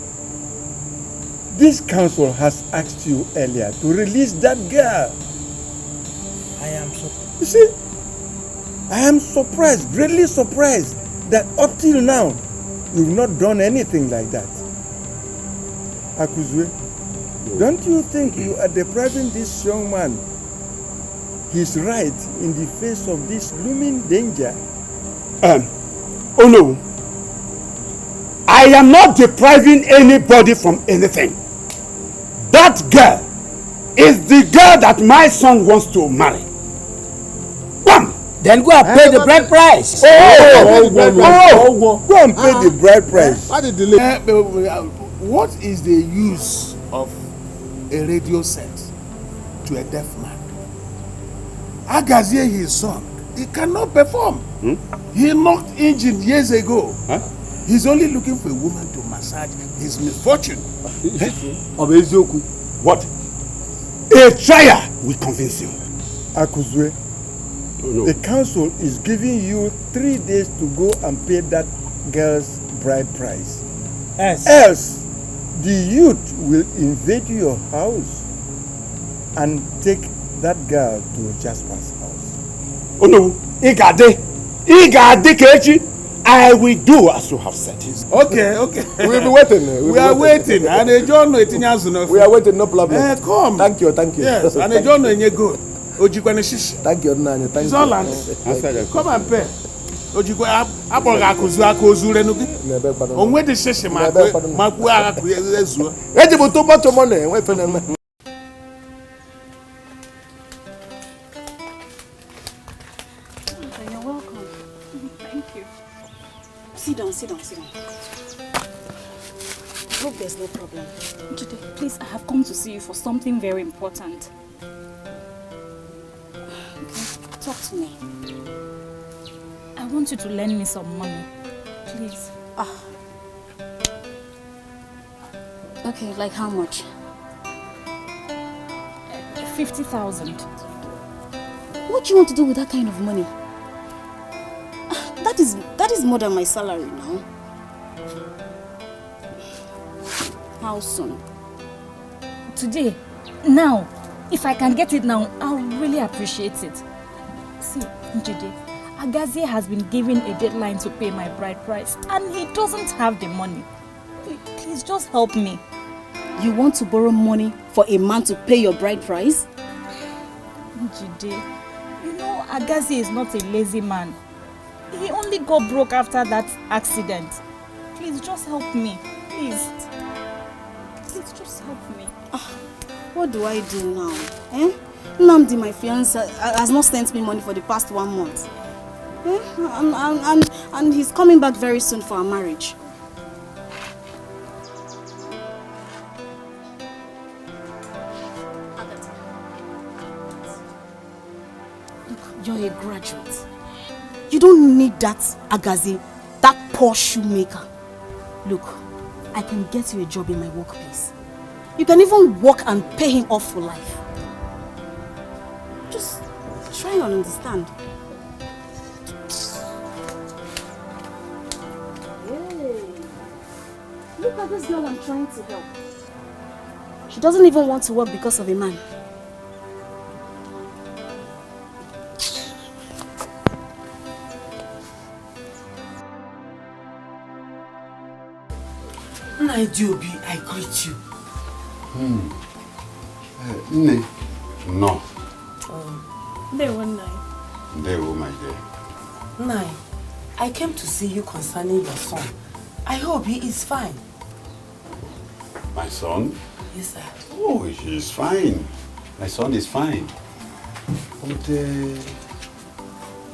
This council has asked you earlier to release that girl. I am so. You see, I am surprised, greatly surprised, that up till now, you've not done anything like that. Akuzwe, don't you think you are depriving this young man his right in the face of this looming danger? Oh no. I am not depriving anybody from anything. That girl is the girl that my son wants to marry. Bam! Then go and pay the bride price. Go and pay the bride price. What is the use of a radio set to a deaf man? Agazie, his son, he cannot perform. He knocked engine years ago. He's only looking for a woman to massage his misfortune. What? A trial will convince you. Akuzwe, the council is giving you 3 days to go and pay that girl's bride price. Else, the youth will invade your house and take that girl to Jasper's house. Oh no, Igade Kechi. I will do as you have said. Okay. We'll be waiting. We are waiting. And John, we are waiting, no problem. Come. Thank you. Yes, and John, you go. Thank you, Nanya. Thank you. Come and pay. Ojikwa aboga akuzu renugi. Onwe de sheshe maku akuzu. Ejibu too much money. Wait for them. You're welcome. Thank you. Sit down. I hope there's no problem. Jide, please, I have come to see you for something very important. Okay, talk to me. I want you to lend me some money, please. Okay, like how much? 50,000. What do you want to do with that kind of money? That is more than my salary now. How soon? Today. Now. If I can get it now, I'll really appreciate it. See, Njide, Agazie has been given a deadline to pay my bride price and he doesn't have the money. Please just help me. You want to borrow money for a man to pay your bride price? Njide, you know Agazie is not a lazy man. He only got broke after that accident. Please just help me. Please just help me. What do I do now? Namdi, my fiancé, has not sent me money for the past 1 month. And he's coming back very soon for our marriage. Look, you're a graduate. You don't need that Agazie, that poor shoemaker. Look, I can get you a job in my workplace. You can even work and pay him off for life. Just try and understand. Hey, look at this girl I'm trying to help. She doesn't even want to work because of a man. Naidiobi, I greet you. Nne, No. They were nine. They were my dear. Nine, I came to see you concerning your son. I hope he is fine. My son? Yes, sir. Oh, he is fine. My son is fine. But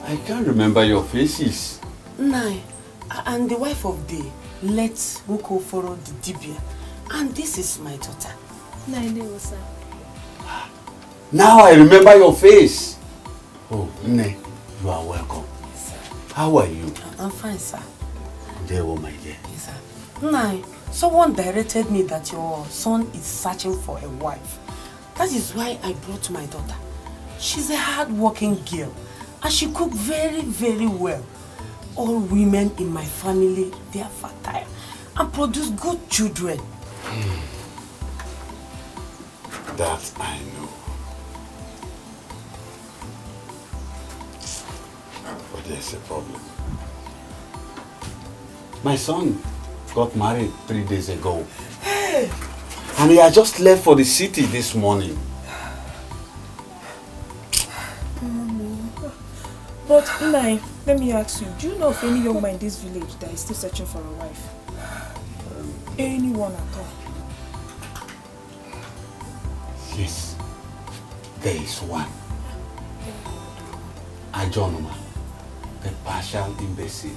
I can't remember your faces. Nine, I'm the wife of the late Mukoforo the Dibia. And this is my daughter. Nine, they were sir. Now I remember your face. Oh, Nne, you are welcome. Yes, sir. How are you? I'm fine, sir. There, oh my dear. Yes, sir. Nine, someone directed me that your son is searching for a wife. That is why I brought my daughter. She's a hard-working girl and she cooks very, very well. All women in my family, they are fertile and produce good children. That I know. But there's a problem. My son got married 3 days ago. Hey! And he had just left for the city this morning. But Nai, let me ask you, do you know of any young man in this village that is still searching for a wife? Anyone at all? Yes, there is one. Ajonuma, the partial imbecile.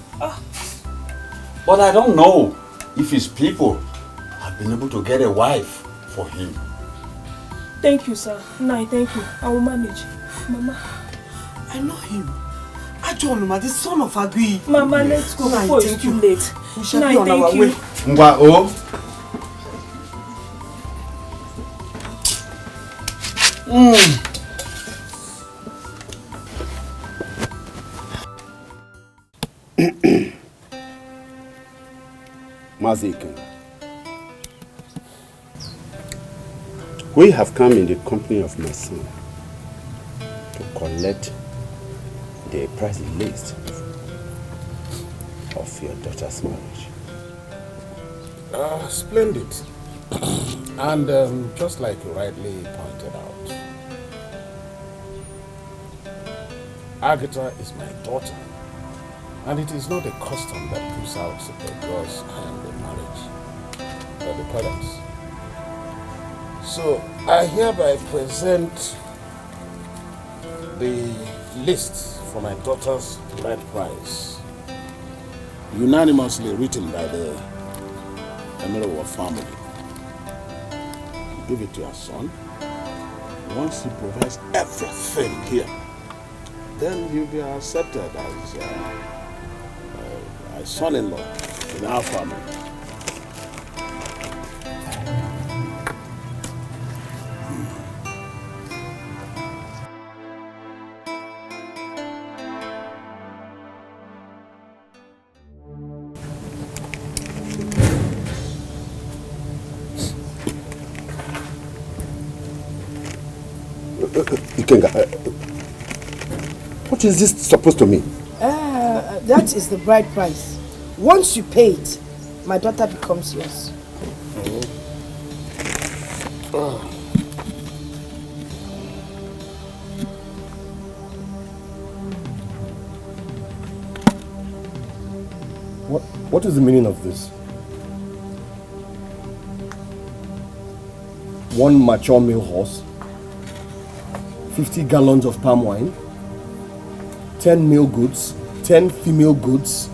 But I don't know if his people have been able to get a wife for him. Thank you, sir. Nai, thank you. I will manage. Mama. I know him. Ajonuma, the son of Agui. Mama, let's go before it's too late. We shall be on our way. Ngwa o. Mazikin, we have come in the company of my son to collect the price list of your daughter's marriage. Splendid. And just like you rightly pointed out, Agatha is my daughter, and it is not a custom that gives out the girl's hand in marriage by the parents. So I hereby present the list for my daughter's bride price, unanimously written by the Emiro family. Give it to your son. Once he provides everything here, then you'll be accepted as a son-in-law in our family. Ikenga, what is this supposed to mean? That is the bride price. Once you pay it, my daughter becomes yours. What is the meaning of this? One mature male horse, 50 gallons of palm wine, 10 male goods, 10 female goods,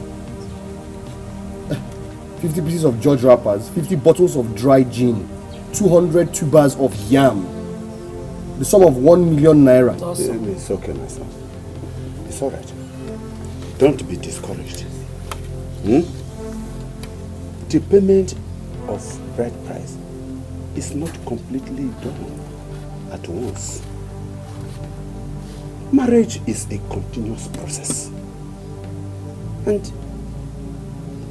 50 pieces of George wrappers, 50 bottles of dry gin, 200 tubers of yam, the sum of 1 million naira. Awesome. It's okay, my son. It's all right. Don't be discouraged. The payment of bride price is not completely done at once. Marriage is a continuous process. And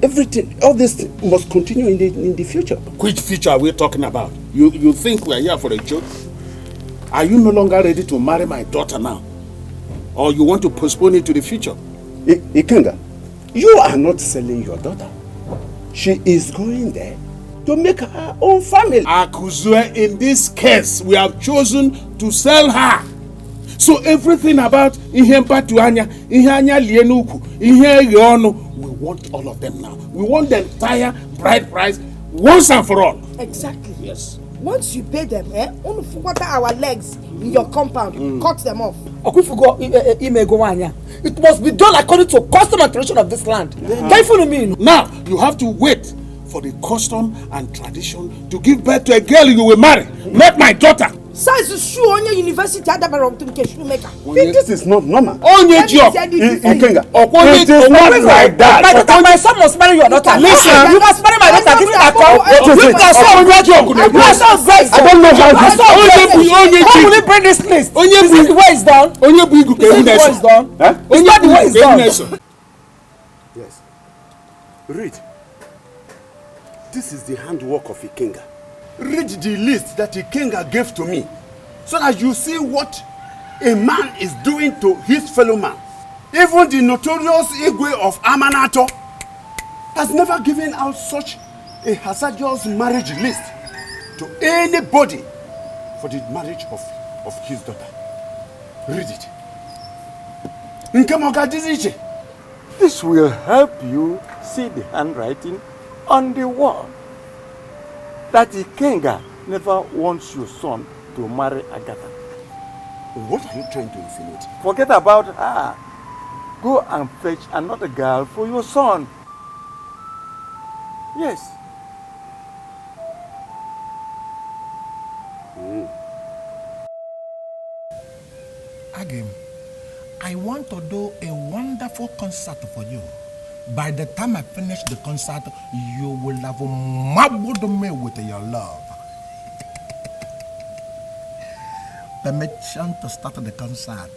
everything, all this must continue in the future. Which future are we talking about? You think we are here for a joke? Are you no longer ready to marry my daughter now? Or you want to postpone it to the future? Ikenga, you are not selling your daughter. She is going there to make her own family. Akuzue, in this case, we have chosen to sell her. So everything about ihe mpatu anya, ihe anya lienuku, ihe egeonu, we want all of them now. We want the entire bride price once and for all. Exactly. Yes. Once you pay them, only for what our legs in your compound, cut them off. It must be done according to custom and tradition of this land. Can you follow me? Now, you have to wait for the custom and tradition to give birth to a girl you will marry, not my daughter. Size shoe on your university, shoemaker. This is not normal. On your job. It is not like that. My son must marry your daughter. Listen. You must marry my daughter. Give me that call. I don't know how will you bring this list? Is this the way it's done? Is this the way it's done? Is that the way it's done? Yes. Read. This is the handwork of Ikenga. Read the list that Ikenga gave to me, so that you see what a man is doing to his fellow man. Even the notorious Igwe of Amanato has never given out such a hazardous marriage list to anybody for the marriage of his daughter. Read it. This will help you see the handwriting on the wall. That Ikenga never wants your son to marry Agatha. What are you trying to insinuate? Forget about her. Go and fetch another girl for your son. Yes. Agim, I want to do a wonderful concert for you. By the time I finish the concert, you will have marbled me with your love. Permission to start the concert.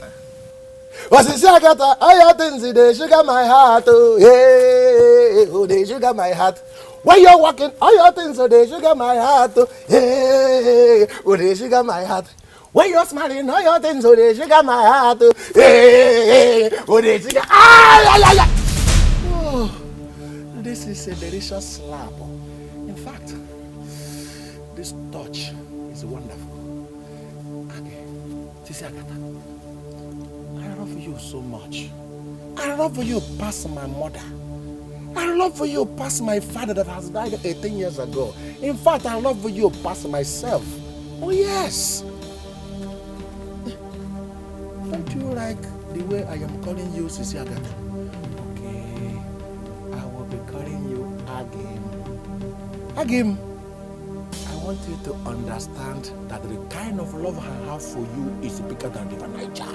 What's it, Agatha? I things they sugar my heart. Oh, hey, oh, they sugar my heart. When you're walking, all your things, oh, they sugar my heart. Oh, hey, oh, they sugar my heart. When you're smiling, all your things, oh, they sugar my heart. Oh, hey, oh, they sugar. Oh, this is a delicious slap. In fact, this touch is wonderful. Okay, Tisi Agatha, I love you so much. I love you past my mother. I love you past my father that has died 18 years ago. In fact, I love you past myself. Oh yes. Don't you like the way I am calling you, Tisi Agatha? Okay, I will be calling you Agim. Agim, I want you to understand that the kind of love I have for you is bigger than the Niger.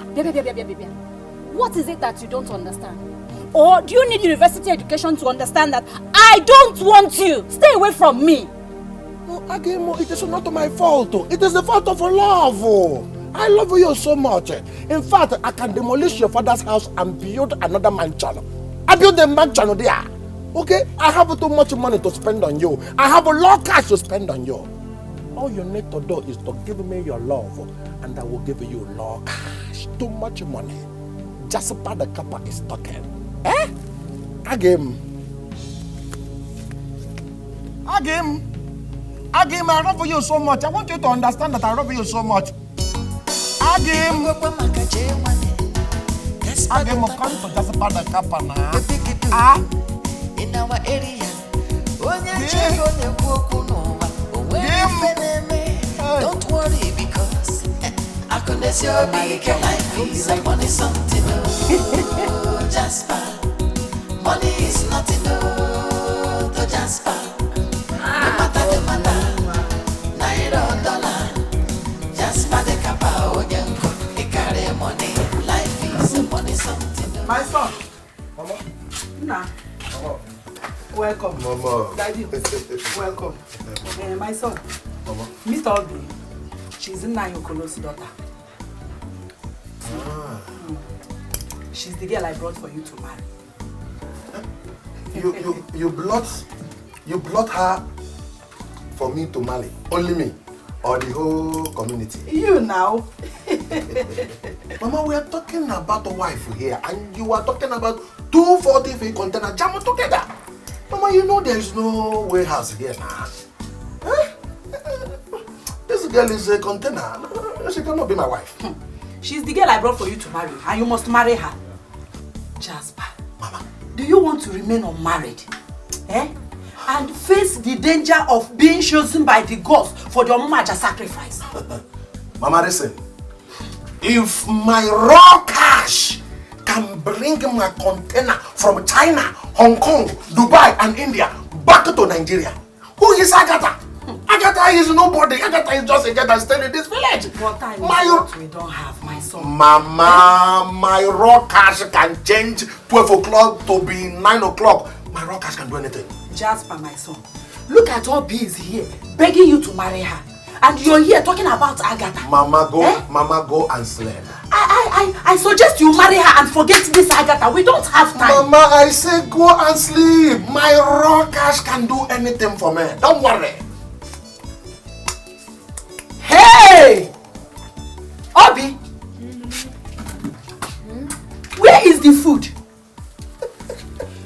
What is it that you don't understand? Or do you need university education to understand that I don't want you? Stay away from me. No, Agim, it is not my fault. It is the fault of love. I love you so much. In fact, I can demolish your father's house and build another mansion. I build a mansion there. Okay? I have too much money to spend on you. I have a lot of cash to spend on you. All you need to do is to give me your love, and I will give you law cash. Too much money. Jasper the Kappa is talking. Eh? Agim, I love you so much. I want you to understand that I love you so much. Agim, come to Jasper the Kappa now. In our area, don't worry because I can see your big life is a money something. Oh, Jasper, money is nothing. Oh, to Jasper, no matter the matter, naira dollar, Jasper the Kappa, oh, he carry money. Life is a money something. My son, Mama, nah. Welcome. Mama. Daddy, welcome. My son, Mama. Mr. Obi, she's Nayokolo's daughter. She's the girl I brought for you to marry. You brought her for me to marry. Only me, or the whole community. You now. Mama, we are talking about a wife here, and you are talking about 240 feet container jam together. Mama, you know there is no warehouse here now. girl is a container. She cannot be my wife. She's the girl I brought for you to marry, and you must marry her. Jasper, Mama, do you want to remain unmarried? And face the danger of being chosen by the gods for the Omumaja sacrifice? Mama, listen. If my raw cash can bring my container from China, Hong Kong, Dubai and India back to Nigeria, who is Agatha? Agatha is nobody. Agatha is just a girl that stays in this village. What time is what we don't have, my son? Mama, my raw cash can change 12 o'clock to be 9 o'clock. My raw cash can do anything. Jasper, my son, look at Obi is here, begging you to marry her. And you're here talking about Agatha. Mama, go and slay. I suggest you marry her and forget this Agatha. We don't have time. Mama, I say go and sleep. My raw cash can do anything for me. Don't worry. Hey! Obi! Where is the food?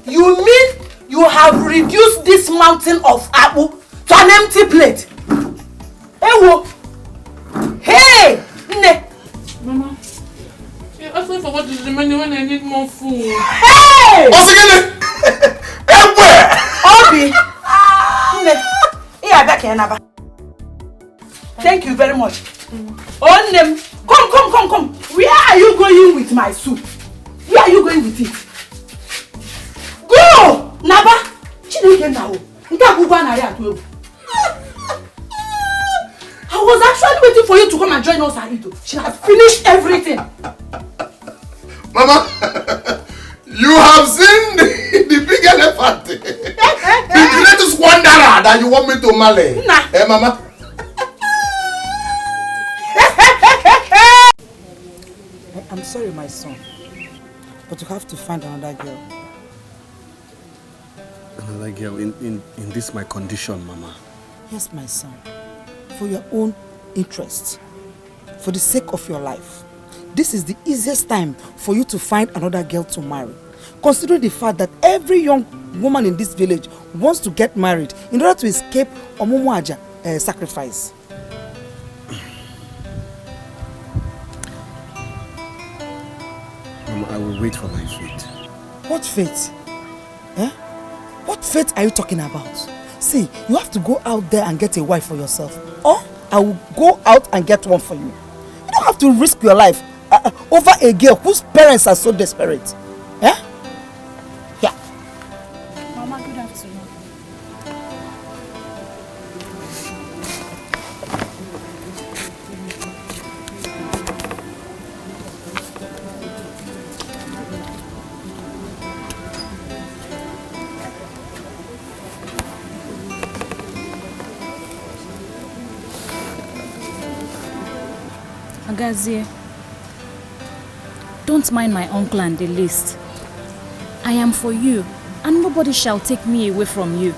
You mean you have reduced this mountain of apple to an empty plate? Hey! Ne! Mama, you're asking for what is remaining when I need more food. Hey! Obi! Thank you very much. Onem, come. Where are you going with my soup? Where are you going with it? Go! Naba! Chineke now. I was actually waiting for you to come and join us at Ito. She has finished everything. Mama, you have seen the big elephant. The greatest wanderer that you want me to marry. Nah. Mama? I'm sorry, my son, but you have to find another girl. Another girl in this my condition, Mama? Yes, my son. For your own interest, for the sake of your life, this is the easiest time for you to find another girl to marry. Considering the fact that every young woman in this village wants to get married in order to escape Omumaja sacrifice. Mama, I will wait for my fate. What fate? What fate are you talking about? See, you have to go out there and get a wife for yourself. Or I will go out and get one for you. You don't have to risk your life over a girl whose parents are so desperate. Yeah. Mama, good afternoon. Agazie, don't mind my uncle and the list. I am for you, and nobody shall take me away from you.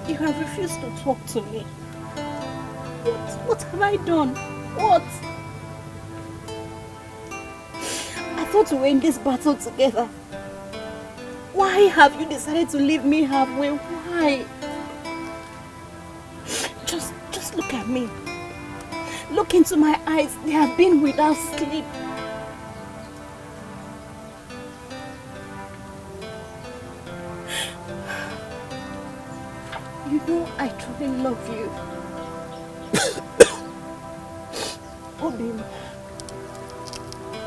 You have refused to talk to me. What have I done? What? I thought we were in this battle together. Why have you decided to leave me halfway? Why? Just look at me. Look into my eyes. They have been without sleep. You know I truly love you. Obim,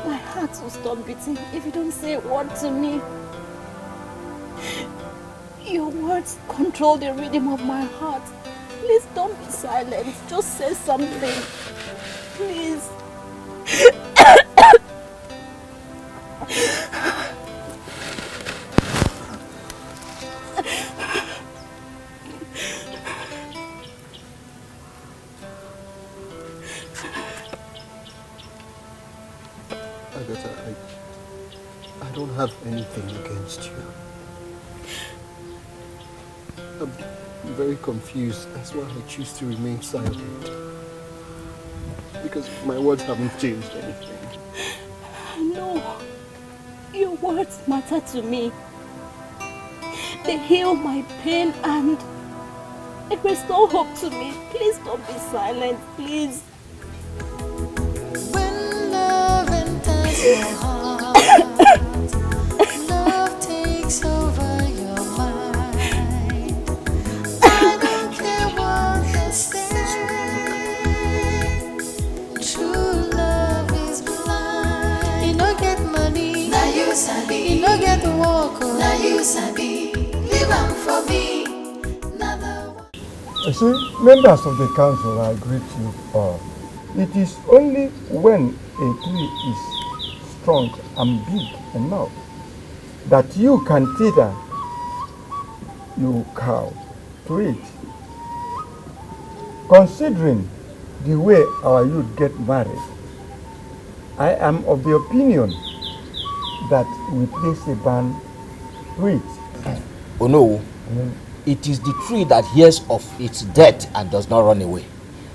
my heart will stop beating if you don't say a word to me. Your words control the rhythm of my heart. Please don't be silent. Just say something. Please. Agatha, I don't have anything against you. I'm very confused. That's why I choose to remain silent. Because my words haven't changed anything. No. Your words matter to me. They heal my pain and they restore hope to me. Please don't be silent, please. When love enters your heart, love takes over your mind. I don't care what they say. True love is blind. You don't get money, now you sabi. You don't get work, now you sabi. Live on for me. You see, members of the council, I greet you all. It is only when a tree is strong and big enough that you can tether your cow to it. Considering the way our youth get married, I am of the opinion that we place a ban to it. Oh no. It is the tree that hears of its death and does not run away.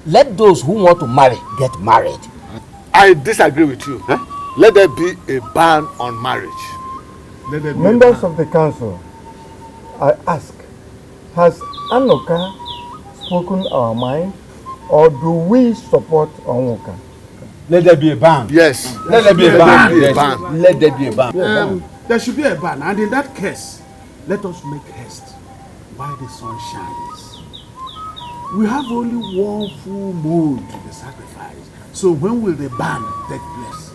Let those who want to marry get married. I disagree with you. Huh? Let there be a ban on marriage. Let there be Members of the council, I ask, has Anoka spoken our mind, or do we support Onwoka? Let there be a ban. Yes. Let there be a ban. Let there be a ban. Let there be a ban. There should be a ban, and in that case, let us make haste while the sun shines. We have only one full moon to the sacrifice. So when will the ban take place?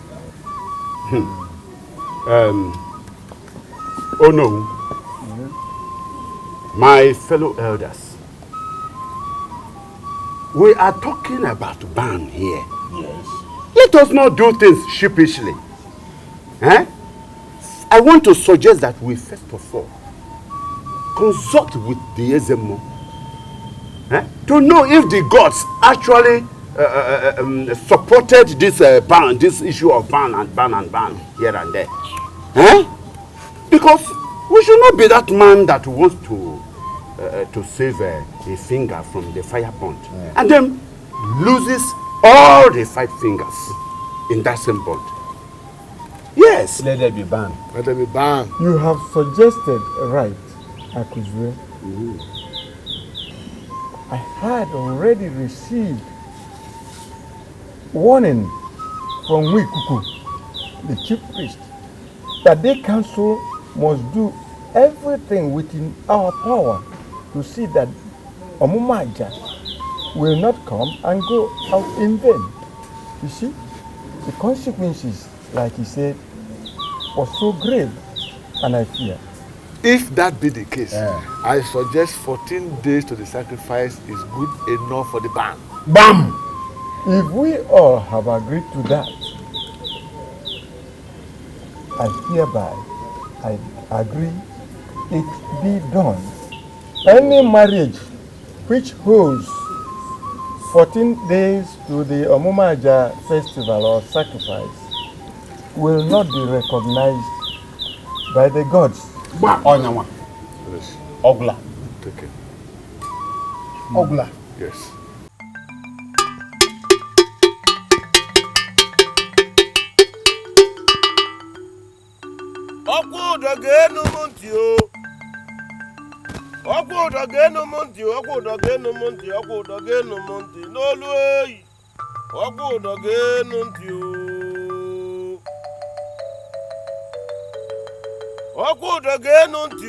Oh no. My fellow elders, we are talking about ban here. Yes. Let us not do things sheepishly. Eh? I want to suggest that we first of all consult with the Ezemo to know if the gods actually supported this ban, this issue of ban here and there. Because we should not be that man that wants to save a finger from the fire pond and then loses all the 5 fingers in that same pond. Yes. Let there be ban. Let there be ban. You have suggested right, Akuzwe. I had already received warning from Wikuku, the chief priest, that the council must do everything within our power to see that Omumaja will not come and go out in vain. You see, the consequences, like he said, was so grave, and I fear. If that be the case, I suggest 14 days to the sacrifice is good enough for the ban. BAM! If we all have agreed to that, I agree it be done. Any marriage which holds 14 days to the Omumaja festival or sacrifice will not be recognized by the gods. Onyawa. Yes. Ogla. Take it. Ogla. Yes. Okudo genunti Okudo genunti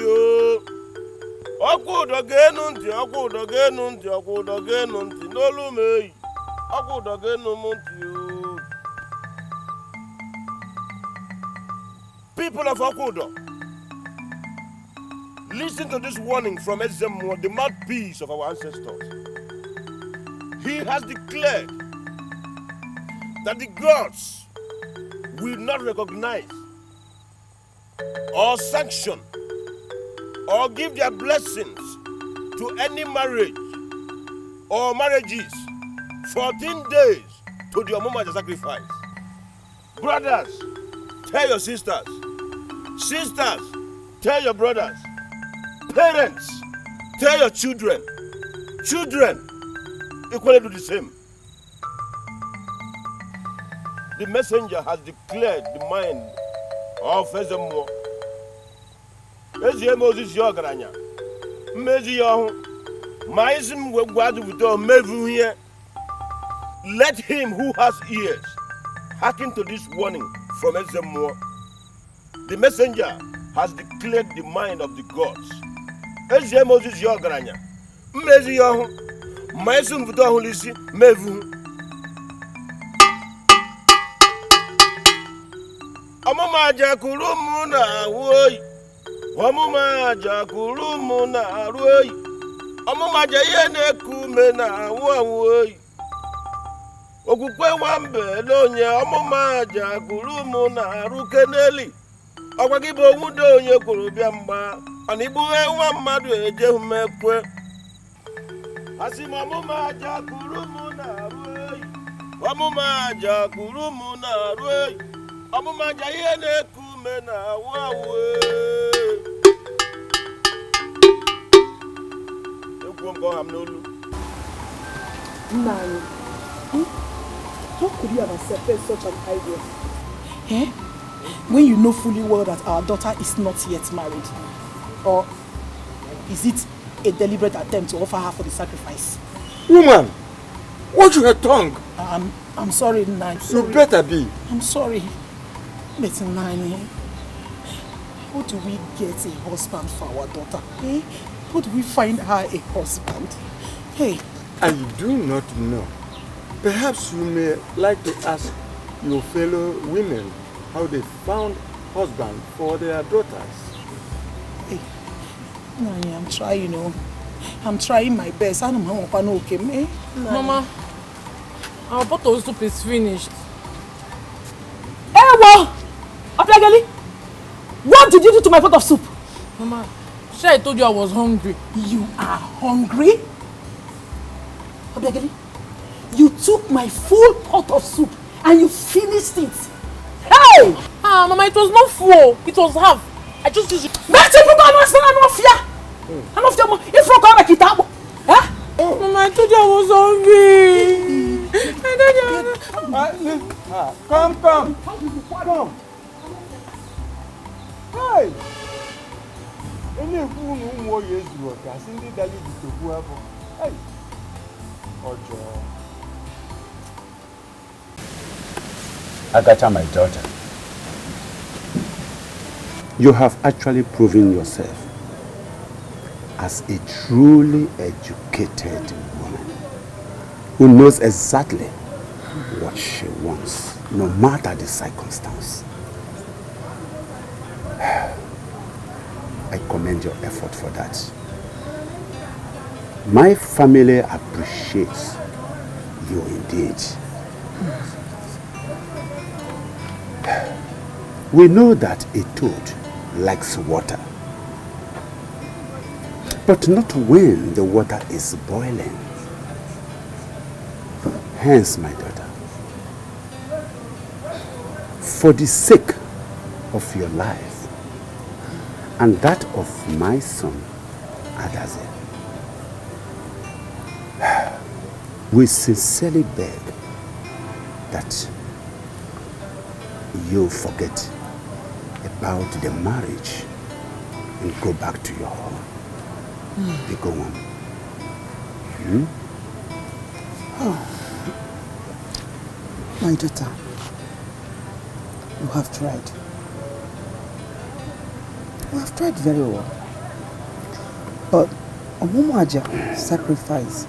Okudo genunti Okudo genunti Okudo genunti Nolume Okudo genumunti. People of Okudo, listen to this warning from Ezemo, the mouthpiece of our ancestors. He has declared that the gods will not recognize or sanction or give their blessings to any marriage or marriages 14 days to the Omomaja sacrifice. Brothers, tell your sisters. Sisters, tell your brothers. Parents, tell your children. Children, equally do the same. The messenger has declared the mind of Ezemo. Ezemo is your granya. Mezi yohu. Maisim wegwadu vuto mevu here. Let him who has ears hearken to this warning from Ezemo. The messenger has declared the mind of the gods. Ezemo is your granya. Mezi yohu. Maisim vuto hulisi mevu. Omumaja kulumuna woi. Omumaja kulumuna roi. Omumaja yene kumena woi. Okukwe wambe lonye omumaja kulumuna rukeneli. Okwagibo wudo onye kurubiamba. Anibuwe wamadu ejehumekwe. Asima omumaja kulumuna roi. Omumaja kulumuna roi. Omumaja yene kumena wawe. Nani, how could you have accepted such an idea? Eh? When you know fully well that our daughter is not yet married, or is it a deliberate attempt to offer her for the sacrifice? Woman, watch your tongue. I'm sorry, Nani. You better be. I'm sorry. But Nani, how do we get a husband for our daughter? Eh? How do we find her a husband? Hey. I do not know. Perhaps you may like to ask your fellow women how they found husband for their daughters. Hey, Nani, I'm trying, you know. I'm trying my best. I don't know, okay, me. Mama, our bottle of soup is finished. Ewo! Obiageli, what did you do to my pot of soup? Mama, I told you I was hungry. You are hungry? Obiageli, you took my full pot of soup and you finished it. Hey! Ah, Mama, it was not full. It was half. I just used it. Mama, I told you I was hungry. Come. Hey! Any fool who wore years work, I think they did to whoever. Hey! Ojo. Agatha, my daughter, you have actually proven yourself as a truly educated woman who knows exactly what she wants, no matter the circumstance. I commend your effort for that. My family appreciates you indeed. We know that a toad likes water, but not when the water is boiling. Hence, my daughter, for the sake of your life and that of my son, Adaze, we sincerely beg that you forget about the marriage and go back to your home. You go on. My daughter, you have tried. You have tried very well. But Omomaja's sacrifice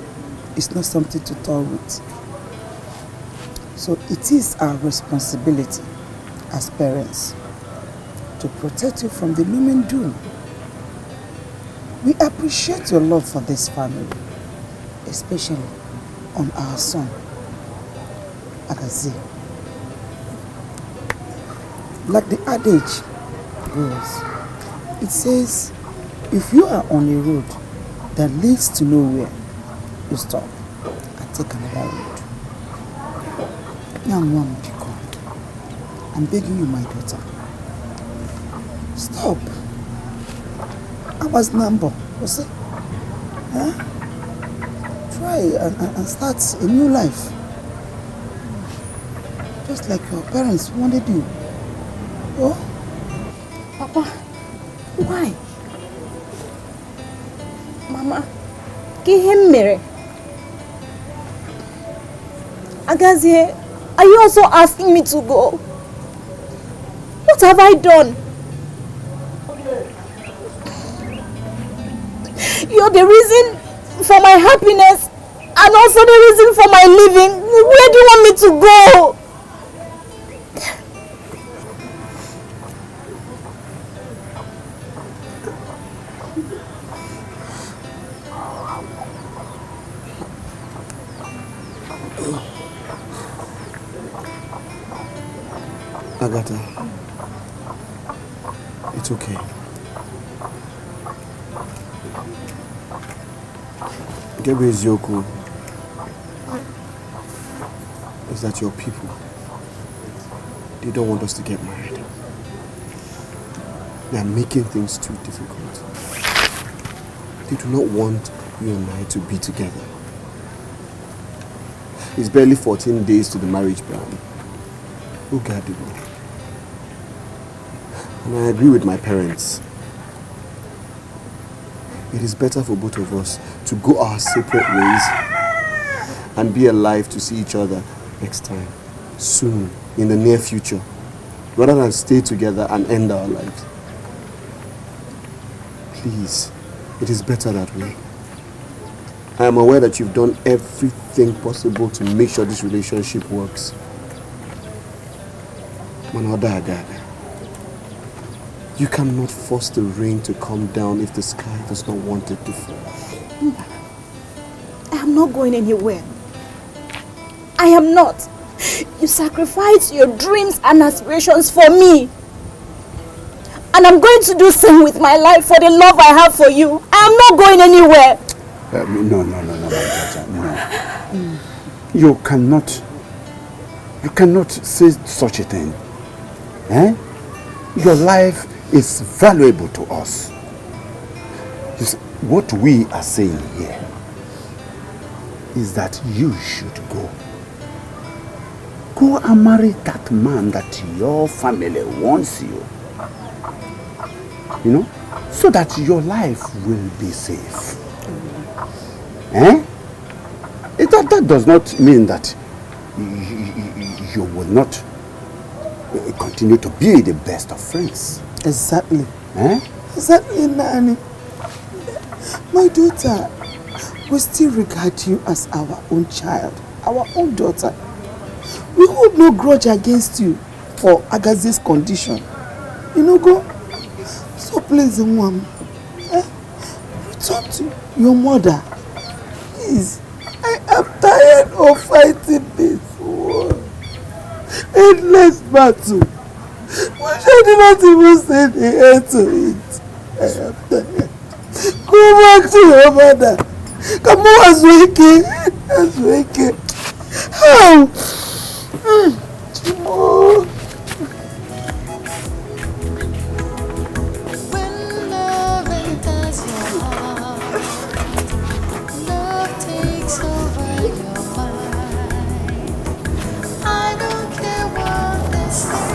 is not something to toy with. So it is our responsibility as parents to protect you from the looming doom. We appreciate your love for this family, especially on our son, Agazi. Like the adage goes, it says, if you are on a road that leads to nowhere, you stop and take another road. Young one, I'm begging you, my daughter. Stop. I was number. Was it? Huh? Try and start a new life. Just like your parents wanted you. Oh? Papa, why? Mama, give him mirror. Agazie, are you also asking me to go? What have I done? You're the reason for my happiness and also the reason for my living. Where do you want me to go? Agatha, it's okay. Gabriel Zioku is that your people, they don't want us to get married. They are making things too difficult. They do not want you and I to be together. It's barely 14 days to the marriage ban. Oh God, and I agree with my parents. It is better for both of us to go our separate ways and be alive to see each other next time, soon, in the near future, rather than stay together and end our lives. Please, it is better that way. I am aware that you've done everything possible to make sure this relationship works. Manodagaga. You cannot force the rain to come down if the sky does not want it to fall. I am not going anywhere. I am not. You sacrificed your dreams and aspirations for me. And I'm going to do the same with my life for the love I have for you. I am not going anywhere. No, my daughter, no. You cannot say such a thing. Eh? Your life is valuable to us. You see, what we are saying here is that you should go. Go and marry that man that your family wants you. You know, so that your life will be safe. Eh? That does not mean that you will not continue to be the best of friends. Exactly. Eh? Exactly, Nani. My daughter, we still regard you as our own child, our own daughter. We hold no grudge against you for Agazi's condition. You know, go. So please, Mom, return to your mother. Please. I am tired of fighting this war. Endless battle. Why should I not even say the end to it? I am tired. Go back to your mother. Come on, Azweke. Azweke. How? Oh. When love enters your heart, love takes over your mind. I don't care what they say.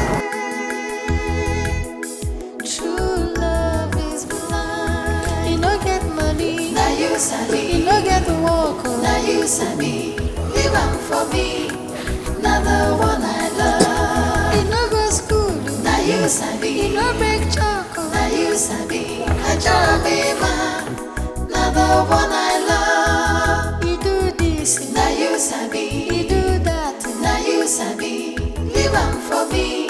True love is blind. You don't get money, now you sabi. You don't get to walk, now you sabi. Live on for me. Now the one I love. He no go school. Now you sabi. He no break chocolate. Now you sabi. I just be man. Now the one I love. He do this. Now you sabi. He do that. Now you sabi. Leave him for me.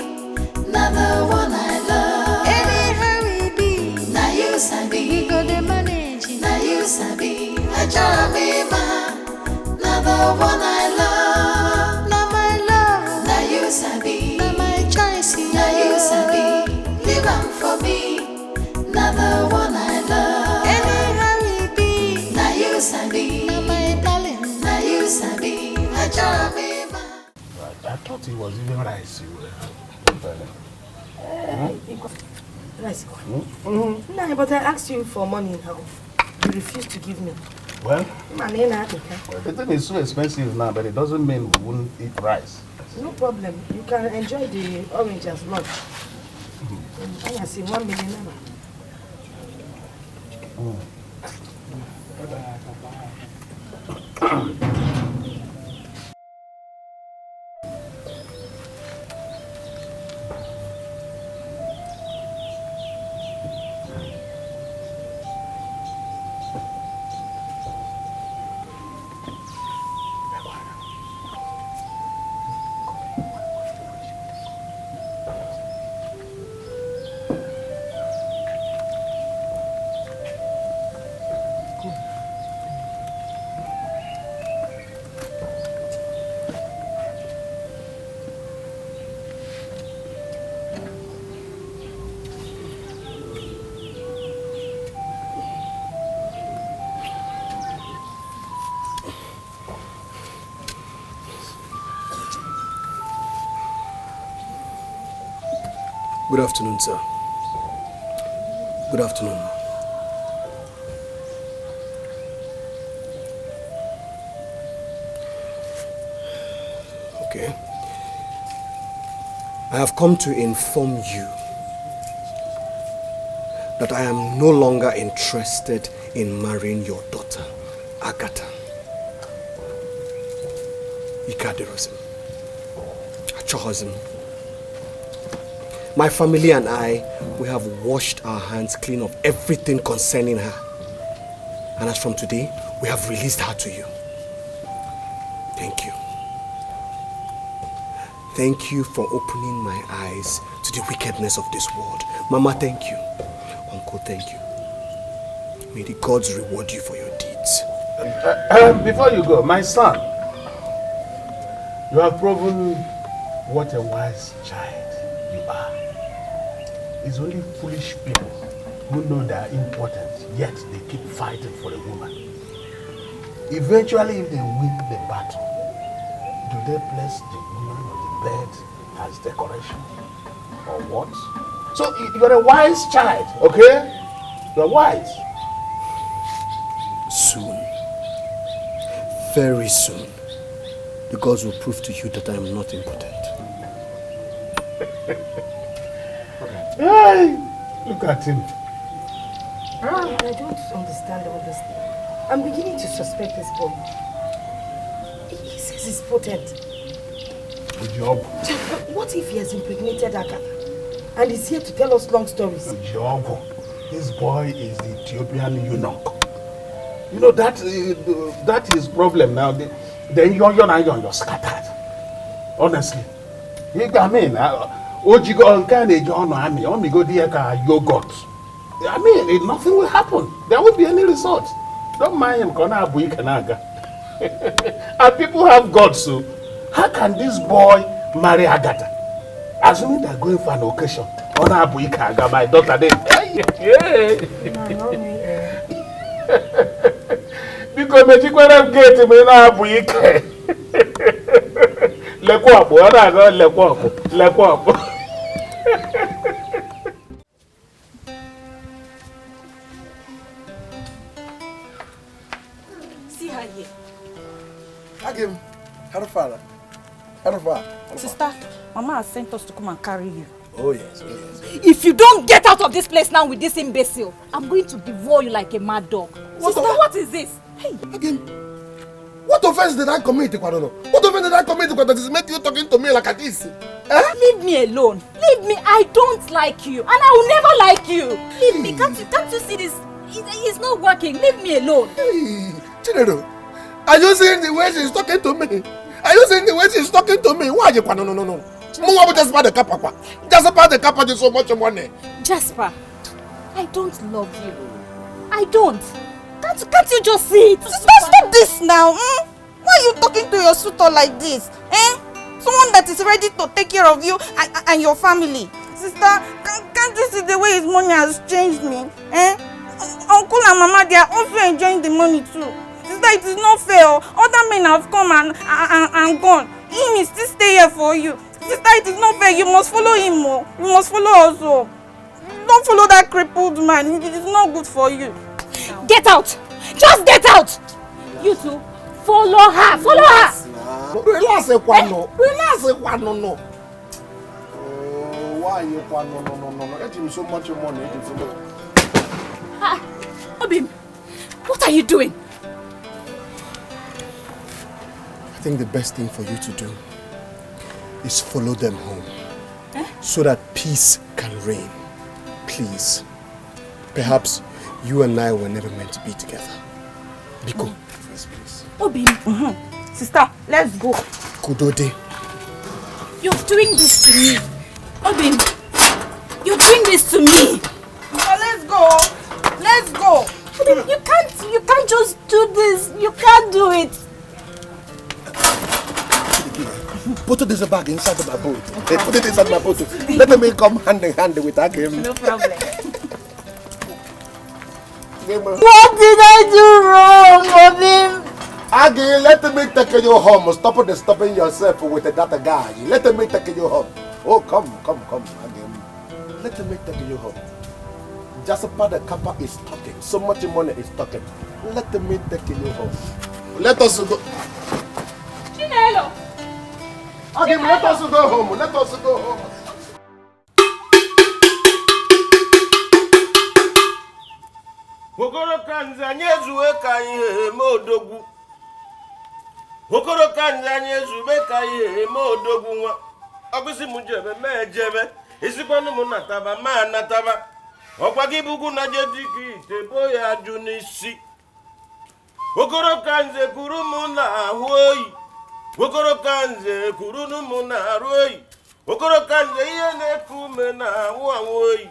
Now the one I love. Anyhow we be. Now you sabi. We go the manage. Now you sabi. I just be man. Now the one I love. Now my love. Now you sabi. Now my choice. Now you sabi. Leave him for me. Now the one I love. Anyhow we be. Now you sabi. Now my darling. Now you sabi. I just be man. I thought it was even rice you were. Rice. No, but I asked you for money now. You refused to give me. Well, The thing is so expensive now, but it doesn't mean we wouldn't eat rice. No problem. You can enjoy the orange as lunch. I see 1 million naira. Good afternoon, sir. Good afternoon. Okay. I have come to inform you that I am no longer interested in marrying your daughter, Agatha. Ikadirosm. Achohosm. My family and I, we have washed our hands clean of everything concerning her. And as from today, we have released her to you. Thank you. Thank you for opening my eyes to the wickedness of this world. Mama, thank you. Uncle, thank you. May the gods reward you for your deeds. Before you go, my son, you have proven what a wise child you are. It's only foolish people who know they are important, yet they keep fighting for a woman. Eventually, if they win the battle, do they place the woman on the bed as decoration? Or what? So you're a wise child, okay? You're wise. Soon, very soon, the gods will prove to you that I am not impotent. Hey, look at him. I don't understand all this thing. I'm beginning to suspect this boy. He says he's potent. Good job. What if he has impregnated Agatha and is here to tell us long stories? Good job. This boy is the Ethiopian eunuch. You know, that is problem now. Then you're scattered. Honestly. I mean, Ojigo Onkane John Ami, Omigo Diaka yogurt. I mean, nothing will happen. There won't be any result. Don't mind him, Kona Abui Kanaga. And people have gods, so how can this boy marry Agatha? Assuming they're going for an occasion. Kona Abui Kaga, my daughter, because me chikwara gate me na Abui Ke. Lekwapo, ona go lekwapo. See her here. Agim, how far? Sister, Mama has sent us to come and carry you. Oh yes. If you don't get out of this place now with this imbecile, I'm going to devour you like a mad dog. Sister, what is this? Hey. Agim, What offense did I commit, Ikwadono? What offense did I commit, Ikwadono, that is making you talking to me like this? Eh? Leave me alone. Leave me. I don't like you. And I will never like you. Leave me. Can't you see this? It's not working. Leave me alone. Hey, Chinedu, are you seeing the way she's talking to me? Are you seeing the way she's talking to me? Why are you? No. Just about the kappa. Just about the kappa, just so much money. Jasper, I don't love you. I don't. Can't you just see it? Stop this now. Why are you talking to your suitor like this? Someone that is ready to take care of you and your family. Sister, can't you see the way his money has changed me? Uncle and Mama, they are also enjoying the money too. Sister, it is not fair. Other men have come and gone. Him is still stay here for you. Sister, it is not fair. You must follow him more. You must follow also. Don't follow that crippled man. It is not good for you. Get out! Just get out! You two, follow her! Follow her! Relax, Ekwano. Relax, Ekwano. No. Why you no? Let him so much money. Obim, what are you doing? I think the best thing for you to do is follow them home so that peace can reign. Please. Perhaps you and I were never meant to be together. Biko, please. Obim. Sister, let's go. Kudode. You're doing this to me. Obim, you're doing this to me. Let's go. Let's go. Obim, you can't just do this. You can't do it. Put this bag inside my boat. Put it inside my boat. Let me come hand in hand with Agim. No problem. What did I do wrong, Obim? Agim, let me take you home. Stop disturbing yourself with that guy. Let me take you home. Oh, come, Agim. Let me take you home. Just about the kappa is talking. So much money is talking. Let me take you home. Let us go. Chinelo. Agim, let us go home. Let us go home. Okoro kanza nyezuwe ka ihe modogwu. Okoro kanza nyezuwe ka ihe modogwu nwa. Ogusi mujebe mejebe. Isikwanu mu nataba ma nataba. Okwagi bugu na jediki tebo ya junisi. Okoro kanze kurumu na hoyi. Okoro kanze kurunu mu na royi. Okoro kanze iye ne kume na wawoyi.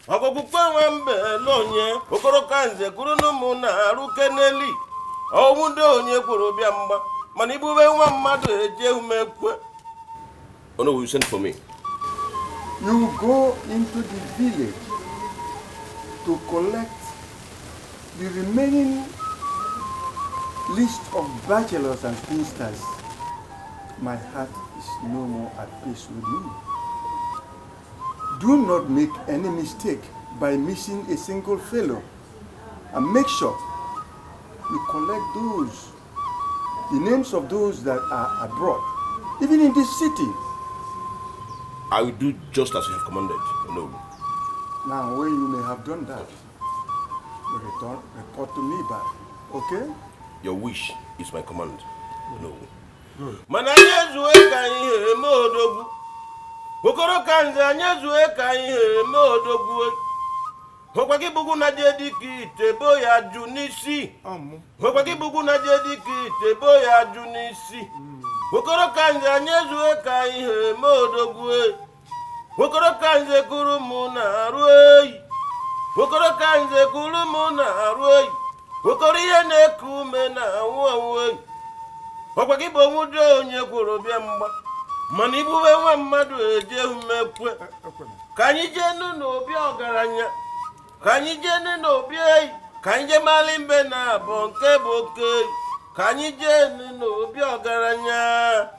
Akokukwa wambe lonye okoro kanze kurunu mu na rukeneli. Owundo onye kwuru bia mgba mana ibube nwa mmadu eje umekwe. Oh no, you sent for me. You go into the village to collect the remaining list of bachelors and spinsters. My heart is no more at peace with me. Do not make any mistake by missing a single fellow, and make sure you collect the names of those that are abroad, even in this city. I will do just as you have commanded. No. Now, when you may have done that, you report to me back, okay? Your wish is my command. No. Mananya zuwe ka ihe modogwu. Okoro kanza nyezuwe ka ihe modogwu. Okwagi bugu na jediki tebo ya junisi. Okwagi bugu na jediki tebo ya junisi. Okoro kanza nyezuwe ka ihe modogwu. Okoro kanze kurumu na royi. Okoro kanze kurumu na royi. Okoro ye ne kume na wawoyi. Okwagi bomudo onye kwuru bia mgba. Mana ibube nwa mmadu eje umekwe. Ka anyị jenu n'obi ọgaranya. Ka anyị jenu n'obi eyi. Ka anyị je mali mbe na abọ nke bụ oke. Ka anyị jenu n'obi ọgaranya.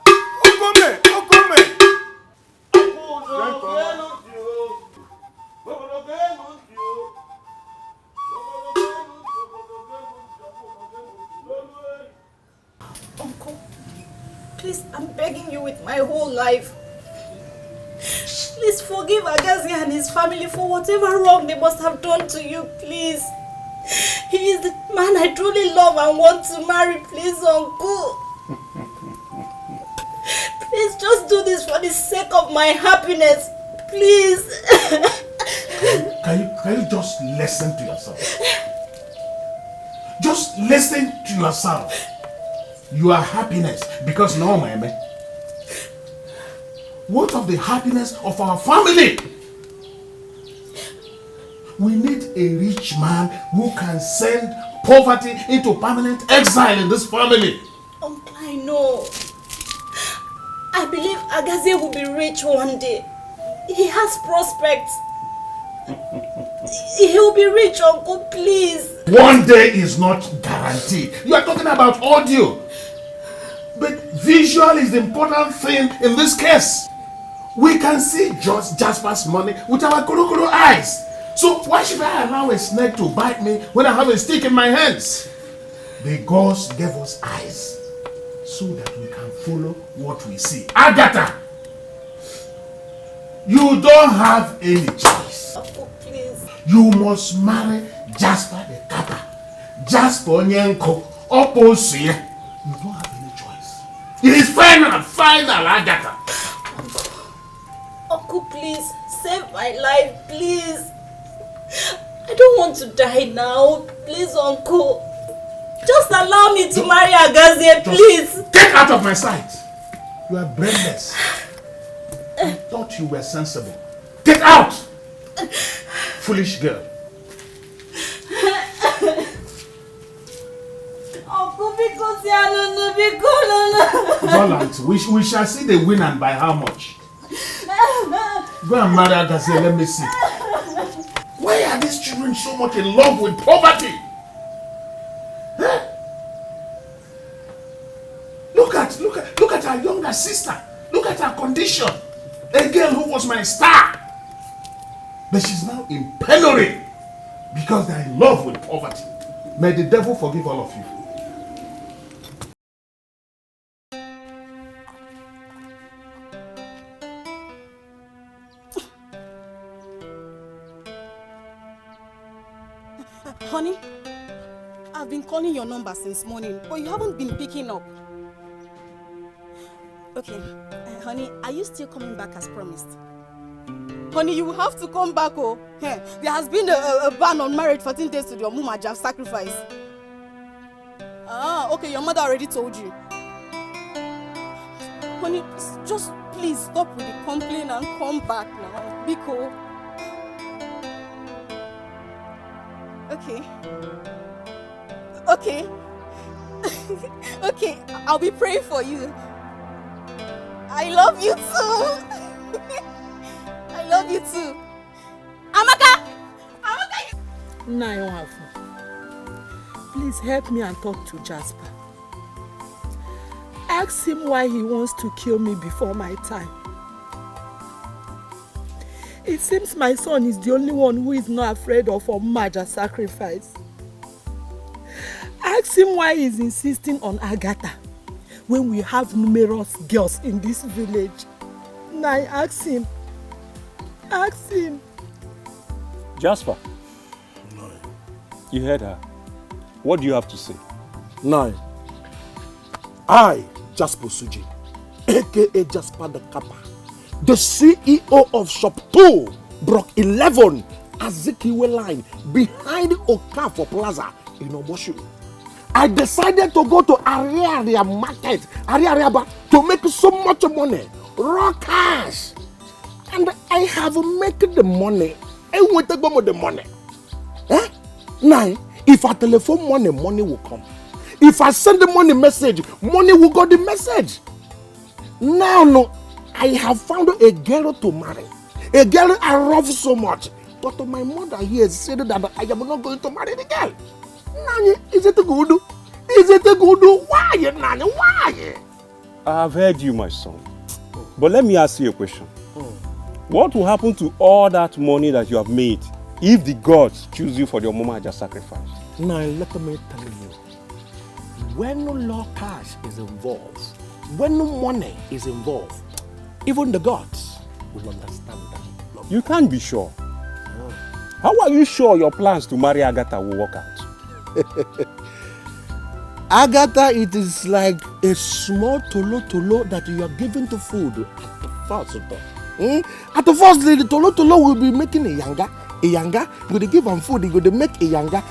Okome! Uncle, please, I'm begging you with my whole life. Please forgive Agazi and his family for whatever wrong they must have done to you, please. He is the man I truly love and want to marry. Please, Uncle. Please just do this for the sake of my happiness. Please. Can you just listen to yourself? Just listen to yourself. Your happiness. Because no, Mama. What of the happiness of our family? We need a rich man who can send poverty into permanent exile in this family. Uncle, I know. I believe Agaze will be rich one day. He has prospects. He will be rich, Uncle, please. One day is not guaranteed. You are talking about audio. But visual is the important thing in this case. We can see just Jasper's money with our kuru eyes. So why should I allow a snake to bite me when I have a stick in my hands? The gods gave us eyes so that we can follow what we see. Agatha! You don't have any choice. Oh, please. You must marry Jasper the Kappa. Jasper Onyenko. Opposite. You don't have any choice. It is final, Agatha. Uncle, please, save my life, please. I don't want to die now. Please, Uncle. Just allow me to marry Agaze, please. Get out of my sight. You are brainless. I thought you were sensible. Get out! Foolish girl. Uncle, because you are not It's all right. We shall see the winner and by how much. Go and marry Agaze, let me see. Why are these children so much in love with poverty? Huh? Look at our younger sister. Look at her condition. A girl who was my star. But she's now in penury because they're in love with poverty. May the devil forgive all of you. Honey, I've been calling your number since morning, but you haven't been picking up. Okay, honey, are you still coming back as promised? Honey, you have to come back, oh. There has been a ban on marriage 14 days to your Mumajav sacrifice. Ah, okay, your mother already told you. Honey, just please stop with the complaint and come back now. Be cool. Okay. Okay. Okay, I'll be praying for you. I love you too. I love you too. Amaka! Please help me and talk to Jasper. Ask him why he wants to kill me before my time. It seems my son is the only one who is not afraid of a major sacrifice. Ask him why he's insisting on Agatha when we have numerous girls in this village. Now ask him. Ask him. Jasper. No. You heard her. What do you have to say? Now, I, Jasper Suji, aka Jasper the Kappa, the CEO of Shop 2, Block 11, Azikiwe line, behind Okafor Plaza in Oboshu. I decided to go to Ariaria Market, Ariariaba, to make so much money, raw cash. And I have made the money. I want to go with the money. Eh? Now, if I telephone money, money will come. If I send the money message, money will go the message. Now, no, I have found a girl to marry. A girl I love so much. But my mother here said that I am not going to marry the girl. Nani, is it a good? Is it a good? Why, Nani? Why? I have heard you, my son. But let me ask you a question. What will happen to all that money that you have made if the gods choose you for your Mumaja sacrifice? Now, let me tell you. When law cash is involved, when money is involved, even the gods will understand that. You can't be sure. How are you sure your plans to marry Agatha will work out? Agatha, it is like a small tolo that you are giving to food at the first. At the first, the tolo will be making a yanga. You go to give them food, you go to make a yanga,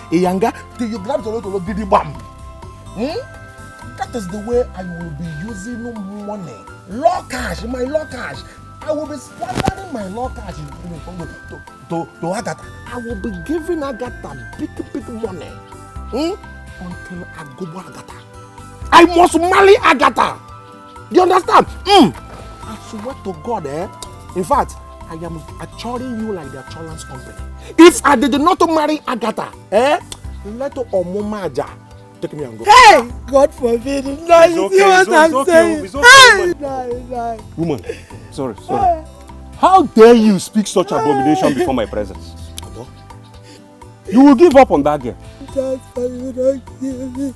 till you grab tolo, didi bam. That is the way I will be using money. Law cash, my law cash. I will be squandering my law cash to Agatha. I will be giving Agatha big money. Until I go to Agatha. I must marry Agatha. Do you understand? I swear to God, in fact, I am assuring you like the insurance company. If I did not marry Agatha, let Omomaja take me and go. Hey! God forbid. No, you see what I'm saying? Hey! Woman, sorry. How dare you speak such abomination before my presence? You will give up on that girl. That's why you don't kill me.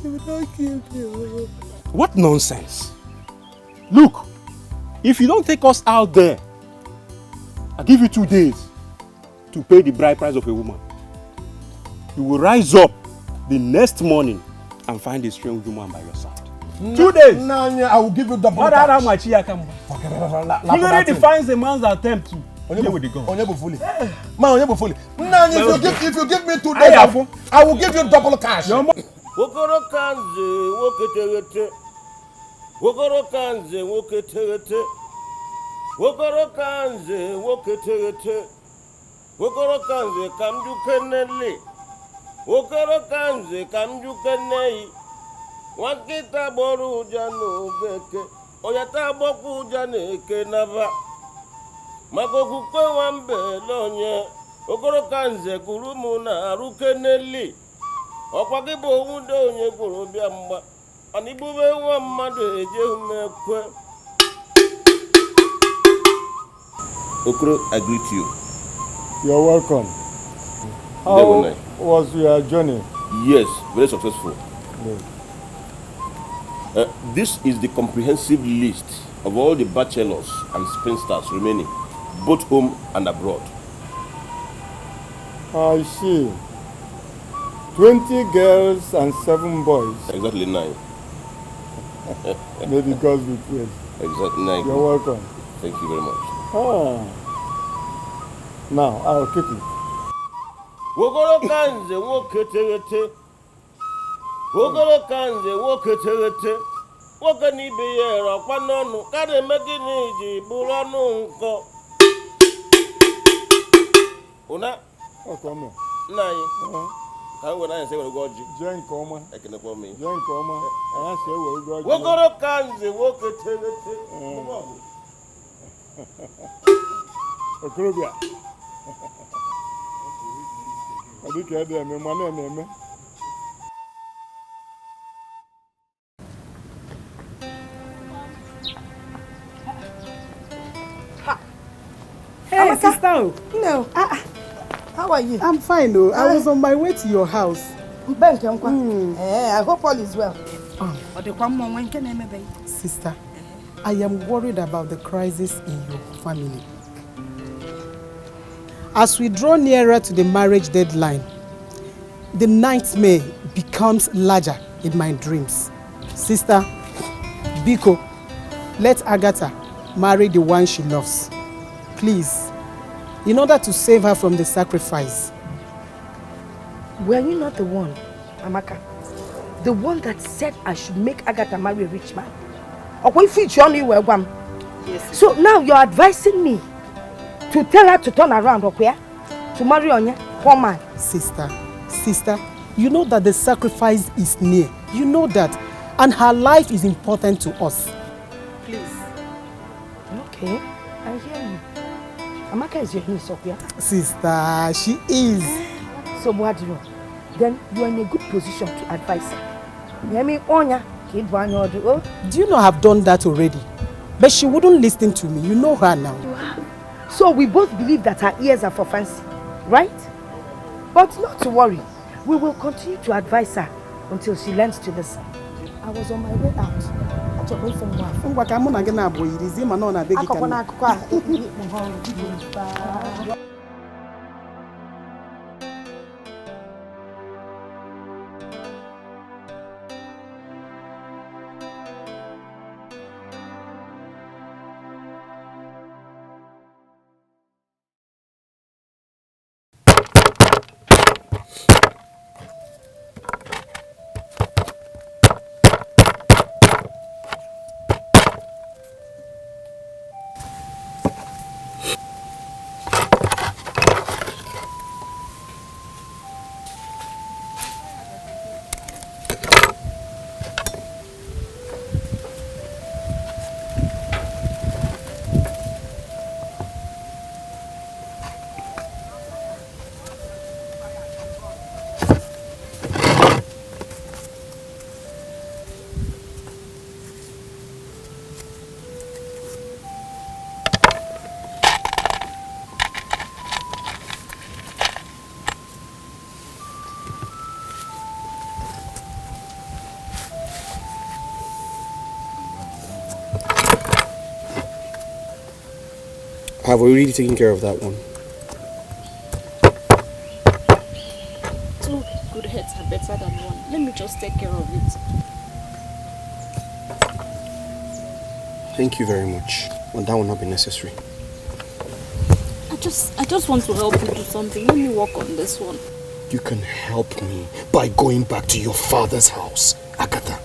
You don't kill me. What nonsense. Look, if you don't take us out there, I'll give you 2 days to pay the bride price of a woman. You will rise up the next morning and find a strange woman by your side. 2 days. I will give you double. What how much here come? He defines a man's attempt to. If you give me 2 days, I will give you double cash. Wakita boru jano geke oyata boku jane ke nava makoku kwe wambe lonye okoro kanze kurumu na rukeneli okwagibo wunde onye kuru bia mba anibube wa mmadu eje humekwe. Okoro, I greet you. You're welcome. How was your journey? Yes, very successful. Good. This is the comprehensive list of all the bachelors and spinsters remaining, both home and abroad. I see. 20 girls and 7 boys. Exactly 9. Maybe God will praise. Exactly 9. You're welcome. Thank you very much. Now, I'll keep it. Wogoro kanze woketerete. Wogoro kanze woketerete. Woke ni beye rakwa nonu kade megini ji buranu nko. Una? Come Nai. Kan we na say we go ji. Jen koma. Ekene kwa me. Jen koma. Aya say we go ji. Wogoro kanze woketerete. Okrobia. Adike ade me mane me. Hey, sister. No. How are you? I'm fine, though. I was on my way to your house. I hope all is well. Sister, I am worried about the crisis in your family. As we draw nearer to the marriage deadline, the nightmare becomes larger in my dreams. Sister, Biko, let Agatha marry the one she loves. Please, in order to save her from the sacrifice. Were you not the one, Amaka? The one that said I should make Agatha marry a rich man? Or when feature on you were one? Yes. So now you're advising me to tell her to turn around, okay? To marry Onya, poor man. Sister, you know that the sacrifice is near. You know that. And her life is important to us. Please. Okay, I hear you. Amaka is your niece, okay? Sister, she is. So what do you know? Then you are in a good position to advise her. You hear me? Onya, kid one or do. Do you know I've done that already? But she wouldn't listen to me. You know her now. So we both believe that her ears are for fancy, right? But not to worry. We will continue to advise her until she learns to listen. I was on my way out. I've already taken care of that one. 2 good heads are better than 1. Let me just take care of it. Thank you very much. Well, that will not be necessary. I just want to help you do something. Let me work on this one. You can help me by going back to your father's house, Agatha.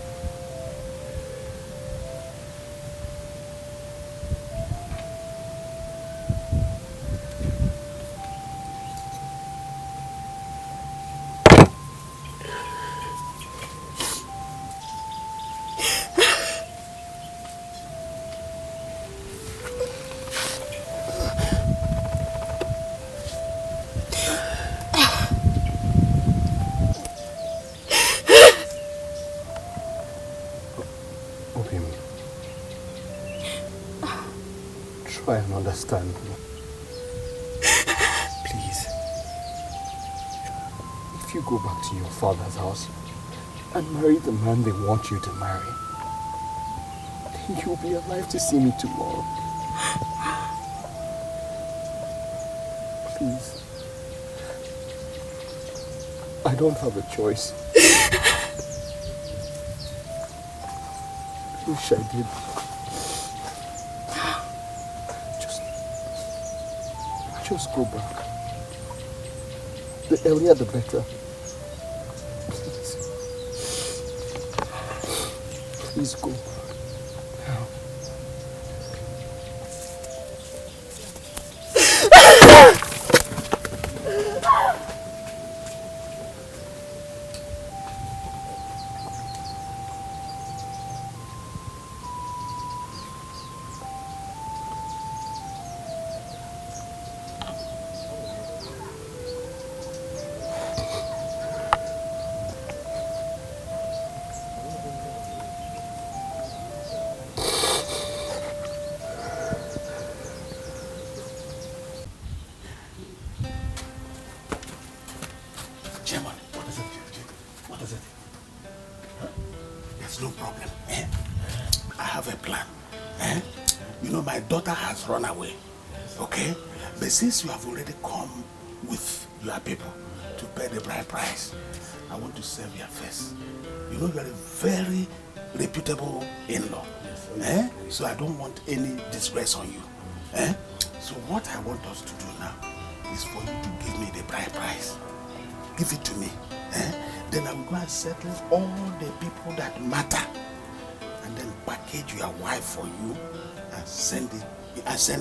Try and understand me. Please. If you go back to your father's house and marry the man they want you to marry, then you'll be alive to see me tomorrow. Please. I don't have a choice. I wish I did. Just go back. The earlier the better. Please. Please go. Now. Run away, okay? But since you have already come with your people to pay the bride price, I want to serve your face. You know you are a very reputable in-law, so I don't want any disgrace on you. So what I want us to do now is for you to give me the bride price. Give it to me. Then I'm going to settle all the people that matter and then package your wife for you and send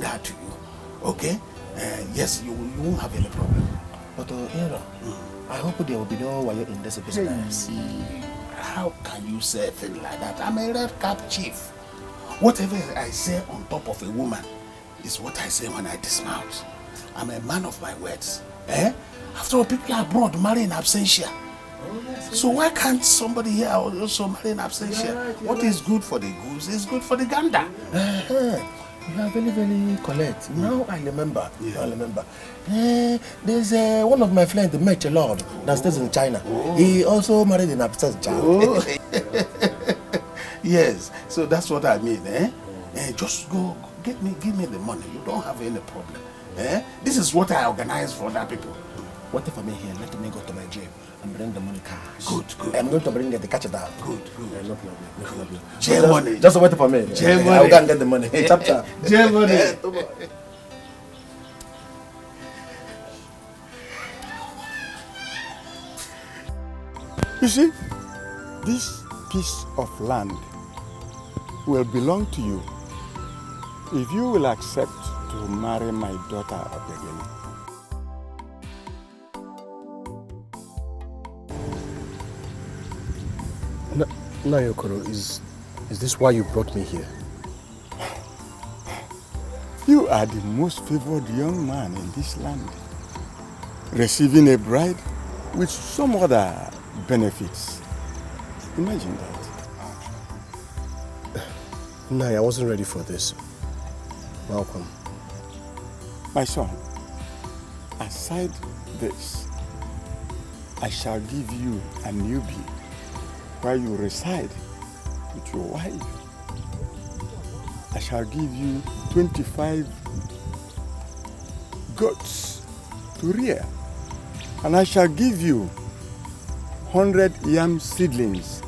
her to you, okay? Yes, you won't have any problem. But I hope there will be no wire in this business. How can you say a thing like that? I'm a red cap chief. Whatever I say on top of a woman is what I say when I dismount. I'm a man of my words. After all, people abroad marry in absentia. So why can't somebody here also marry in absentia? What is good for the goose is good for the gander. You are very, very correct. Now I remember. I remember. There's one of my friends, met a lord, that stays in China. He also married an absent child. Yes, so that's what I mean. Just go, give me the money. You don't have any problem. This is what I organize for other people. What if I'm here? Let me go to my gym and bring the money cash. Good. I'm going to bring the catch down. Good. No problem. Jail money. Just wait for me. Jail money. I'll go and get the money. Chapter. Jail money. You see, this piece of land will belong to you if you will accept to marry my daughter Abigail. Nayokoro, is this why you brought me here? You are the most favored young man in this land, receiving a bride with some other benefits. Imagine that. Nay, I wasn't ready for this. Welcome. My son, aside this, I shall give you a newbie where you reside with your wife. I shall give you 25 goats to rear, and I shall give you 100 yam seedlings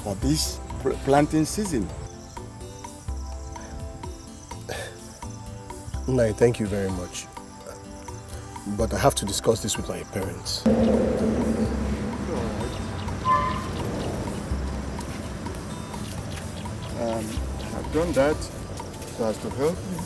for this planting season. Nai, thank you very much. But I have to discuss this with my parents. I've done that so as to help you.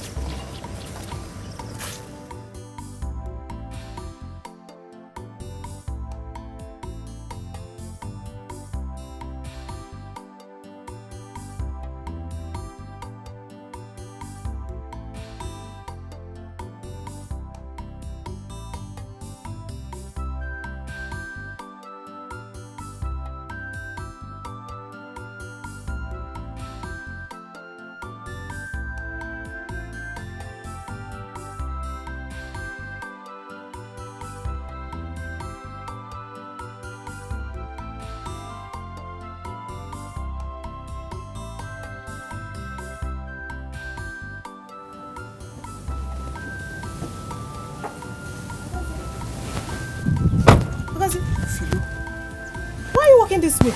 Why are you walking this way?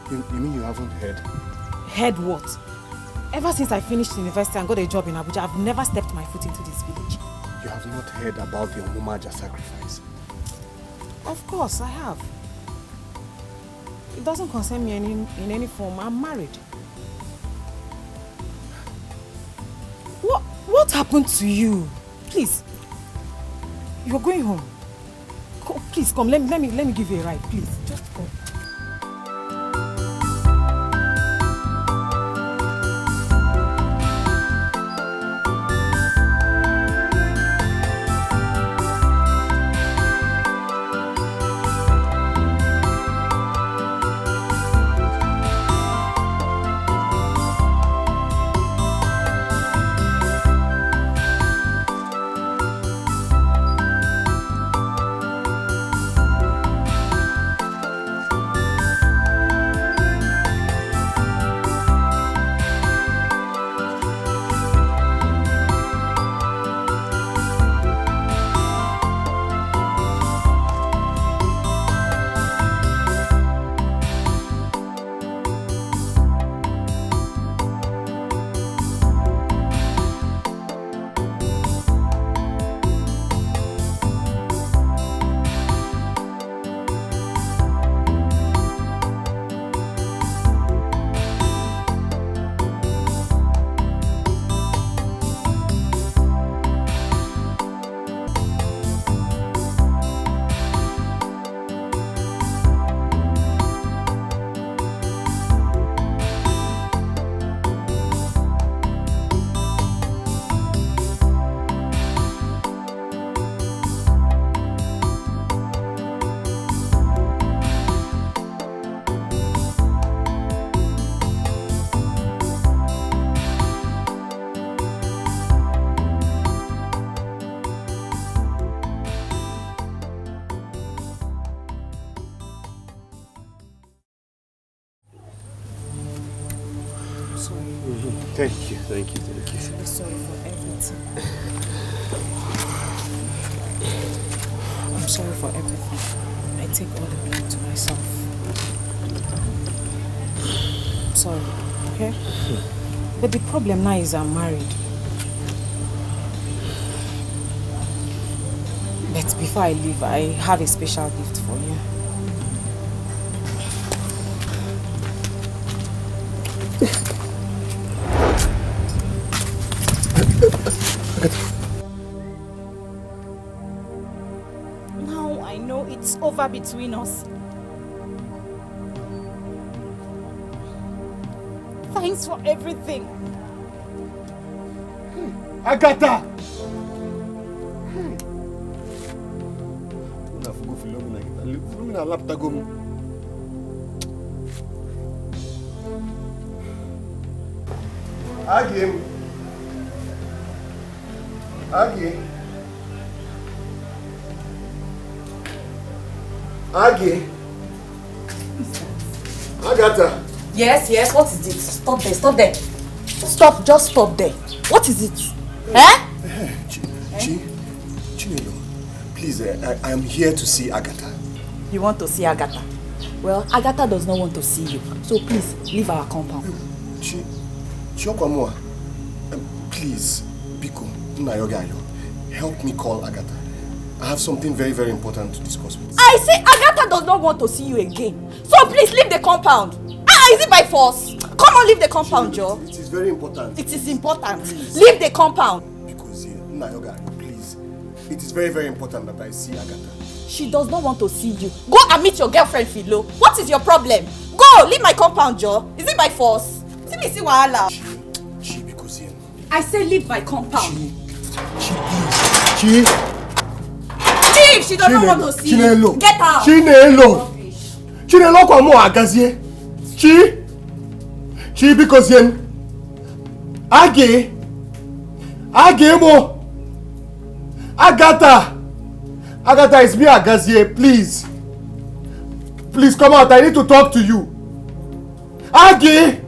You mean you haven't heard? Heard what? Ever since I finished university and got a job in Abuja, I've never stepped my foot into this village. You have not heard about the Omumaja sacrifice? Of course, I have. It doesn't concern me in any form. I'm married. What happened to you? Please. You're going home. Please come. Let me give you a ride. Please, just come. Thank you. You should be sorry for everything. I'm sorry for everything. I take all the blame to myself. I'm sorry, okay? But the problem now is I'm married. But before I leave, I have a special gift for you. Now I know it's over between us. Thanks for everything. Agatha! Aggie. Agatha. Yes, what is it? Stop there. Stop, just stop there. What is it? Chinelo, please, I am here to see Agatha. You want to see Agatha? Well, Agatha does not want to see you, so please leave our compound. Chiokwamua, please, Biko, Nayogayo, help me call Agatha. I have something very, very important to discuss with you. I say Agatha does not want to see you again, so please leave the compound. Is it by force? Come on, leave the compound, Joe. It is very important. It is important. Please. Leave the compound. Because Nayogayo, please, it is very, very important that I see Agatha. She does not want to see you. Go and meet your girlfriend, Philo. What is your problem? Go, leave my compound, Joe. Is it by force? See me, see wahala. I say leave my compound. Leave, she does not want to see you. Get out. Chinelo kwa mo agazie. Chi because yen. Age mo. Agatha, it's me, Agazie. Please. Please come out. I need to talk to you. Age.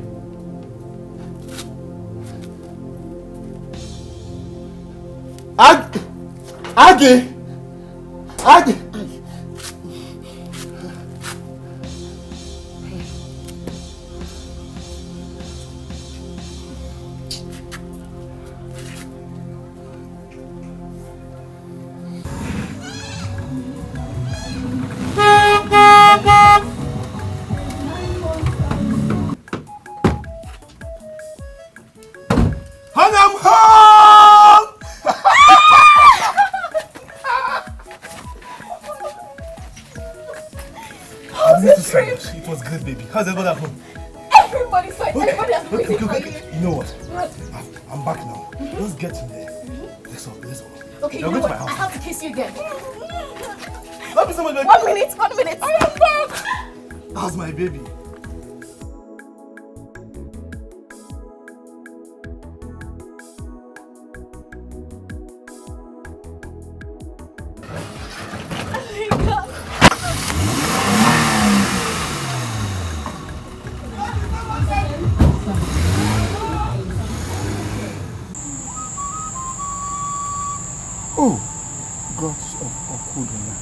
It was good, baby. How's everyone at home? Everybody's fine. Everybody has been waiting for you. You know what? I'm back now. Let's get in there. Let's go. Okay, you know what? I have to kiss you again. Love me so much, baby. 1 minute. I am back. How's my baby? Oh, gods of Okuduna,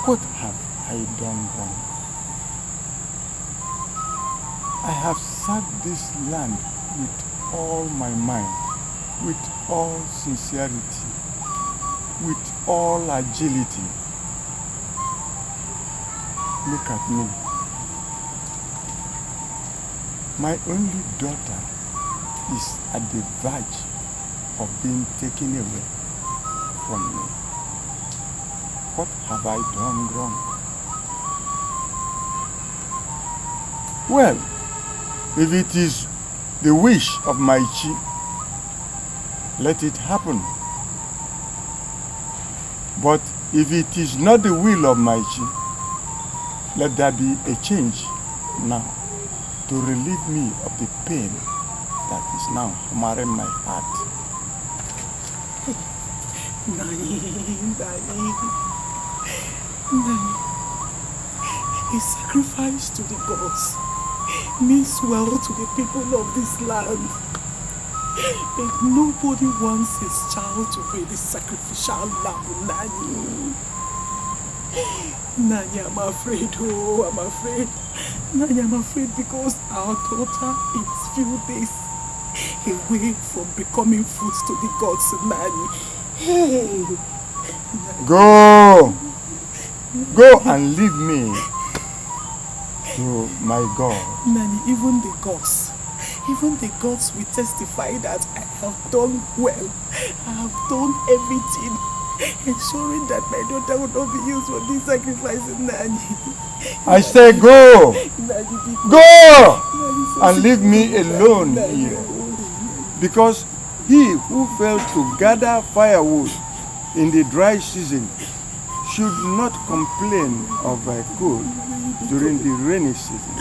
what have I done wrong? I have served this land with all my mind, with all sincerity, with all agility. Look at me. My only daughter is at the verge of being taken away from me. What have I done wrong? Well, if it is the wish of my chi, let it happen. But if it is not the will of my chi, let there be a change now to relieve me of the pain that is now hammering my heart. Nani. A sacrifice to the gods means well to the people of this land. But nobody wants his child to be the sacrificial lamb, Nani. Nani, I'm afraid, I'm afraid. Nani, I'm afraid because our daughter is few days away from becoming food to the gods, Nani. Hey. Go and leave me to my God. Nani, even the gods will testify that I have done well. I have done everything, ensuring that my daughter will not be used for this sacrifice, Nani. I say go! Nani, go! And leave me alone here. Because he who fails to gather firewood in the dry season should not complain of a cold during the rainy season.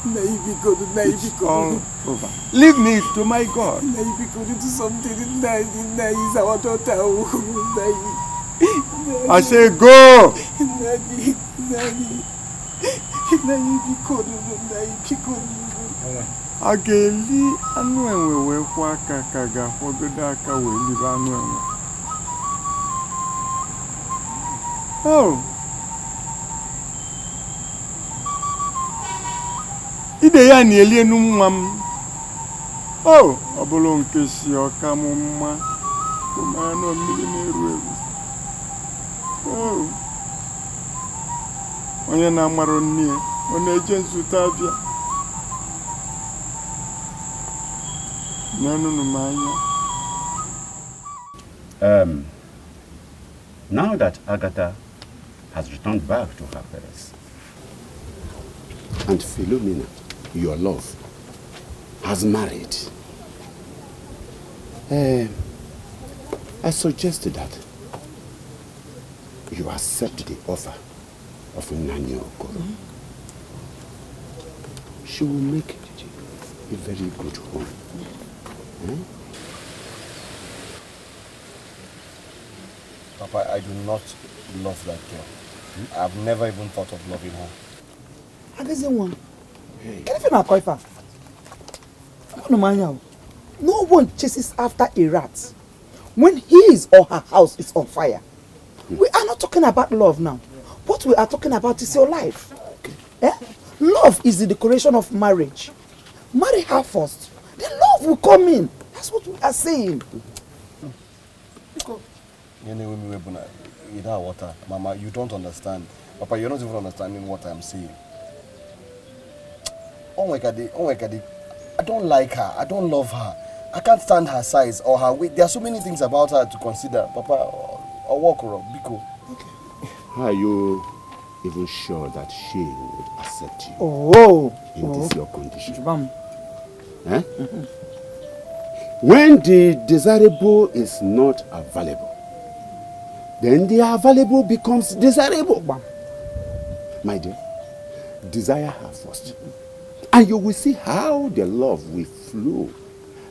It's all over. Leave me to my God. Do something. Nani is our daughter. I say go! a ga-eli anụ enwe wee kwụ aka ka ga-akwọgodo aka wee libe anụ enwe. Oh. Ide ya na-eli enu nwa m. Oh, ọ bụrụ nke si ọka m mma. Ụmụanụ mmiri na-eru eru. Oh. Onye na-amarụ nne ya, ọ na-eje nzute abịa. N'ọnụnụ m anya. Now that Agatha has returned back to her parents, and Philomena, your love, has married, I suggested that you accept the offer of Nanyo Okoro. She will make a very good home. Papa, I do not love that girl. I've never even thought of loving her. One. No one chases after a rat when his or her house is on fire. We are not talking about love now. What we are talking about is your life. Love is the decoration of marriage. Marry her first, then love will come in. That's what we are saying. Mama, you don't understand. Papa, you're not even understanding what I'm saying. Oh my God, I don't like her. I don't love her. I can't stand her size or her weight. There are so many things about her to consider. Papa, I'll walk her up. Biko. Okay. Are you even sure that she would accept you? In this your condition? When the desirable is not available, then the available becomes desirable. My dear, desire her first. And you will see how the love will flow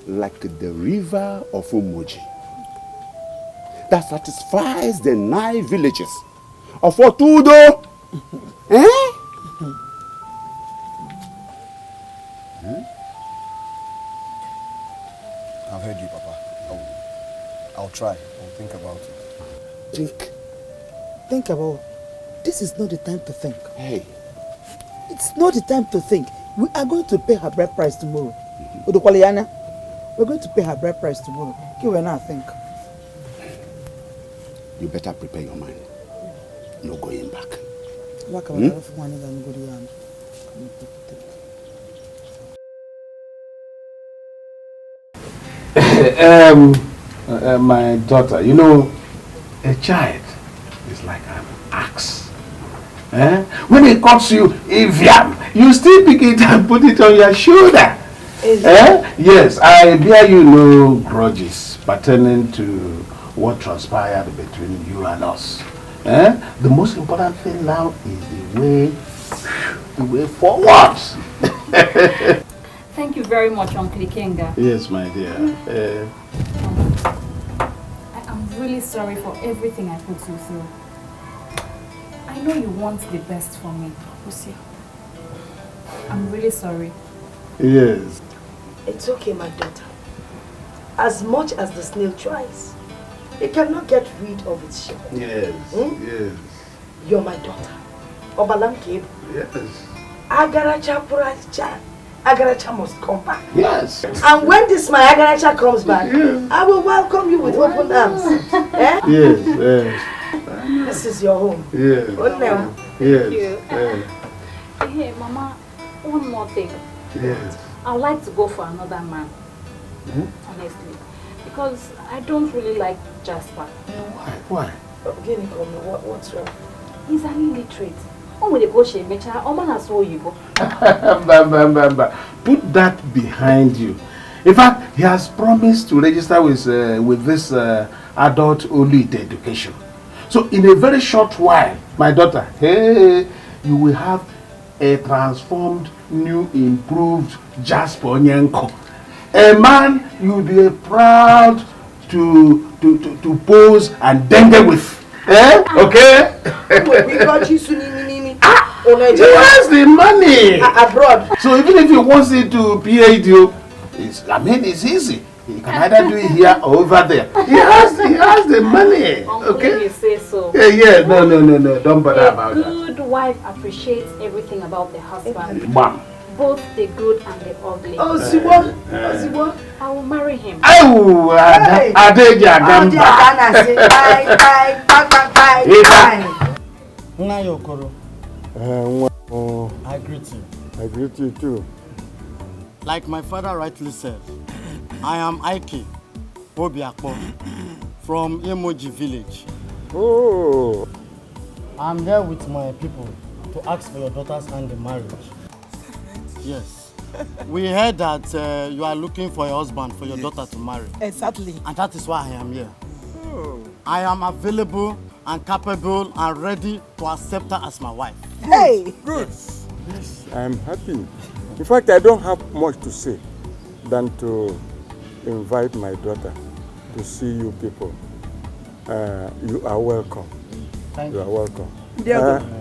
like the river of Umoji that satisfies the 9 villages of Otudo. I've heard you, Papa. I'll try. I'll think about it. Think about it. This is not the time to think. Hey. It's not the time to think. We are going to pay her bride price tomorrow. We're going to pay her bride price tomorrow. Okay, we're not think. You better prepare your mind. No going back. My daughter, you know, a child is like an axe. When it cuts you, you still pick it and put it on your shoulder. Yes, I bear you no grudges pertaining to what transpired between you and us. The most important thing now is the way forward. Thank you very much, Uncle Ikenga. Yes, my dear. I'm really sorry for everything I put you through. I know you want the best for me, Lucy. I'm really sorry. Yes. It's okay, my daughter. As much as the snail tries, it cannot get rid of its shell. Yes, yes. You're my daughter. Obalam Kib. Yes. Agaracha Puracha. Agaracha must come back. Yes. And when this my Agaracha comes back, I will welcome you with open arms. Yes, yes. This is your home. Yes. Thank you. Hey, Mama, one more thing. Yes. I'd like to go for another man. Honestly. Because I don't really like Jasper. Why? What's wrong? He's an illiterate. Put that behind you. In fact, he has promised to register with this adult-only education. So in a very short while, my daughter, hey, you will have a transformed, new, improved Jasper Onyenko. A man you will be proud to pose and dangle with. Okay? We got you, Sunini. He has the money. Abroad. So even if he wants it to PhD, it's easy. He can either do it here or over there. He has the money. Okay? You say so. Yeah, no. Don't bother about that. A good wife appreciates everything about the husband. Bam. Both the good and the ugly. Oh, Siwa. I will marry him. Oh, Adeja Gamba. Nayokoro. I greet you. I greet you too. Like my father rightly said, I am Aiki Obiakpo from Emoji village. Oh. I'm here with my people to ask for your daughter's hand in marriage. Yes. We heard that you are looking for a husband for your daughter to marry. Exactly. And that is why I am here. Oh. I am available and capable and ready to accept her as my wife. Hey! Good. Yes, I am happy. In fact, I don't have much to say than to invite my daughter to see you people. You are welcome. Thank you. You are welcome.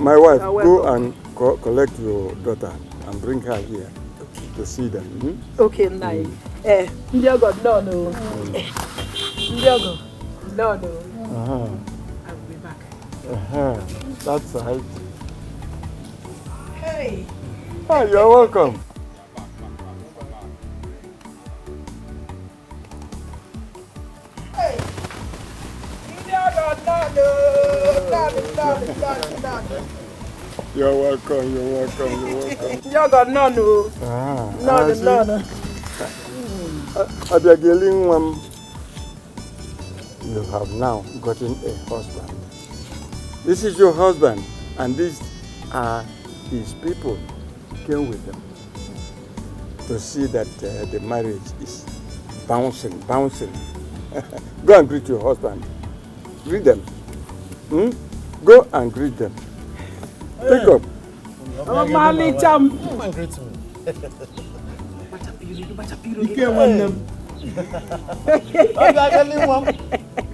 My wife, welcome. go and collect your daughter and bring her here to see them. Hmm? Okay, nice. Ndiogo, no. Ndiogo, no. I'll be back. That's right. Hey. Oh, you're welcome. Hey. No. You're welcome. Ndiogo, no. No. You have now gotten a husband. This is your husband, and these are his people. Came with them to see that the marriage is bouncing. Go and greet your husband. Greet them. Go and greet them. Take up. Oh, Mali Cham. Come and greet me.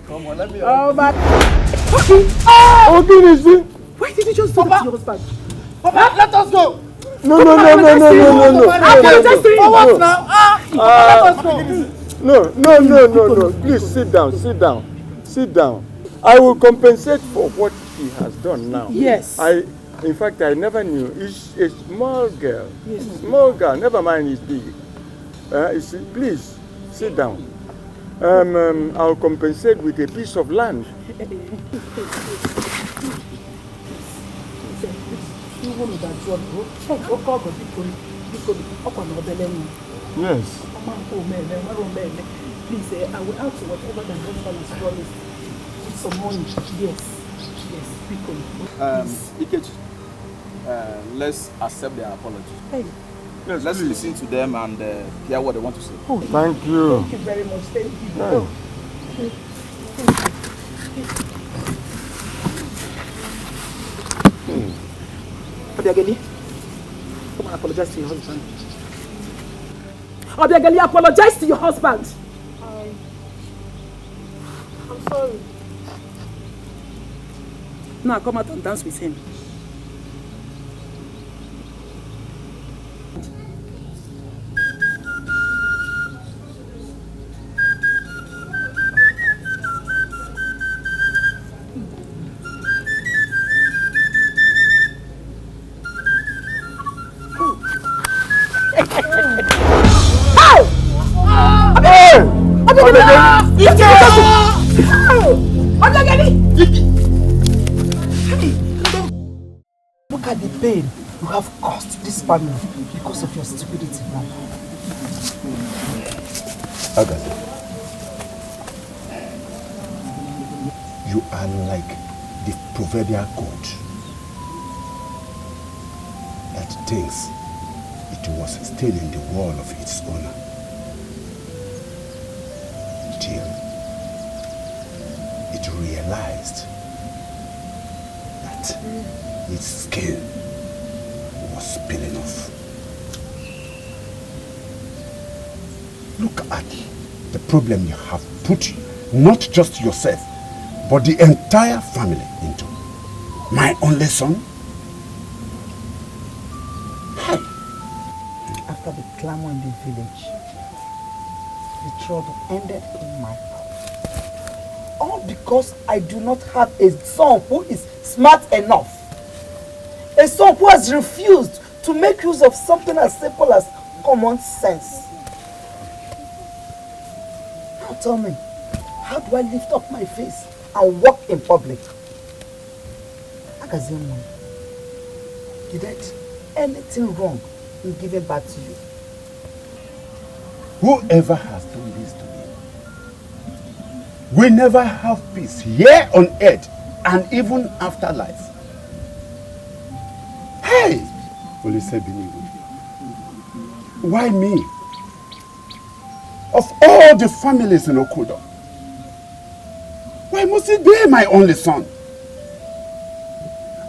Come on, let me. Oh, my. Oh, goodness. Why did you just do that to your husband? Papa, let us go. No. I apologize to you. For what now? Let us go. No. Please sit down. I will compensate for what he has done now. Yes. In fact, I never knew. He's a small girl. Yes. Small girl. Never mind, he's big. Please sit down. I'll compensate with a piece of land. Yes. Please, I will ask you whatever the husband has promised. With some money. Yes, Ikechi, let's accept their apology. Hey. Yes, let's listen to them and hear what they want to say. Oh, thank you. Thank you very much. Thank you. Yeah. Obiageli, come and apologize to your husband. Obiageli, apologize to your husband. I'm sorry. Now come out and dance with him. Look at the pain you have caused this family because of your stupidity now. Agatha, you are like the proverbial goat that thinks it was still in the wall of its owner till it realized that its skin was peeling off. Look at the problem you have put not just yourself, but the entire family into. My only son, clamor in the village. The trouble ended in my house. All because I do not have a son who is smart enough. A son who has refused to make use of something as simple as common sense. Now tell me, how do I lift up my face and walk in public? Agazemo, did I do anything wrong in giving back to you? Whoever has done this to me will never have peace here on earth and even afterlife. Hey! Why me? Of all the families in Okudo, why must it be my only son?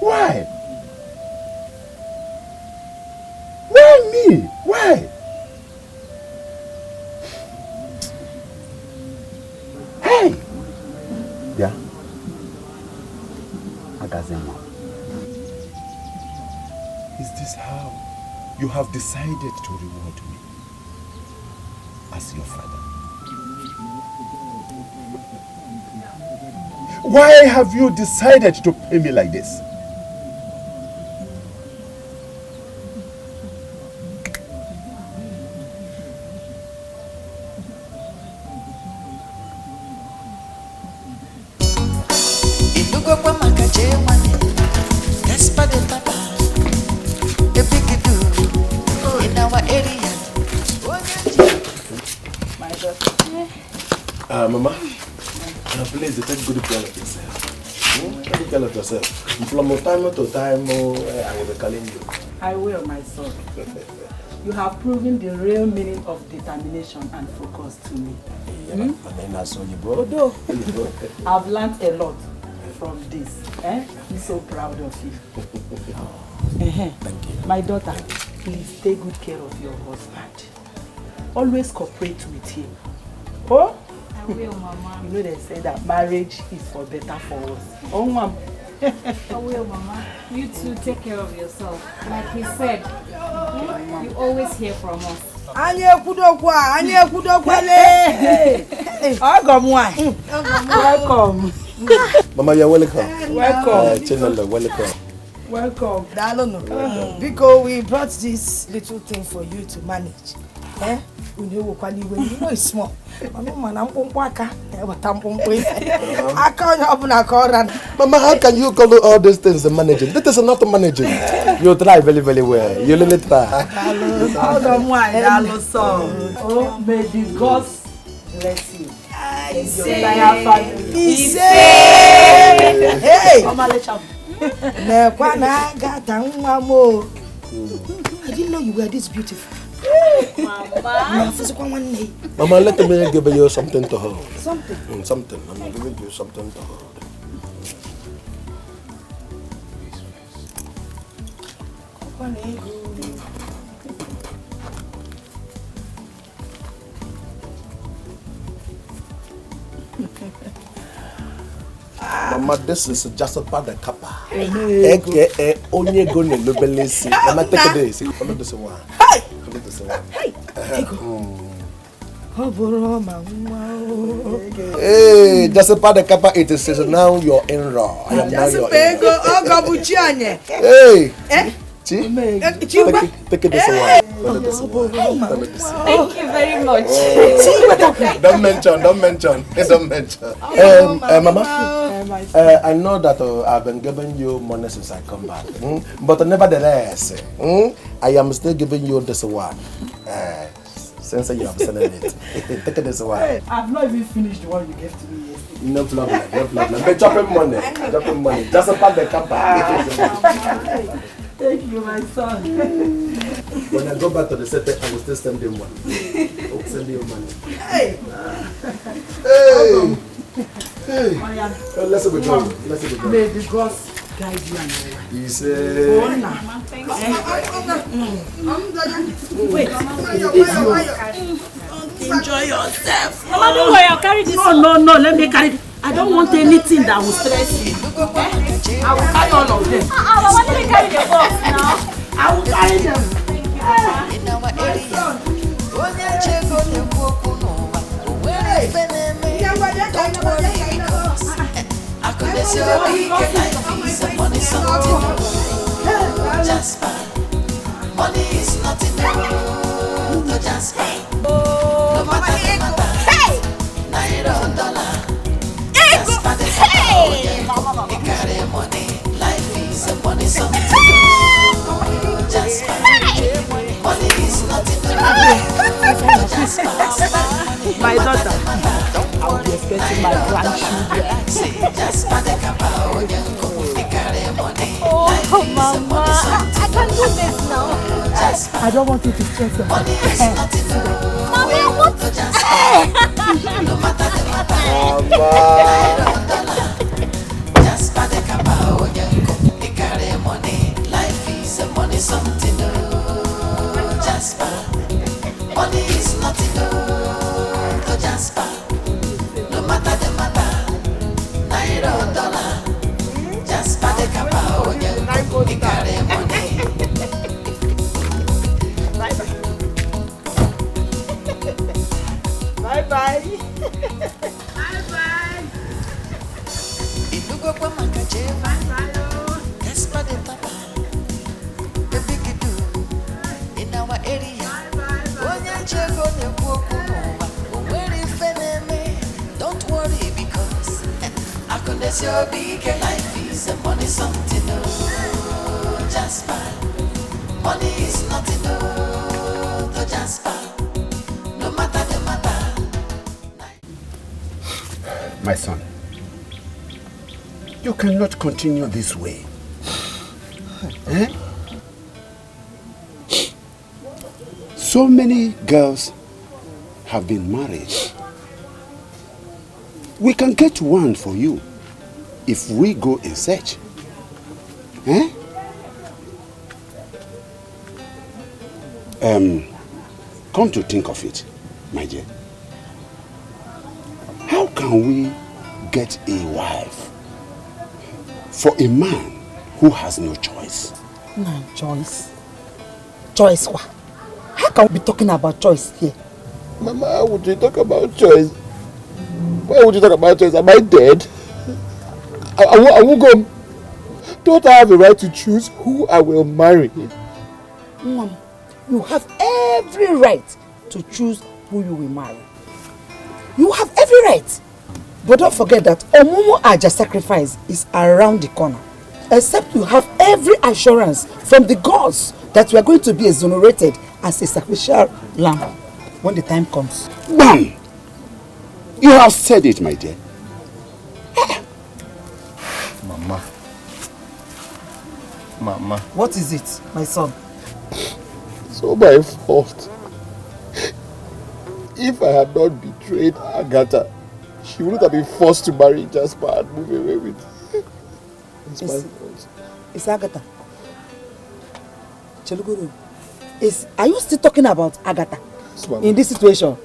Why? Why me? Why? Hey! Yeah? Agazema. Is this how you have decided to reward me as your father? Why have you decided to pay me like this? Mama, please take good care of yourself. Take care of yourself. From time to time, I will be calling you. I will, my son. You have proven the real meaning of determination and focus to me. Although I've learned a lot from this. I'm so proud of you. Thank you. My daughter, please take good care of your husband. Always cooperate with him. Oh? I will, Mama. You know they say that marriage is for better for us. Oh, Mom. I will, Mama. You too, take care of yourself. Like he said, you always hear from us. Welcome. Mama, you're welcome. Welcome. Welcome. Welcome. Because we brought this little thing for you to manage. You know it's small. Mama, how can you call all these things managing? This is not managing. You try very, very well. You really try. Oh, may the gods bless you. I say. Hey! Mama, let's have. I didn't know you were this beautiful. Mama, let me give you something to hold. Something? Something. I'm giving you something to hold. Mama, this is just about the kappa. Only going to Lubelisi. Mama, take this. Follow this one. Follow this one. Hey, just about the kappa. It is now you're in raw. I am now your Hey. Take this one. Thank you very much. Don't mention. Mama, I know that I've been giving you money since I come back. But nevertheless, I am still giving you this one. Since you have sent it. Take this one. I've not even finished the one you gave to me yesterday. No problem. But dropping money. Just about the kappa. Thank you, my son. When I go back to the city, I will still send him money. I'll send you money. Hey! Let's be going. May the gods guide you and your wife. He said... Wait. Enjoy yourself. Mama, don't worry, I'll carry this. No, let me carry it. I don't want anything that will stress you. I will carry all of them. Mama, let me carry the box now. I will carry them. in our area. Onye chego na-ekwu okwu n'ụwa, o nwere ife na-eme. Don't worry because akụnesi obi ike life is a money something. Just fine. Money is nothing to just fine. No matter the matter. Naira or dollar. Just fine. You carry money. Life is a money something. Just fine. Money is nothing to just fine. My daughter, I'll be expecting my grandchildren. Just fine. Oh, Mama, I can do this now. I don't want you to stress your head. Mommy, I want to just just for the kabao, you carry money. Life is a money something. Just for money is nothing. Just for no matter the matter. Naira or dollar. Just for the kabao, you carry money. Bye bye. Bye-bye. Inugo kwa makacheva. Despade tapa. The big do in our area. Onye chego na-ekwu okwu n'ụwa. Onwere ife na-eme. Don't worry because akụnesi obi ike life is a money something. Just fine. Money is nothing. To just fine. No matter the matter. My son, you cannot continue this way. So many girls have been married. We can get one for you if we go in search. Come to think of it, my dear. How can we get a wife for a man who has no choice? No choice. Choice what? How can we be talking about choice here? Mama, how would you talk about choice? Why would you talk about choice? Am I dead? I won't go. Don't I have a right to choose who I will marry? Mom, you have every right to choose who you will marry. You have every right. But don't forget that Omumu Aja sacrifice is around the corner. Except you have every assurance from the gods that you are going to be exonerated as a sacrificial lamb when the time comes. Mom, you have said it, my dear. Mama. What is it, my son? It's all my fault. If I had not betrayed Agatha, she wouldn't have been forced to marry Jasper and move away with her. It's my fault. It's Agatha. Cheluguru, are you still talking about Agatha in this situation?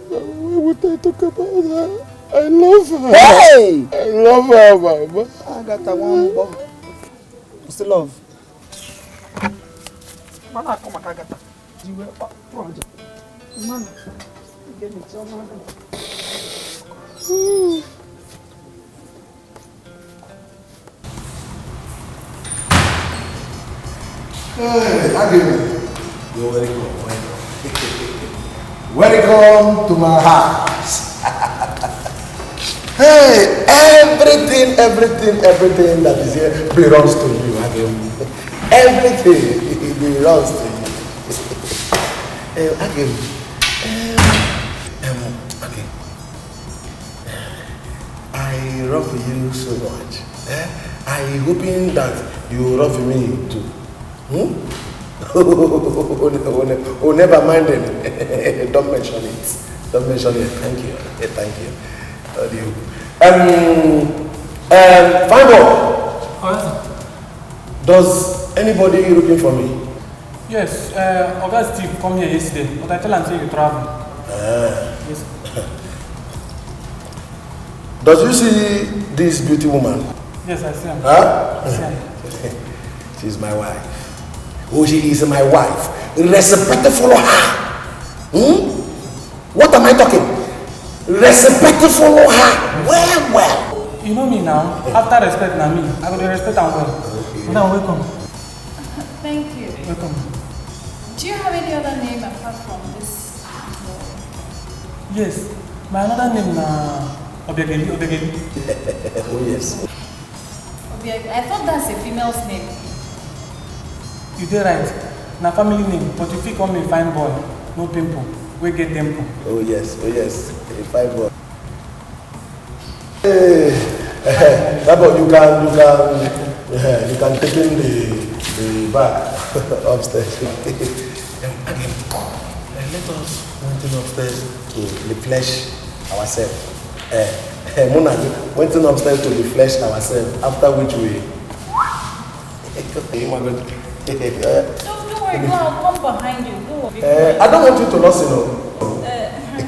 Why would I talk about her? I love her. Hey! I love her, Mama. Agatha, one bomb. What's the love? Mama, come on, Agatha. You were project. Mama, give me some Agatha. Hey, Agim. You're welcome. Welcome to my house. Hey, everything that is here belongs to you, Agim. Everything belongs to you. Agim. Okay. I love you so much. I'm hoping that you love me too. Oh, never mind it. Don't mention it. Don't mention it. Thank you. Thank you. Love you. Fine boy. Does anybody looking for me? Yes, August Steve come here yesterday, but I tell him say you travel. Yes. Does you see this beauty woman? Yes, I see her. Huh? She's my wife. Oh, she is my wife. Respectful her. What am I talking? Respectful her. Well. You know me now. After respect na me, I go to respect and well. Madam, welcome. Thank you. Welcome. Do you have any other name apart from this? Yes. My another name na Obegeli. Oh yes. I thought that's a female's name. You did right. Na family name, but if you call me fine boy, no pimple, we get dimple. Oh yes. A fine boy. Hey, Babo, you can take in the bag upstairs. Let us went in upstairs to refresh ourselves. Mona went in upstairs to refresh ourselves. After which we. Don't worry, go, I'll come behind you. Go. I don't want you to lose, you know.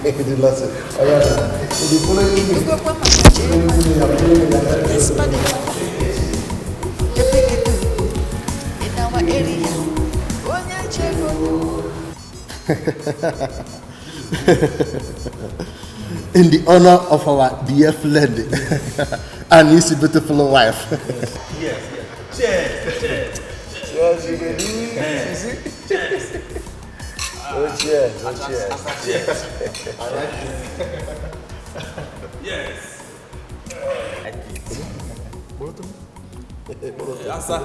The lesson. In the honor of our dear friend and his beautiful wife. Yes. Cheers. Cheers, you can do it. You see? Cheers. Oh, cheers. Yes. Asa.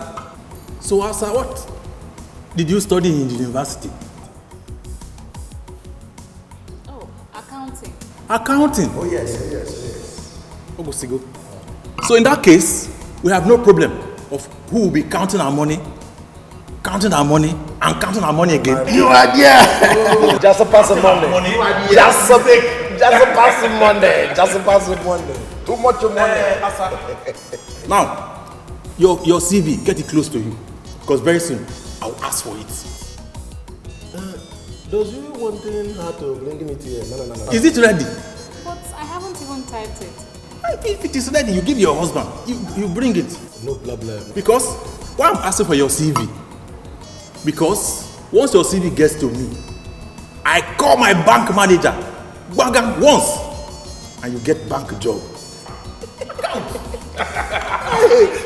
So Asa, what did you study in the university? Oh, accounting. Accounting? Oh yes. Ogosigo. So in that case, we have no problem of who will be counting our money and counting our money again. You are there. Just a pass of money. Just a pass of money. Too much money. Now, your CV, get it close to you, because very soon I'll ask for it. Does you wanting her to bring it here? No. Is it ready? But I haven't even typed it. If it is ready, you give your husband. You bring it. No problem. Because why I'm asking for your CV? Because once your CV gets to me, I call my bank manager, bang once, and you get bank job.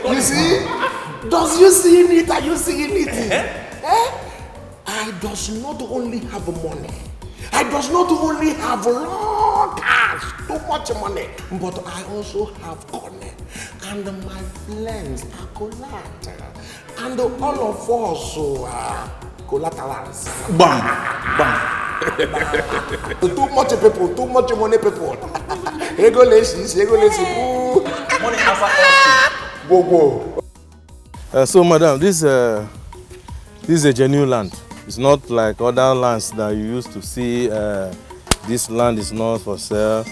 You see? Does you seeing it? Are you seeing it? I does not only have money. I does not only have long cash, too much money, but I also have money. And my friends are collateral. And all of us are collaterals. Bang. Too much people, too much money people. Regulations. Money answer Go. So, madam, this is a genuine land. It's not like other lands that you used to see. This land is not for sale.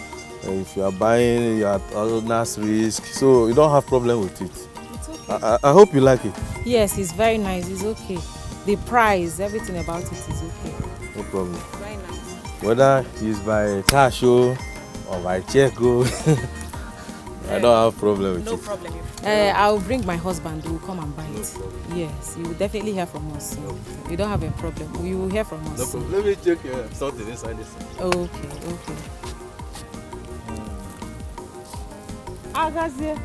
If you are buying, you are at owner's risk. So you don't have problem with it. It's okay. I hope you like it. Yes, it's very nice. It's okay. The price, everything about it is okay. No problem. Very nice. Whether it's by cash or by check, I don't have problem with it. No problem. I'll bring my husband. We'll come and buy it. Yes, you will definitely hear from us. So you don't have a problem. You will hear from us. No problem. Let me check something inside this. Okay. Agazie.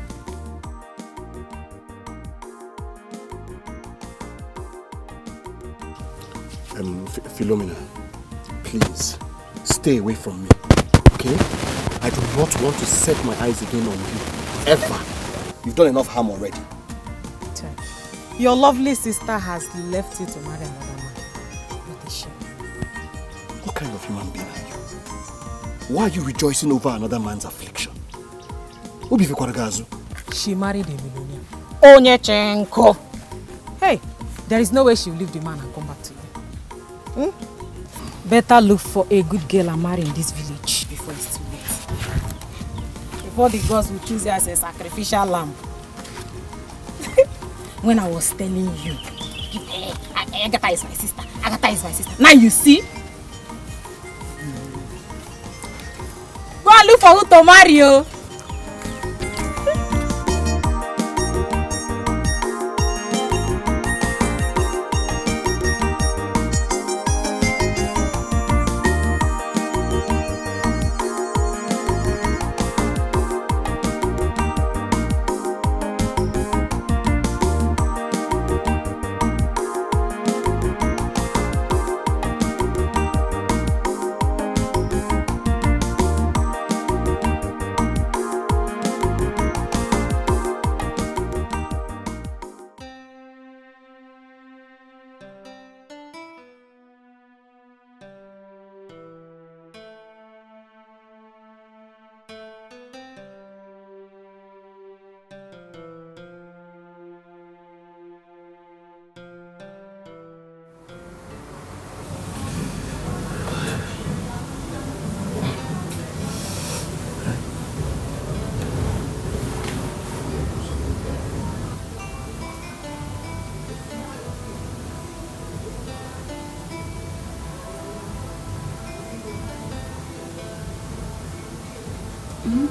Philomena, please stay away from me, okay? I do not want to set my eyes again on you, ever. You've done enough harm already. Your lovely sister has left you to marry another man. What a shame. What kind of human being are you? Why are you rejoicing over another man's affliction? She married a millionaire. Onyechenko. Hey, there is no way she will leave the man and come back to you. Better look for a good girl and marry in this village before it's too late. Before the gods will choose you as a sacrificial lamb. When I was telling you, Agatha is my sister. Agatha is my sister. Now you see? Go and look for who to marry you.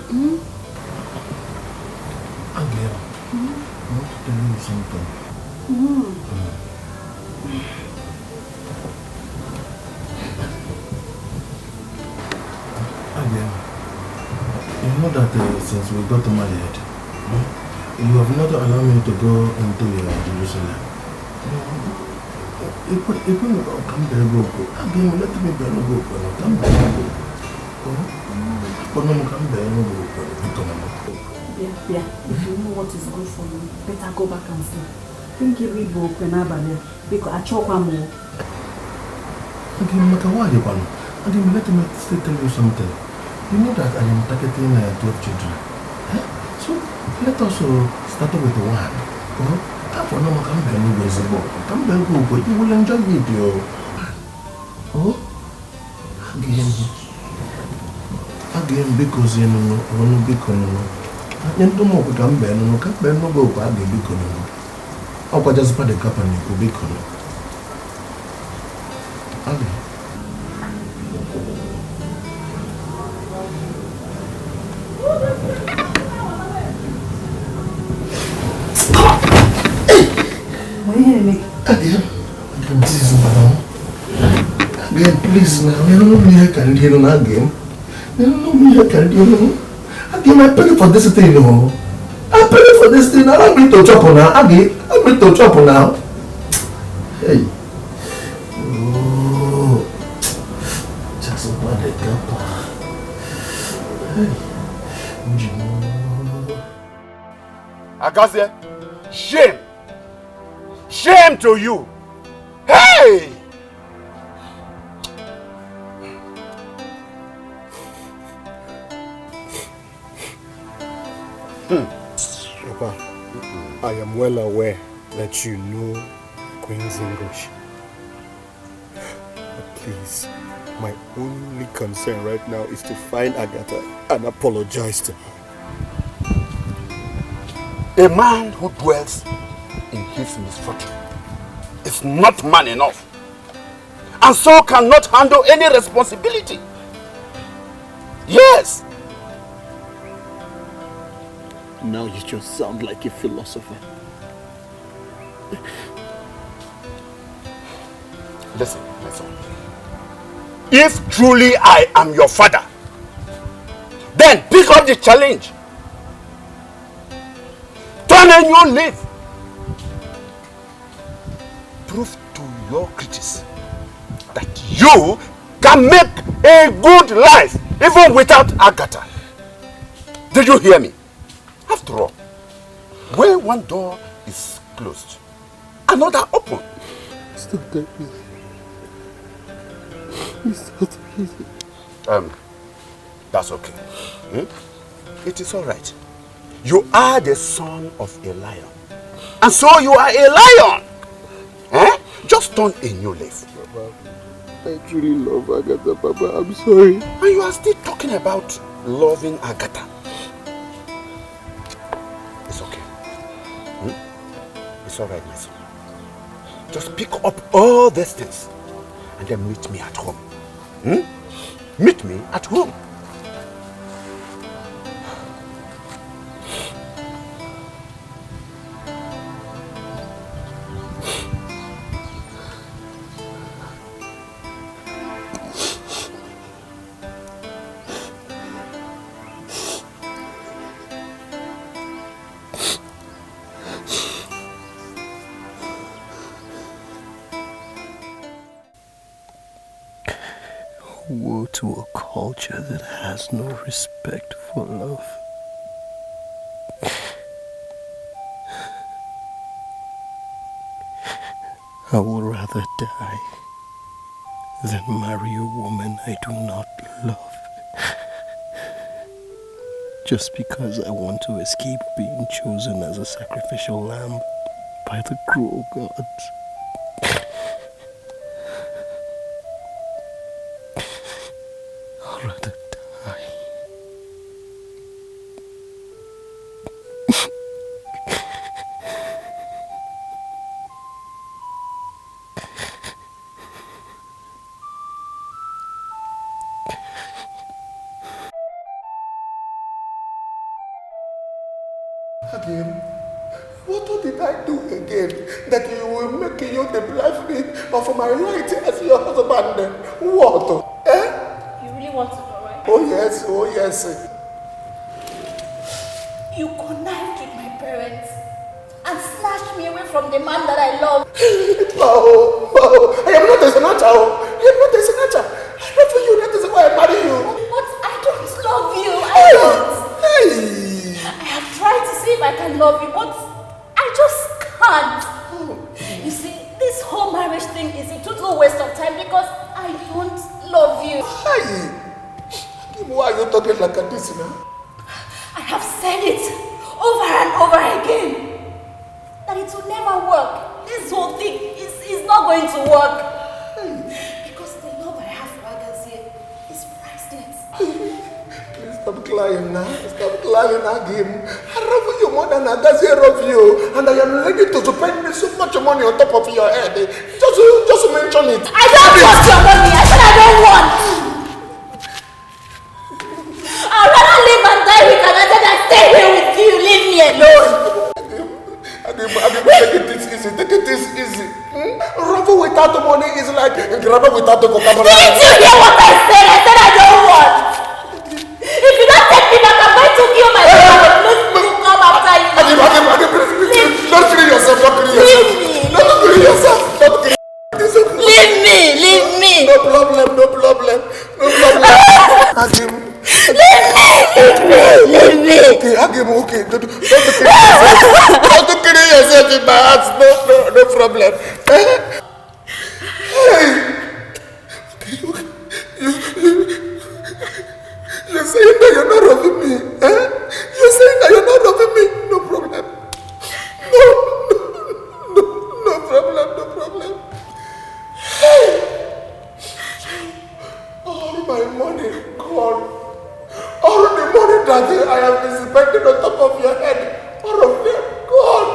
Again, I want to tell you something. Again, you know that since we got married, you have not allowed me to go into Jerusalem. Even come there, go. Again, let me go. Come there, go. Come there, go. Yeah. If you know what is good for you, better go back and sleep. Think you read book when I'm because I chop more. Okay, no matter what you want. Again, let me still tell you something. You know that I am targeting 12 children. So let us start with one. For no come back no visible. Come back go, you will enjoy it, yo. Again, because you know, one big no more come back no go back the big one. I'll just put the company go big one. Please now, you don't know me I can deal on again. You don't know me I can deal on. Again, I pay for this thing, no. I pay for this thing, allow me to chop on now. Again, allow me to chop on now. Hey. Oh. Just about the gap. Hey. Agazie, shame! Shame to you! Hey! Papa, I am well aware that you know Queen's English. But please, my only concern right now is to find Agatha and apologize to her. A man who dwells in his misfortune is not man enough, and so cannot handle any responsibility. Yes. Now you just sound like a philosopher. Listen, my son. If truly I am your father, then pick up the challenge. Turn a new leaf. Prove to your critics that you can make a good life even without Agatha. Did you hear me? After all, where one door is closed, another open. Stop that, please. Stop that. That's okay. It is all right. You are the son of a lion, and so you are a lion. Just turn a new leaf. Papa, I truly love Agatha, Papa. I'm sorry. And you are still talking about loving Agatha. It's okay. It's all right, my son. Just pick up all these things and then meet me at home. Meet me at home. Woe to a culture that has no respect for love. I would rather die than marry a woman I do not love. Just because I want to escape being chosen as a sacrificial lamb by the cruel gods. I'd rather die. What did I do again that you will make you the blessing of my light as your husband? What? Eh? You really want to know, right? Oh yes, oh yes. You connived with my parents and snatched me away from the man that I love. Oh, I am not a senator. I am not a senator. I love you. That is why I marry you. But I don't love you. I don't. I have tried to see if I can love you, but I just can't. You see, this whole marriage thing is a total waste of time because I don't love you. Why are you talking like this now? I have said it over and over again that it will never work. This whole thing is not going to work. Because the love I have for Agassiz is priceless. Please stop crying now. Stop crying again. I love you more than Agassiz love you. And I am ready to spend so much money on top of your head. Just mention it. I don't want your money. I said I don't want. I'd rather live and die with another than stay here with you. Leave me alone. Take it easy. Take it easy. Rubber without the money is like grabber without the Coca-Cola. Didn't you hear what I said? I said I don't want. If you don't take me back, I'm going to kill myself. I'm going to come after you. Don't kill yourself. Don't kill yourself. Don't kill yourself. Don't kill yourself. Leave me. Leave me. No problem. No problem. No problem. Hakim. Leave me. Okay, Hakim. Okay. Don't kill yourself in my heart. No problem. You're saying that you're not loving me. You're saying that you're not loving me. No problem. No problem. All my money gone. All the money that I have been spending on top of your head, all of them gone.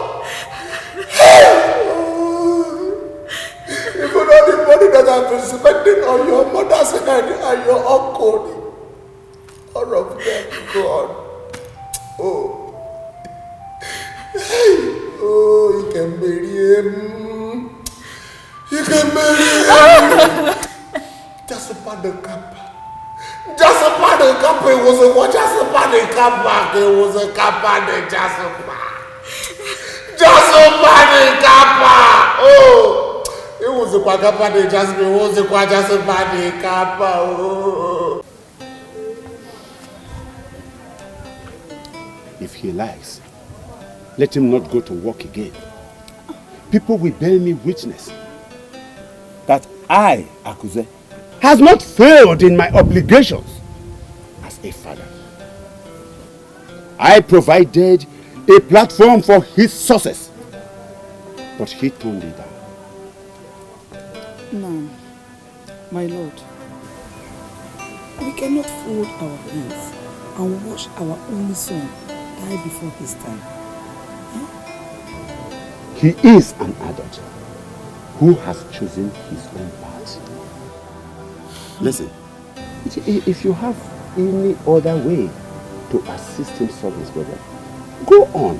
Even all the money that I have been spending on your mother's head and your uncle, all of them gone. Oh, you can marry him. You can marry him. Just about the kappa. Just about the kappa. It was a what? Just about the kappa. It was a kappa. Just about the kappa. Oh, it was a kappa. Just it was a just about the kappa. Oh. If he likes, let him not go to work again. People will bear me witness that I, Akuze, has not failed in my obligations as a father. I provided a platform for his success, but he turned it down. No, my lord, we cannot fold our hands and watch our only son die before his time. He is an adult who has chosen his own path. Listen, if you have any other way to assist him solve his problem, go on.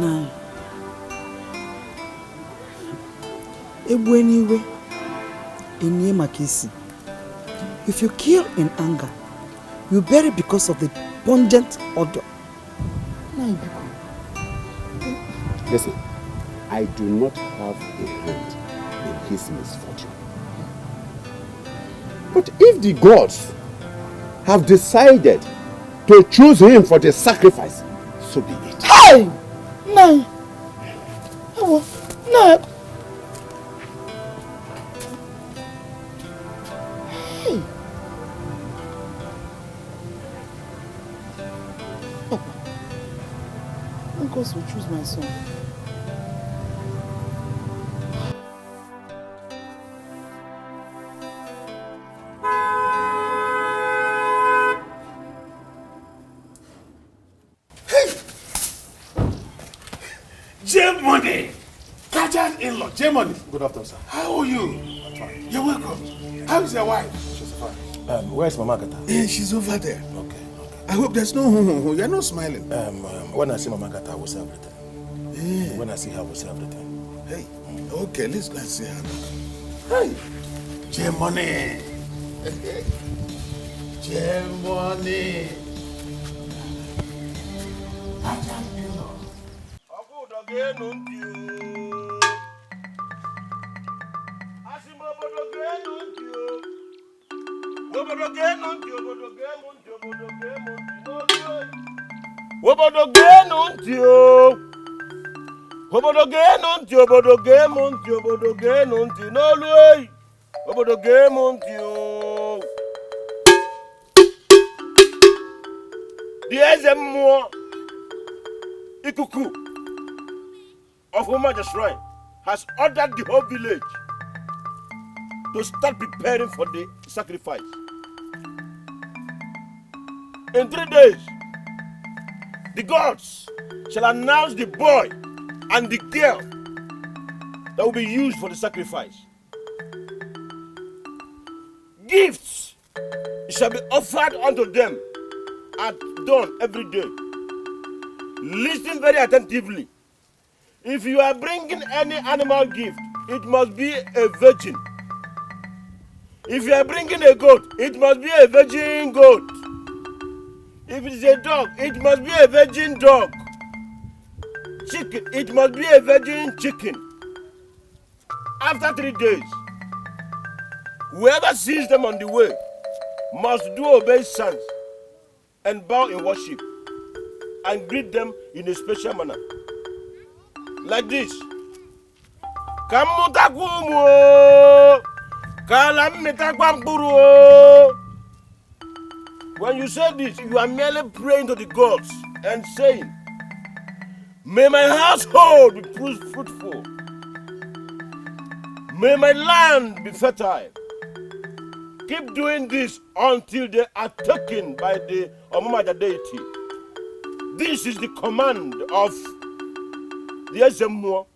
No. Anyway, if you kill in anger, you bury because of the pungent odor. Listen, I do not have a hand in his misfortune. But if the gods have decided to choose him for the sacrifice, so be it. Hey! No! No! Hey! Papa, the gods will choose my son. J-Money! Kaja's in-law, J-Money. Good afternoon, sir. How are you? I'm fine. You're welcome. How is your wife? She's fine. Where's Mama Agata? She's over there. Okay. I hope there's no... You're not smiling. When I see Mama Agatha, I will say everything. Yeah. When I see her, I will say everything. Hey, okay, let's go and see her. Hey, J-Money. J-Money. Obodo Ikuku of Umaja Shrine has ordered the whole village to start preparing for the sacrifice. In 3 days, the gods shall announce the boy and the girl that will be used for the sacrifice. Gifts shall be offered unto them at dawn every day. Listen very attentively. If you are bringing any animal gift, it must be a virgin. If you are bringing a goat, it must be a virgin goat. If it is a dog, it must be a virgin dog. Chicken, it must be a virgin chicken. After 3 days, whoever sees them on the way must do obeisance and bow in worship and greet them in a special manner. Like this. When you say this, you are merely praying to the gods and saying, may my household be fruitful. May my land be fertile. Keep doing this until they are taken by the Omumaja deity. This is the command of the Ezemo.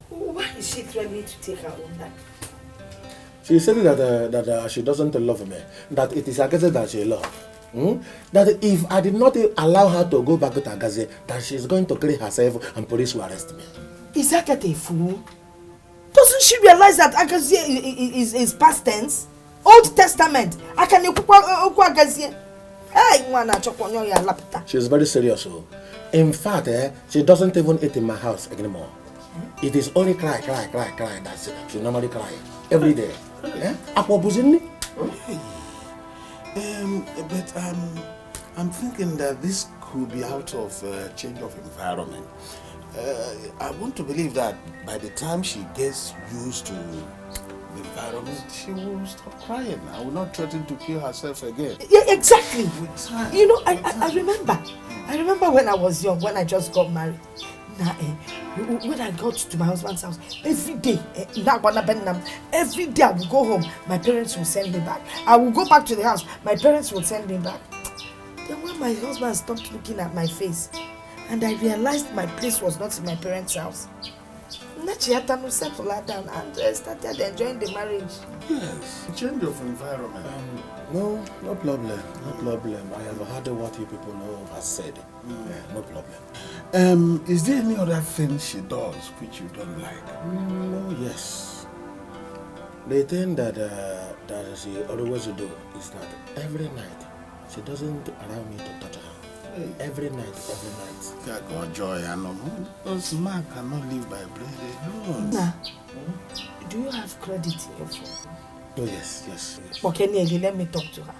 Why is she threatening to take her own life? She said that she doesn't love me, that it is Agaze that she loves. That if I did not allow her to go back to Agaze, that she is going to kill herself and police will arrest me. Is Agatha a fool? Doesn't she realize that Agaze is past tense? Old Testament. She is very serious. In fact, she doesn't even eat in my house anymore. It is only cry. That's it. She normally cry every day. But I'm thinking that this could be out of change of environment. I want to believe that by the time she gets used to the environment, she will stop crying. I will not threaten to kill herself again. Yeah, exactly. You know, I remember when I was young, when I just got married. When I got to my husband's house, every day I will go home, my parents will send me back. I will go back to the house, my parents will send me back. Then when my husband stopped looking at my face, and I realized my place was not in my parents' house, Nachiatanu settled her down and started enjoying the marriage. Yes, change of environment. No problem. I have heard what you people know has said. Yeah, no problem. Is there any other thing she does which you don't like? No, yes. The thing that she always do is that every night she doesn't allow me to touch her. Every night. God joy, I know. Those man cannot live by bread alone. Nah. Do you have credit in your phone? Oh, yes. Okay, Niegi, let me talk to her.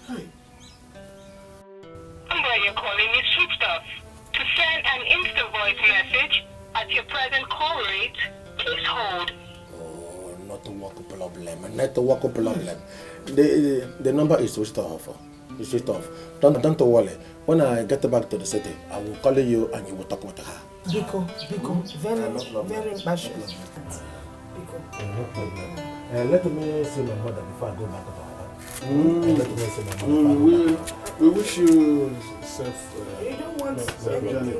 Hey. Number you're calling is switched off. To send an instant voice message at your present call rate, please hold. Oh, network problem. The number is switched off. It's switched off. Don't worry. When I get back to the city, I will call you and you will talk with her. Biko, very impassioned. No problem. Let me see my mother before I go back to her. Let me see my mother before I go back to her. We wish you safe. You don't want journey.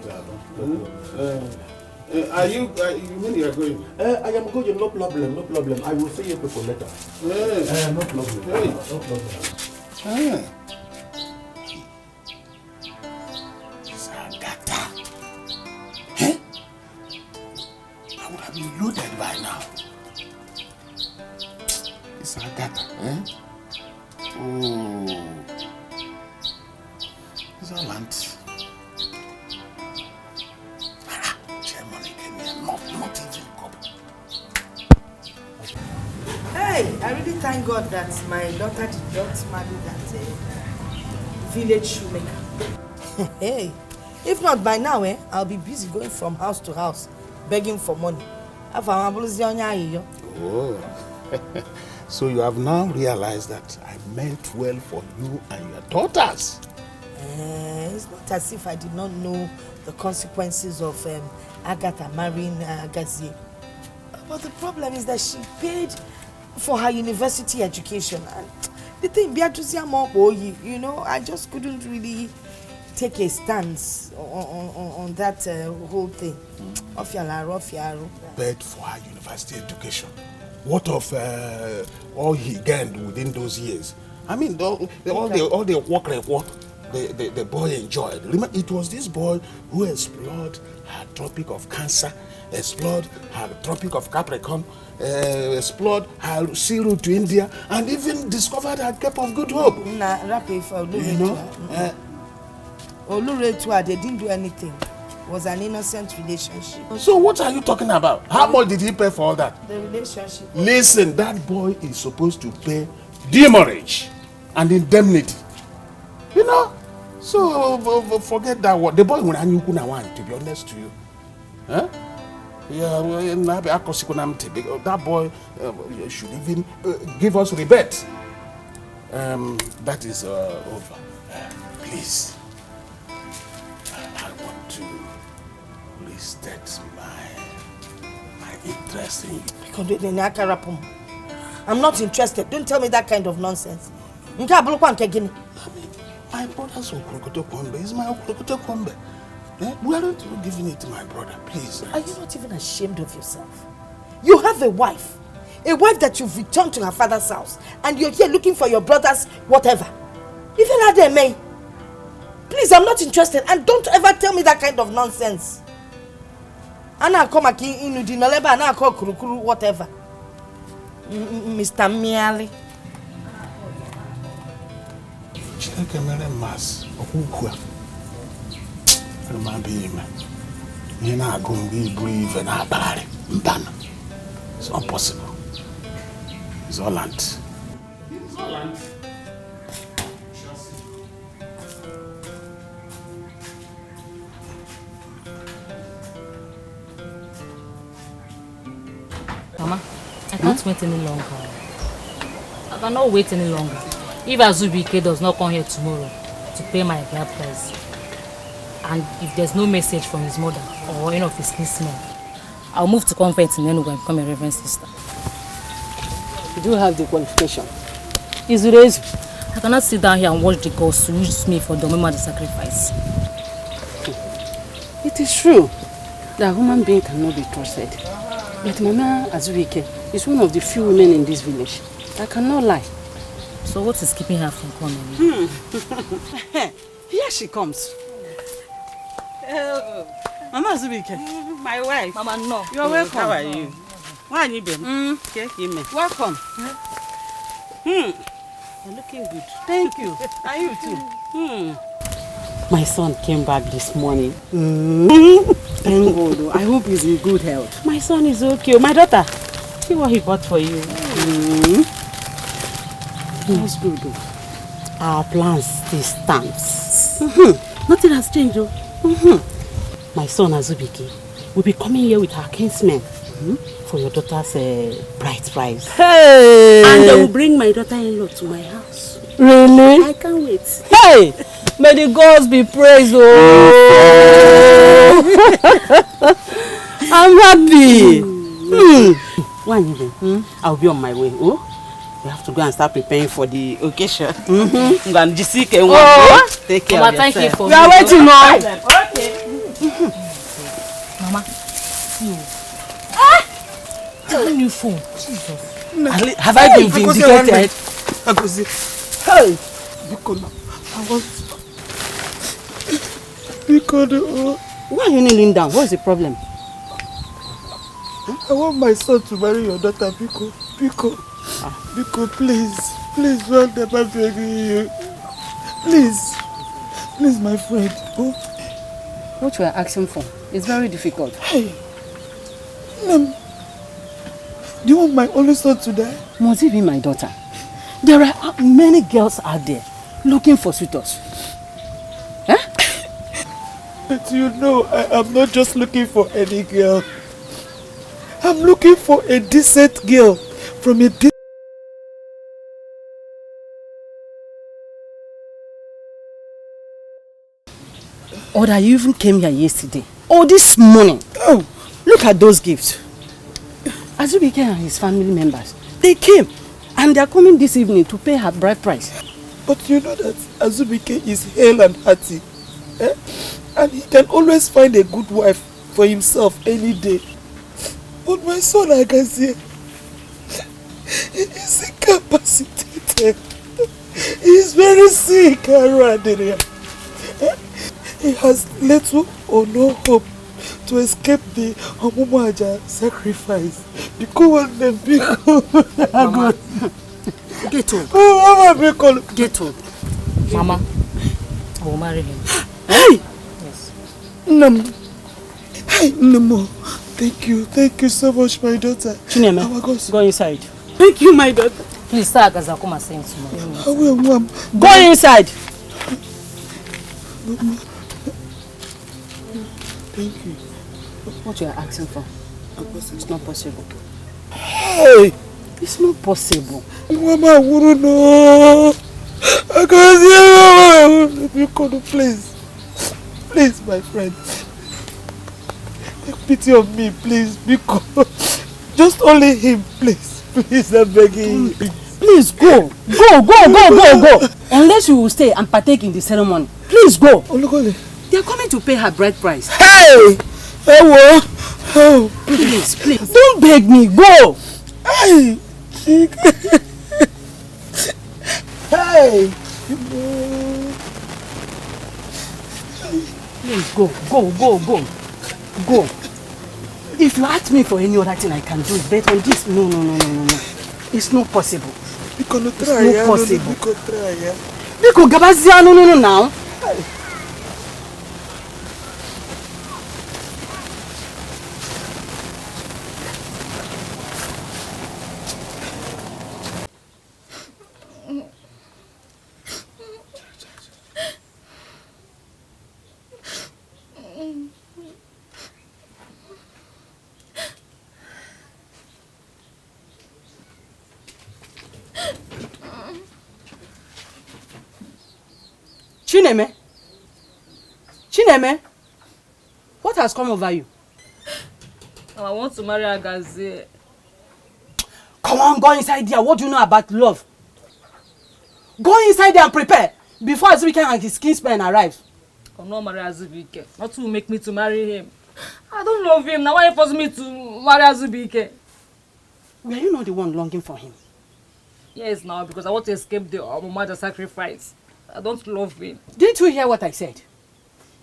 Are you when you are going? I am going, no problem, no problem. I will see you people later. No problem. No problem. Sagata. Eh? I would have been loaded by now. It's Sagata, eh? Oh. It's all land. Not even couple. Hey, I really thank God that my daughter did not marry that village shoemaker. Hey, if not by now, I'll be busy going from house to house, begging for money. Oh, so you have now realized that I meant well for you and your daughters. It's not as if I did not know the consequences of Agatha marrying Agazie. But the problem is that she paid for her university education. And the thing, you know, I just couldn't really take a stance on that whole thing. Paid for her university education. What of all he gained within those years? I mean, all the work report the boy enjoyed. Remember, it was this boy who explored her Tropic of Cancer, explored her Tropic of Capricorn, explored her sea route to India, and even discovered her Cape of Good Hope. You know? They didn't do anything. It was an innocent relationship. So what are you talking about? How much did he pay for all that? The relationship. Listen, that boy is supposed to pay demurrage and indemnity. You know? So forget that word. The boy will want, to be honest to you. Huh? Yeah, that boy should even give us rebate. That is over. Please. I want to restate my interest in you. I'm not interested. Don't tell me that kind of nonsense. My brother's Okrokoto Kwambe is my Okrokoto Kwambe. Why aren't you giving it to my brother, please? Are you not even ashamed of yourself? You have a wife that you've returned to her father's house, and you're here looking for your brother's whatever. Even Ademe. Please, I'm not interested, and don't ever tell me that kind of nonsense. Anna come in Udinoleba, Anna call Kurukuru, whatever. Mr. Miali. Chineke mere mas okwu a be ime ihe na-agụ mgbe iburu ive na-akpagharị mbana. It's not possible. It's all land. It's all land. Mama, I can't wait any longer. I cannot wait any longer. If Azubike does not come here tomorrow to pay my hair price, and if there's no message from his mother or any of his kinsmen, I'll move to convent in Enugu and become a reverend sister. You do have the qualification. It's raised. I cannot sit down here and watch the gods use me for the Omema the sacrifice. It is true that a human being cannot be trusted. But Mama Azubike is one of the few women in this village. I cannot lie. So what is keeping her from coming? Here she comes. Mama Azubike, my wife. Mama, no. You're welcome. How are you? Why are you been? Welcome. You're looking good. Thank you. Are you too? My son came back this morning. Thank God. I hope he's in good health. My son is okay. My daughter, see what he bought for you. That's good. Our plans still stands. Nothing has changed though. My son Azubike will be coming here with our kinsmen for your daughter's bride price. Hey! And they will bring my daughter-in-law to my house. Really? I can't wait. Hey! May the gods be praised. Oh! I'm happy. One evening, I'll be on my way. Oh? We have to go and start preparing for the occasion. Mm-hmm. Take care Mama, of thank you yourself. for We are waiting now. Okay. Mama, see. New phone. Jesus. Have I been vindicated? Hey! I want... Why are you kneeling down? What is the problem? I want my son to marry your daughter, Biko. Biko, please. Please, don't ever begging you. Please. Please, my friend. Oh. What you are asking for is very difficult. Hey. Do you want my only son to die? Must it be my daughter? There are many girls out there looking for suitors. Huh? But you know, I am not just looking for any girl. I'm looking for a decent girl from a decent... Or that you even came here yesterday. Or this morning. Oh, look at those gifts. Azubike and his family members, they came. And they are coming this evening to pay her bride price. But you know that Azubike is hale and hearty. Eh? And he can always find a good wife for himself any day. But my son, I can see, he is incapacitated. He is very sick, Aradenia. He has little or no hope to escape the Omumaja sacrifice. Because the Mama, get home. Get home. Mama, I will marry him. Hey! Yes. No. Hey, Namo. Thank you so much, my daughter. Chineme, go inside. Thank you, my daughter. Please start as I come and sing tomorrow. I will, Mom. Go inside. Thank you. What you are asking for? It's not possible. Hey! It's not possible. Mama, I wouldn't know. I can't see you. Please. Please, my friend. Take pity on me, please. Because just only him, please. Please, I'm begging you. Please go. Go. Unless you will stay and partake in the ceremony. Please go. They are coming to pay her bride price. Hey! Oh, please. Don't beg me. Go. Hey! Hey! Please go. If you ask me for any other thing I can do it, but on this, no. It's not possible. It's not possible. Because Gabazia, no now. Chineme, what has come over you? I want to marry Agaze. Come on, go inside there. What do you know about love? Go inside there and prepare before Azubike and his kinsmen arrive. I'm not marry Azubike. Not to make me to marry him. I don't love him. Now why you force me to marry Azubike? Were you not the one longing for him? Yes, now because I want to escape the mother sacrifice. I don't love him. Didn't you hear what I said?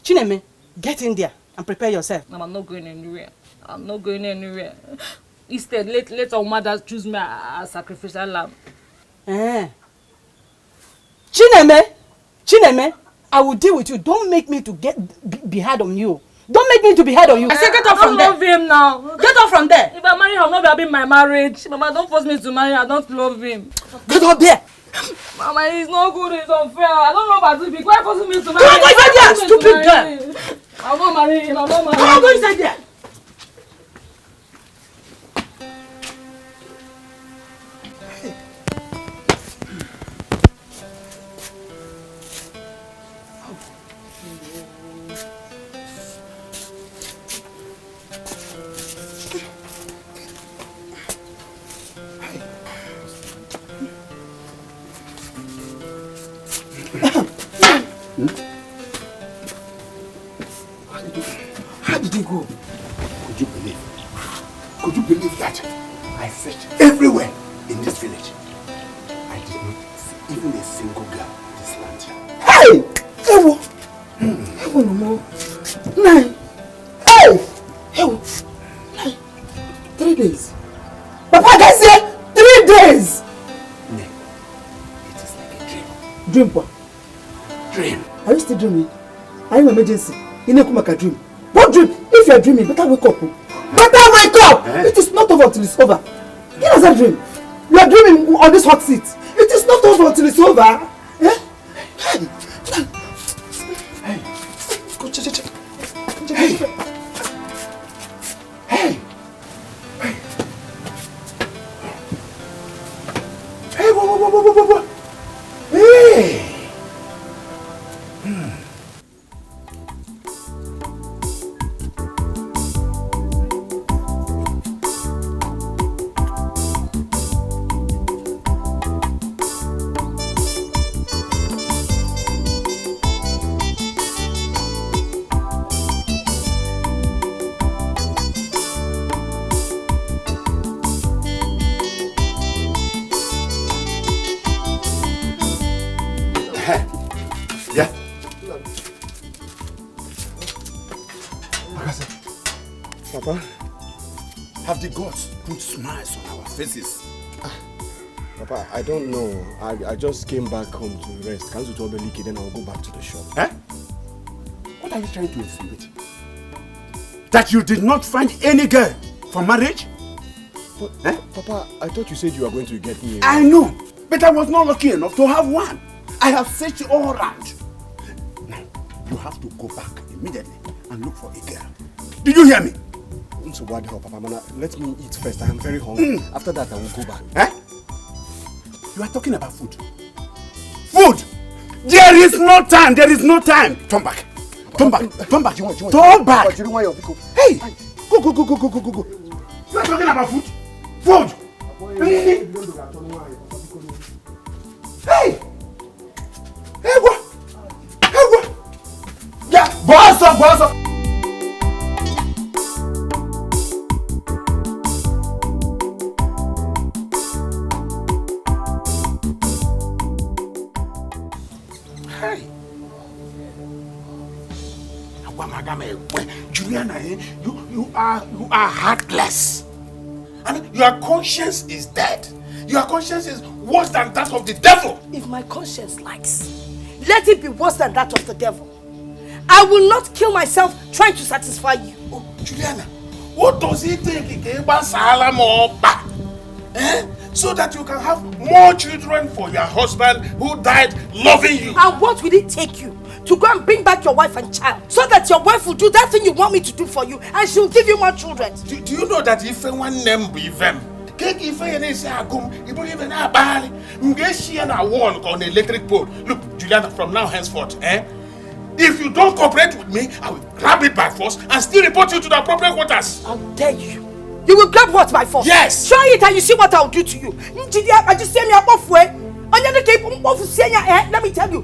Chineme, get in there and prepare yourself. No, I'm not going anywhere. Instead, let our mother choose me as sacrificial lamb. Chineme, I will deal with you. Don't make me to be hard on you. Don't make me to be hard on you. I say get off from there. I don't love him now. Get off from there. If I marry him, I'll not be having my marriage. Mama, don't force me to marry. I don't love him. Get up there. Mama, it's not good. It's unfair. I don't know about this. Why forcing me to marry? Come on, go inside there, stupid girl. I'll not marry him. Come on, go inside there. Could you believe that I searched everywhere in this village? I did not see even a single girl in this land. Hey! Ewo! Ewo no more. Nine! Hey! Ewo! 3 days. Papa, I say 3 days! No. It is like a dream. Dream what? Dream. Are you still dreaming? Are you in emergency? You need to make a dream. What dream? If you are dreaming, better wake up. Better wake up! It is not over until it's over. Get us a dream. You are dreaming on this hot seat. It is not over until it's over. Eh? Hey! Go check. Hey! Hey! Hey, whoa. Hey! Papa, have the gods put smiles on our faces? Papa, I don't know. I just came back home to rest. Cancel to Obeliki, then I'll go back to the shop. Eh? What are you trying to insinuate? That you did not find any girl for marriage? But, Papa, I thought you said you were going to get me. I know, but I was not lucky enough to have one. I have searched all around. Now, you have to go back immediately and look for a girl. Did you hear me? So what help, Papa? Let me eat first. I am very hungry. After that, I will go back. Eh? You are talking about food. Food! There is no time. Turn back. Turn back. Turn back. Turn back. Hey! Go. You are talking about food? Food! Hey! Yeah, boss up. Juliana, you are heartless. I mean, your conscience is dead. Your conscience is worse than that of the devil. If my conscience likes, let it be worse than that of the devil. I will not kill myself trying to satisfy you. Oh, Juliana, what does he think? So that you can have more children for your husband who died loving you. And what will it take you to go and bring back your wife and child so that your wife will do that thing you want me to do for you and she'll give you more children? Do you know that if one name be them, if on electric pole. Look, Juliana, from now henceforth, if you don't cooperate with me, I will grab it by force and still report you to the appropriate quarters. How dare you? You will grab what by force? Yes. Try it and you see what I'll do to you. Let me tell you,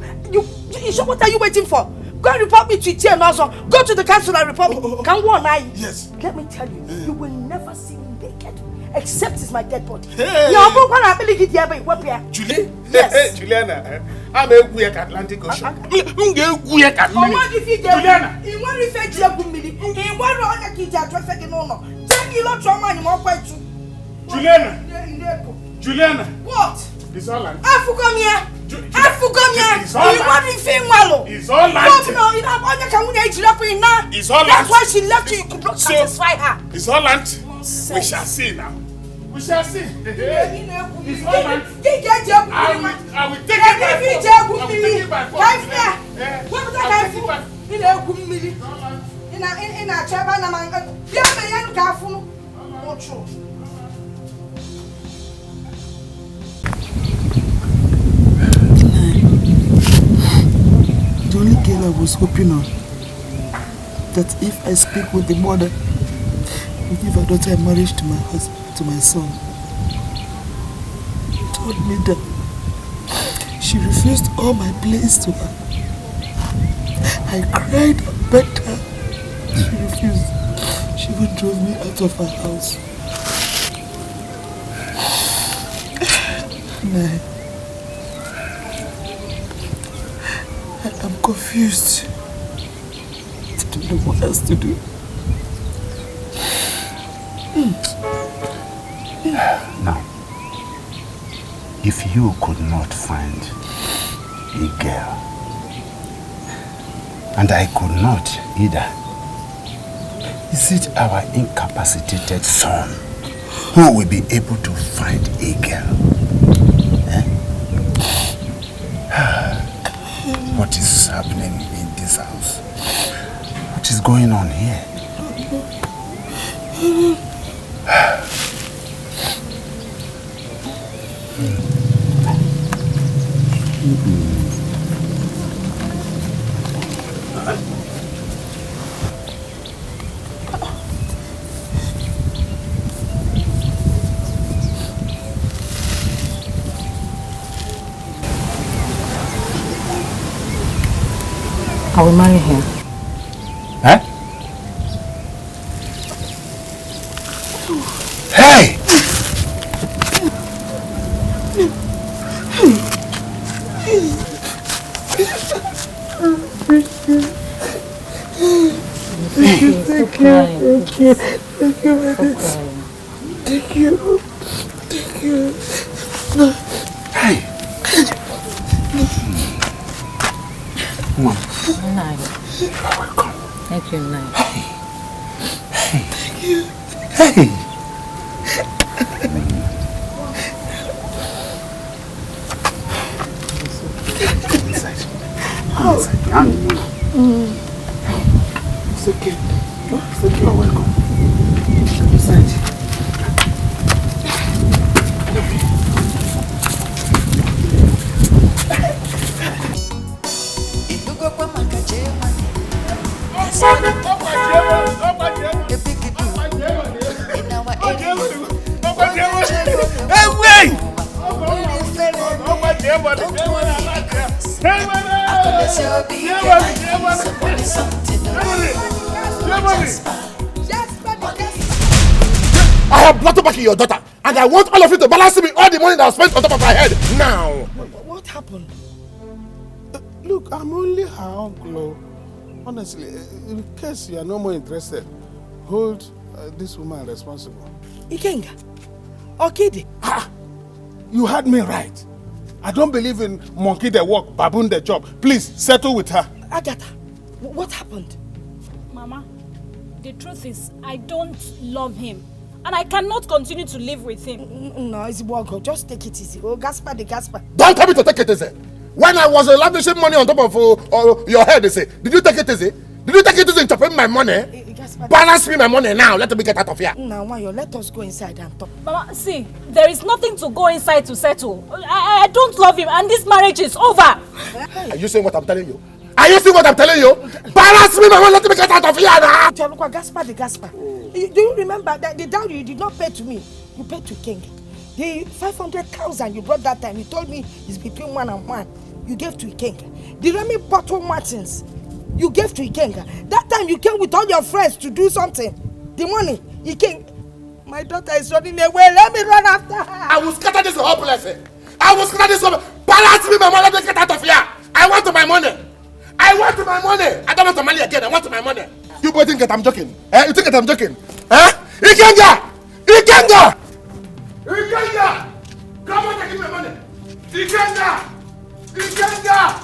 what are you waiting for? Go and report me to Itian also. Go to the council and report me. Can one eye? Yes. Let me tell you, you will never see me naked except it's my dead body. Hey. Julie? Yes. Juliana, I'm a weak Atlantic Ocean. Juliana. Juliana. What? It's all right. It's all right. It's all right. It's all right. That's why she left you. You could not satisfy her. It's all right. We shall see now. We shall see. It's all right. I will take it by force. The only girl I was hoping on, that if I speak with the mother, will give her daughter in marriage to my husband, to my son. She told me that she refused all my plays to her. I cried and begged her. She refused. She even drove me out of her house. Nah. I'm confused. I don't know what else to do. Now, if you could not find a girl, and I could not either, is it our incapacitated son who will be able to find a girl? What is happening in this house? What is going on here? I will marry him. Huh? Hey! Thank you. Thank you. Hey! Come on. You're welcome. Thank you, Nai. Thank you. Hey! It's okay. It's okay. You're welcome. Come inside. I have blocked back your daughter, and I want all of you to balance me all the money that I spent on top of my head now. What happened? Look, I'm only her uncle. Honestly, in case you are no more interested, hold this woman responsible. Ikenga? Okidi? Ah! You heard me right. I don't believe in monkey the work, baboon the job. Please, settle with her. Agatha, what happened? Mama, the truth is, I don't love him. And I cannot continue to live with him. No, it's Bogo. Just take it easy. Oh, Gaspar the Gaspar. Don't tell me to take it easy. When I was lavishing money on top of your head, they say, did you take it easy? Did you take it easy in chopping my money? Balance me my money now. Let me get out of here. Now, Wayo, let us go inside and talk. Mama, see, there is nothing to go inside to settle. I don't love him and this marriage is over. Are you saying what I'm telling you? Are you seeing what I'm telling you? Balance me my money. Let me get out of here now. Look, Gaspar the Gaspar. Do you remember that the dowry you did not pay to me? You paid to King. The 500,000 you brought that time, you told me it's between 1 and 1. You gave to Ikenga. The Remy Bottle Martins, you gave to Ikenga. That time you came with all your friends to do something. The money, Ikenga. My daughter is running away. Let me run after her. I will scatter this whole place. I will scatter this whole. Balance me my money. Let me get out of here. I want my money. I want my money. I don't want money again. I want my money. You boys think that I'm joking? You think that I'm joking? Ikenga! Ikenga! Ikenga! Come on, give me my money. Ikenga! Ikenga!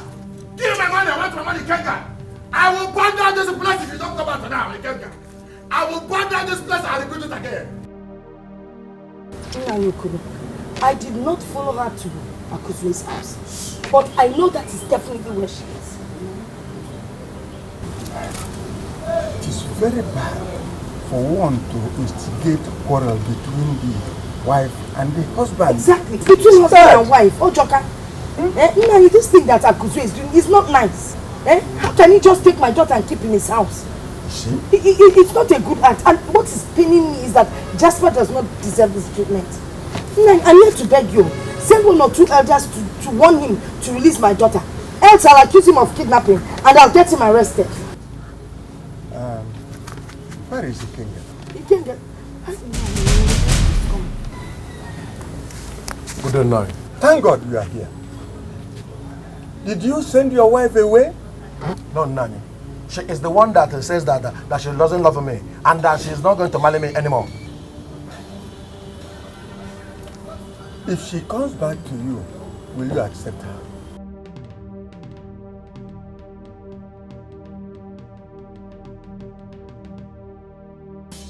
Give me my money. I want my money, Ikenga. I will burn down this place if you don't come out now, Ikenga. I will burn down this place and rebuild it again. I did not follow her to Akuzue's house, but I know that is definitely where she is. It is very bad for one to instigate quarrel between the wife and the husband. Exactly, between husband and wife. Oh, Joka, this thing that Akuzue is doing is not nice. How can he just take my daughter and keep in his house? See? It's not a good act. And what is paining me is that Jasper does not deserve this treatment. I'm here to beg you. Send 1 or 2 elders to warn him to release my daughter. Else I'll accuse him of kidnapping and I'll get him arrested. Where is the king? You can't get... Good night. Thank God you are here. Did you send your wife away? No, Nanny. She is the one that says that she doesn't love me and that she's not going to marry me anymore. If she comes back to you, will you accept her?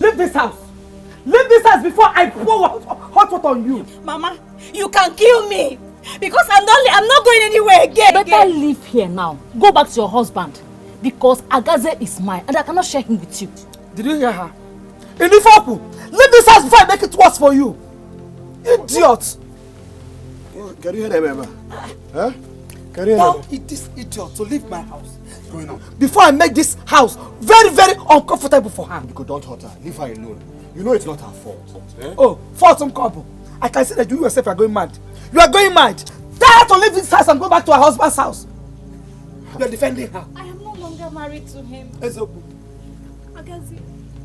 Leave this house! Leave this house before I pour hot water on you! Mama, you can kill me! Because I'm not going anywhere again! Better leave here now. Go back to your husband. Because Agaze is mine and I cannot share him with you. Did you hear her? Inifoku, leave this house before I make it worse for you! Idiot! Can you hear them, Emma? Huh? Can you hear Tell this idiot to leave my house. What's going on? Before I make this house very, very uncomfortable for her. Because don't hurt her. Leave her alone. You know it's not her fault. Eh? Oh, fault some couple. I can see that you yourself are going mad. You are going mad. Tell her to leave this house and go back to her husband's house. You are defending her. I am no longer married to him. Ezobu. Agazi,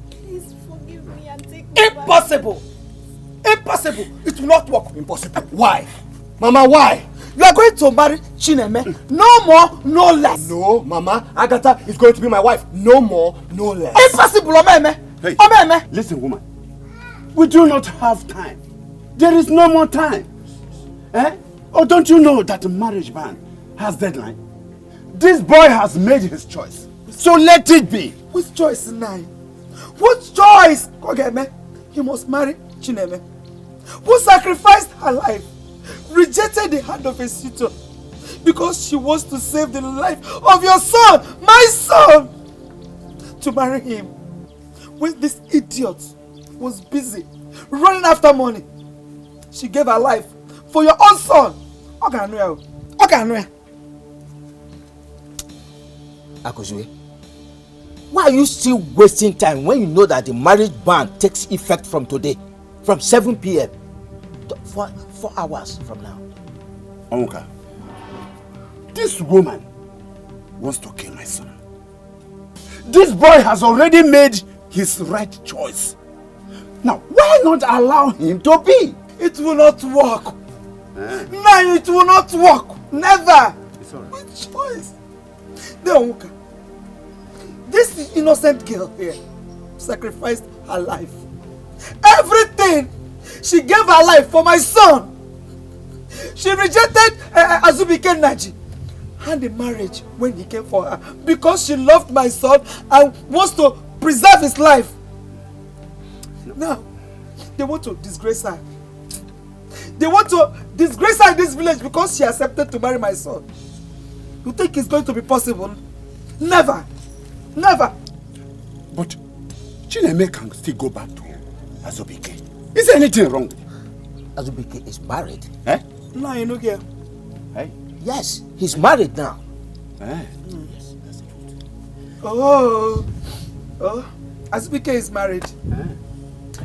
please forgive me and take me Impossible. back. Impossible. It will not work. Impossible. Why? Mama, why? You are going to marry Chineme. No more, no less. No, Mama. Agatha is going to be my wife. No more, no less. Impossible, Omeme. Hey, Omeme. Listen, woman. We do not have time. There is no more time. Eh? Oh, don't you know that the marriage ban has deadline? This boy has made his choice. So let it be. Which choice, Nai? Which choice? Kogeme, you must marry Chineme, who sacrificed her life, rejected the hand of a suitor, because she wants to save the life of your son, my son, to marry him. When this idiot was busy running after money, she gave her life for your own son. Akuzue, why are you still wasting time when you know that the marriage ban takes effect from today, from 7 p.m. to 4 hours from now? Onka, this woman wants to kill my son. This boy has already made his right choice. Now, why not allow him to be? It will not work. No, it will not work. Never. It's all right. Which choice? Onka, this innocent girl here sacrificed her life. Everything. She gave her life for my son. She rejected Azubike Naji and the marriage when he came for her because she loved my son and wants to preserve his life. Now, they want to disgrace her. They want to disgrace her in this village because she accepted to marry my son. You think it's going to be possible? Never. Never. But Chineme can still go back to Azubike. Is there anything wrong with him? Azubike is married. Eh? No, you know here. Hey? Yes, he's married now. Eh? Yes, that's the truth. Oh, Azubike is married.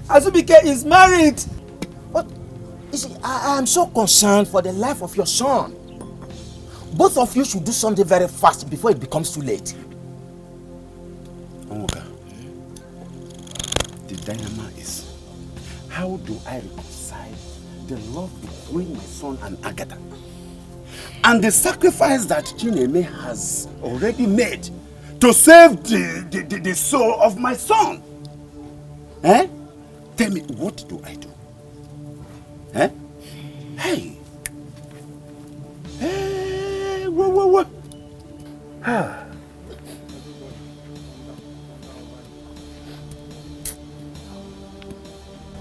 Azubike is married. But you see, I am so concerned for the life of your son. Both of you should do something very fast before it becomes too late. Omoga, the dilemma is, how do I reconcile the love between my son and Agatha and the sacrifice that Chineme has already made to save the soul of my son? Eh? Tell me, what do I do? Eh? Hey! Hey! Whoa!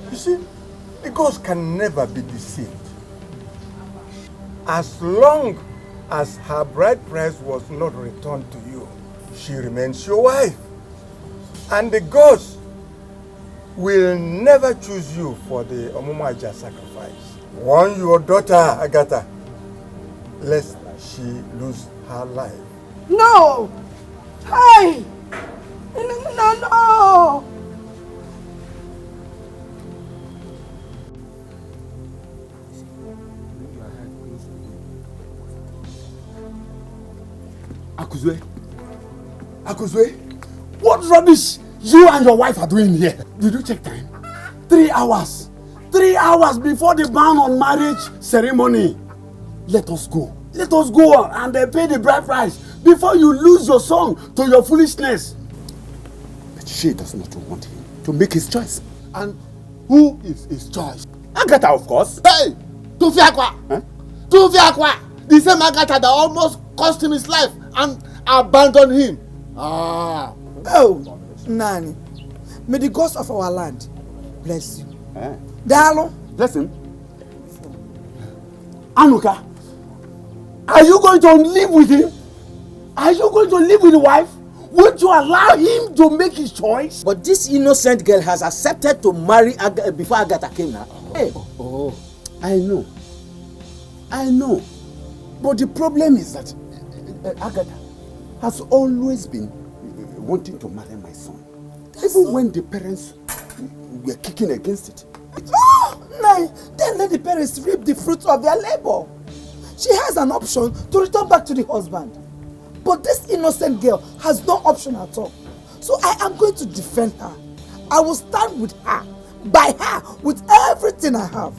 You see, the ghost can never be deceived. As long as her bride price was not returned to you, she remains your wife. And the ghost will never choose you for the Omumaja sacrifice. Warn your daughter, Agatha, lest she lose her life. No! Hey! No! Akuzue, what rubbish you and your wife are doing here? Did you check time? 3 hours. 3 hours before the ban on marriage ceremony. Let us go. Let us go and pay the bride price before you lose your son to your foolishness. But she does not want him to make his choice. And who is his choice? Agatha, of course. Hey! Tufiakwa! Huh? Tufiakwa! The same Agatha that almost cost him his life and abandoned him. Ah. Oh, Nani. May the gods of our land bless you. Eh? Dalo. Bless him. Anuka, are you going to live with him? Are you going to live with the wife? Would you allow him to make his choice? But this innocent girl has accepted to marry before Agatha came now. Hey. Oh, I know. I know. But the problem is that Agatha has always been wanting to marry my son. Even when the parents were kicking against it. Oh, no. Then let the parents reap the fruits of their labor. She has an option to return back to the husband. But this innocent girl has no option at all. So I am going to defend her. I will stand with her, by her, with everything I have.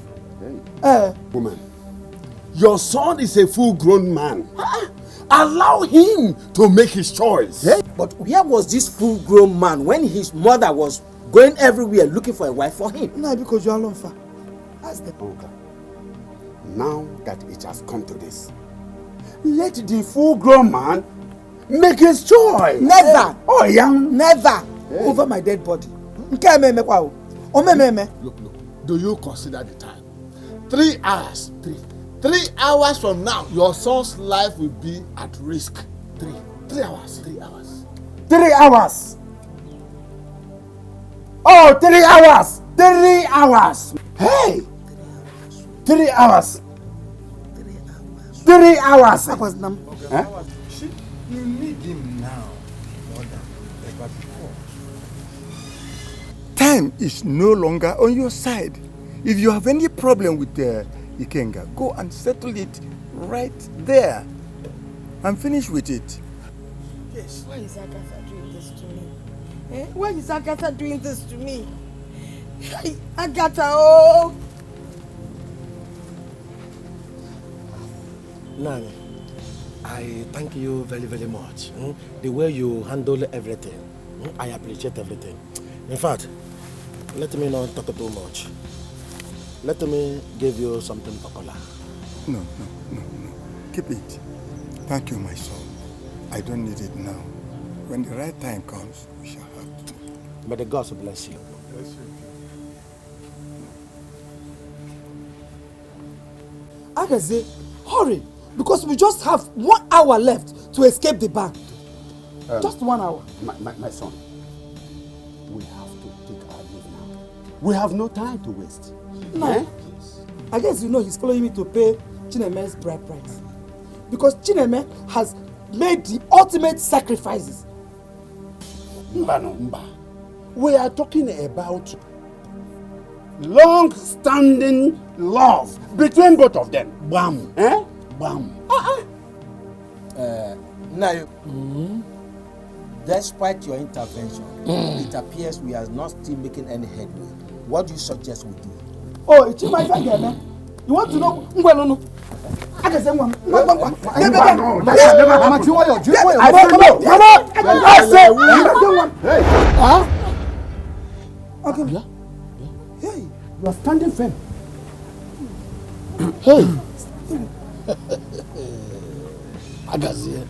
Woman, your son is a full-grown man. Allow him to make his choice. Hey, but where was this full-grown man when his mother was going everywhere looking for a wife for him? No, because you are alone, Fa. Ask them. Okay. Now that it has come to this, let the full-grown man make his choice. Never. Oh, young. Never. Hey. Over my dead body. Look, do you consider the time? 3 hours. 3 hours from now, your son's life will be at risk. 3 hours. 3 hours. 3 hours. Oh, 3 hours. 3 hours. Hey. 3 hours. 3 hours. Okay. Huh? You need him now more than ever before. Time is no longer on your side. If you have any problem with Ikenga, go and settle it right there and finish with it. Yes. Why is Agatha doing this to me? Eh? Why is Agatha doing this to me? Agatha, oh! Nani, I thank you very, very much. The way you handle everything, I appreciate everything. In fact, let me not talk too much. Let me give you something popular. No. Keep it. Thank you, my son. I don't need it now. When the right time comes, we shall have it. May the gods bless you. Bless you. Agaze, hurry! Because we just have 1 hour left to escape the ban. Just 1 hour. My son, we have to take our leave now. We have no time to waste. No. Eh? I guess you know he's following me to pay Chineme's bride price. Because Chineme has made the ultimate sacrifices. Mba. We are talking about long-standing love between both of them. Bam. Eh? Bam. Now, despite your intervention, it appears we are not still making any headway. What do you suggest we do? Oh, it's my friend, man. You want to know? No. I can say one. Okay. Hey, you are standing firm. Hey. Agazie.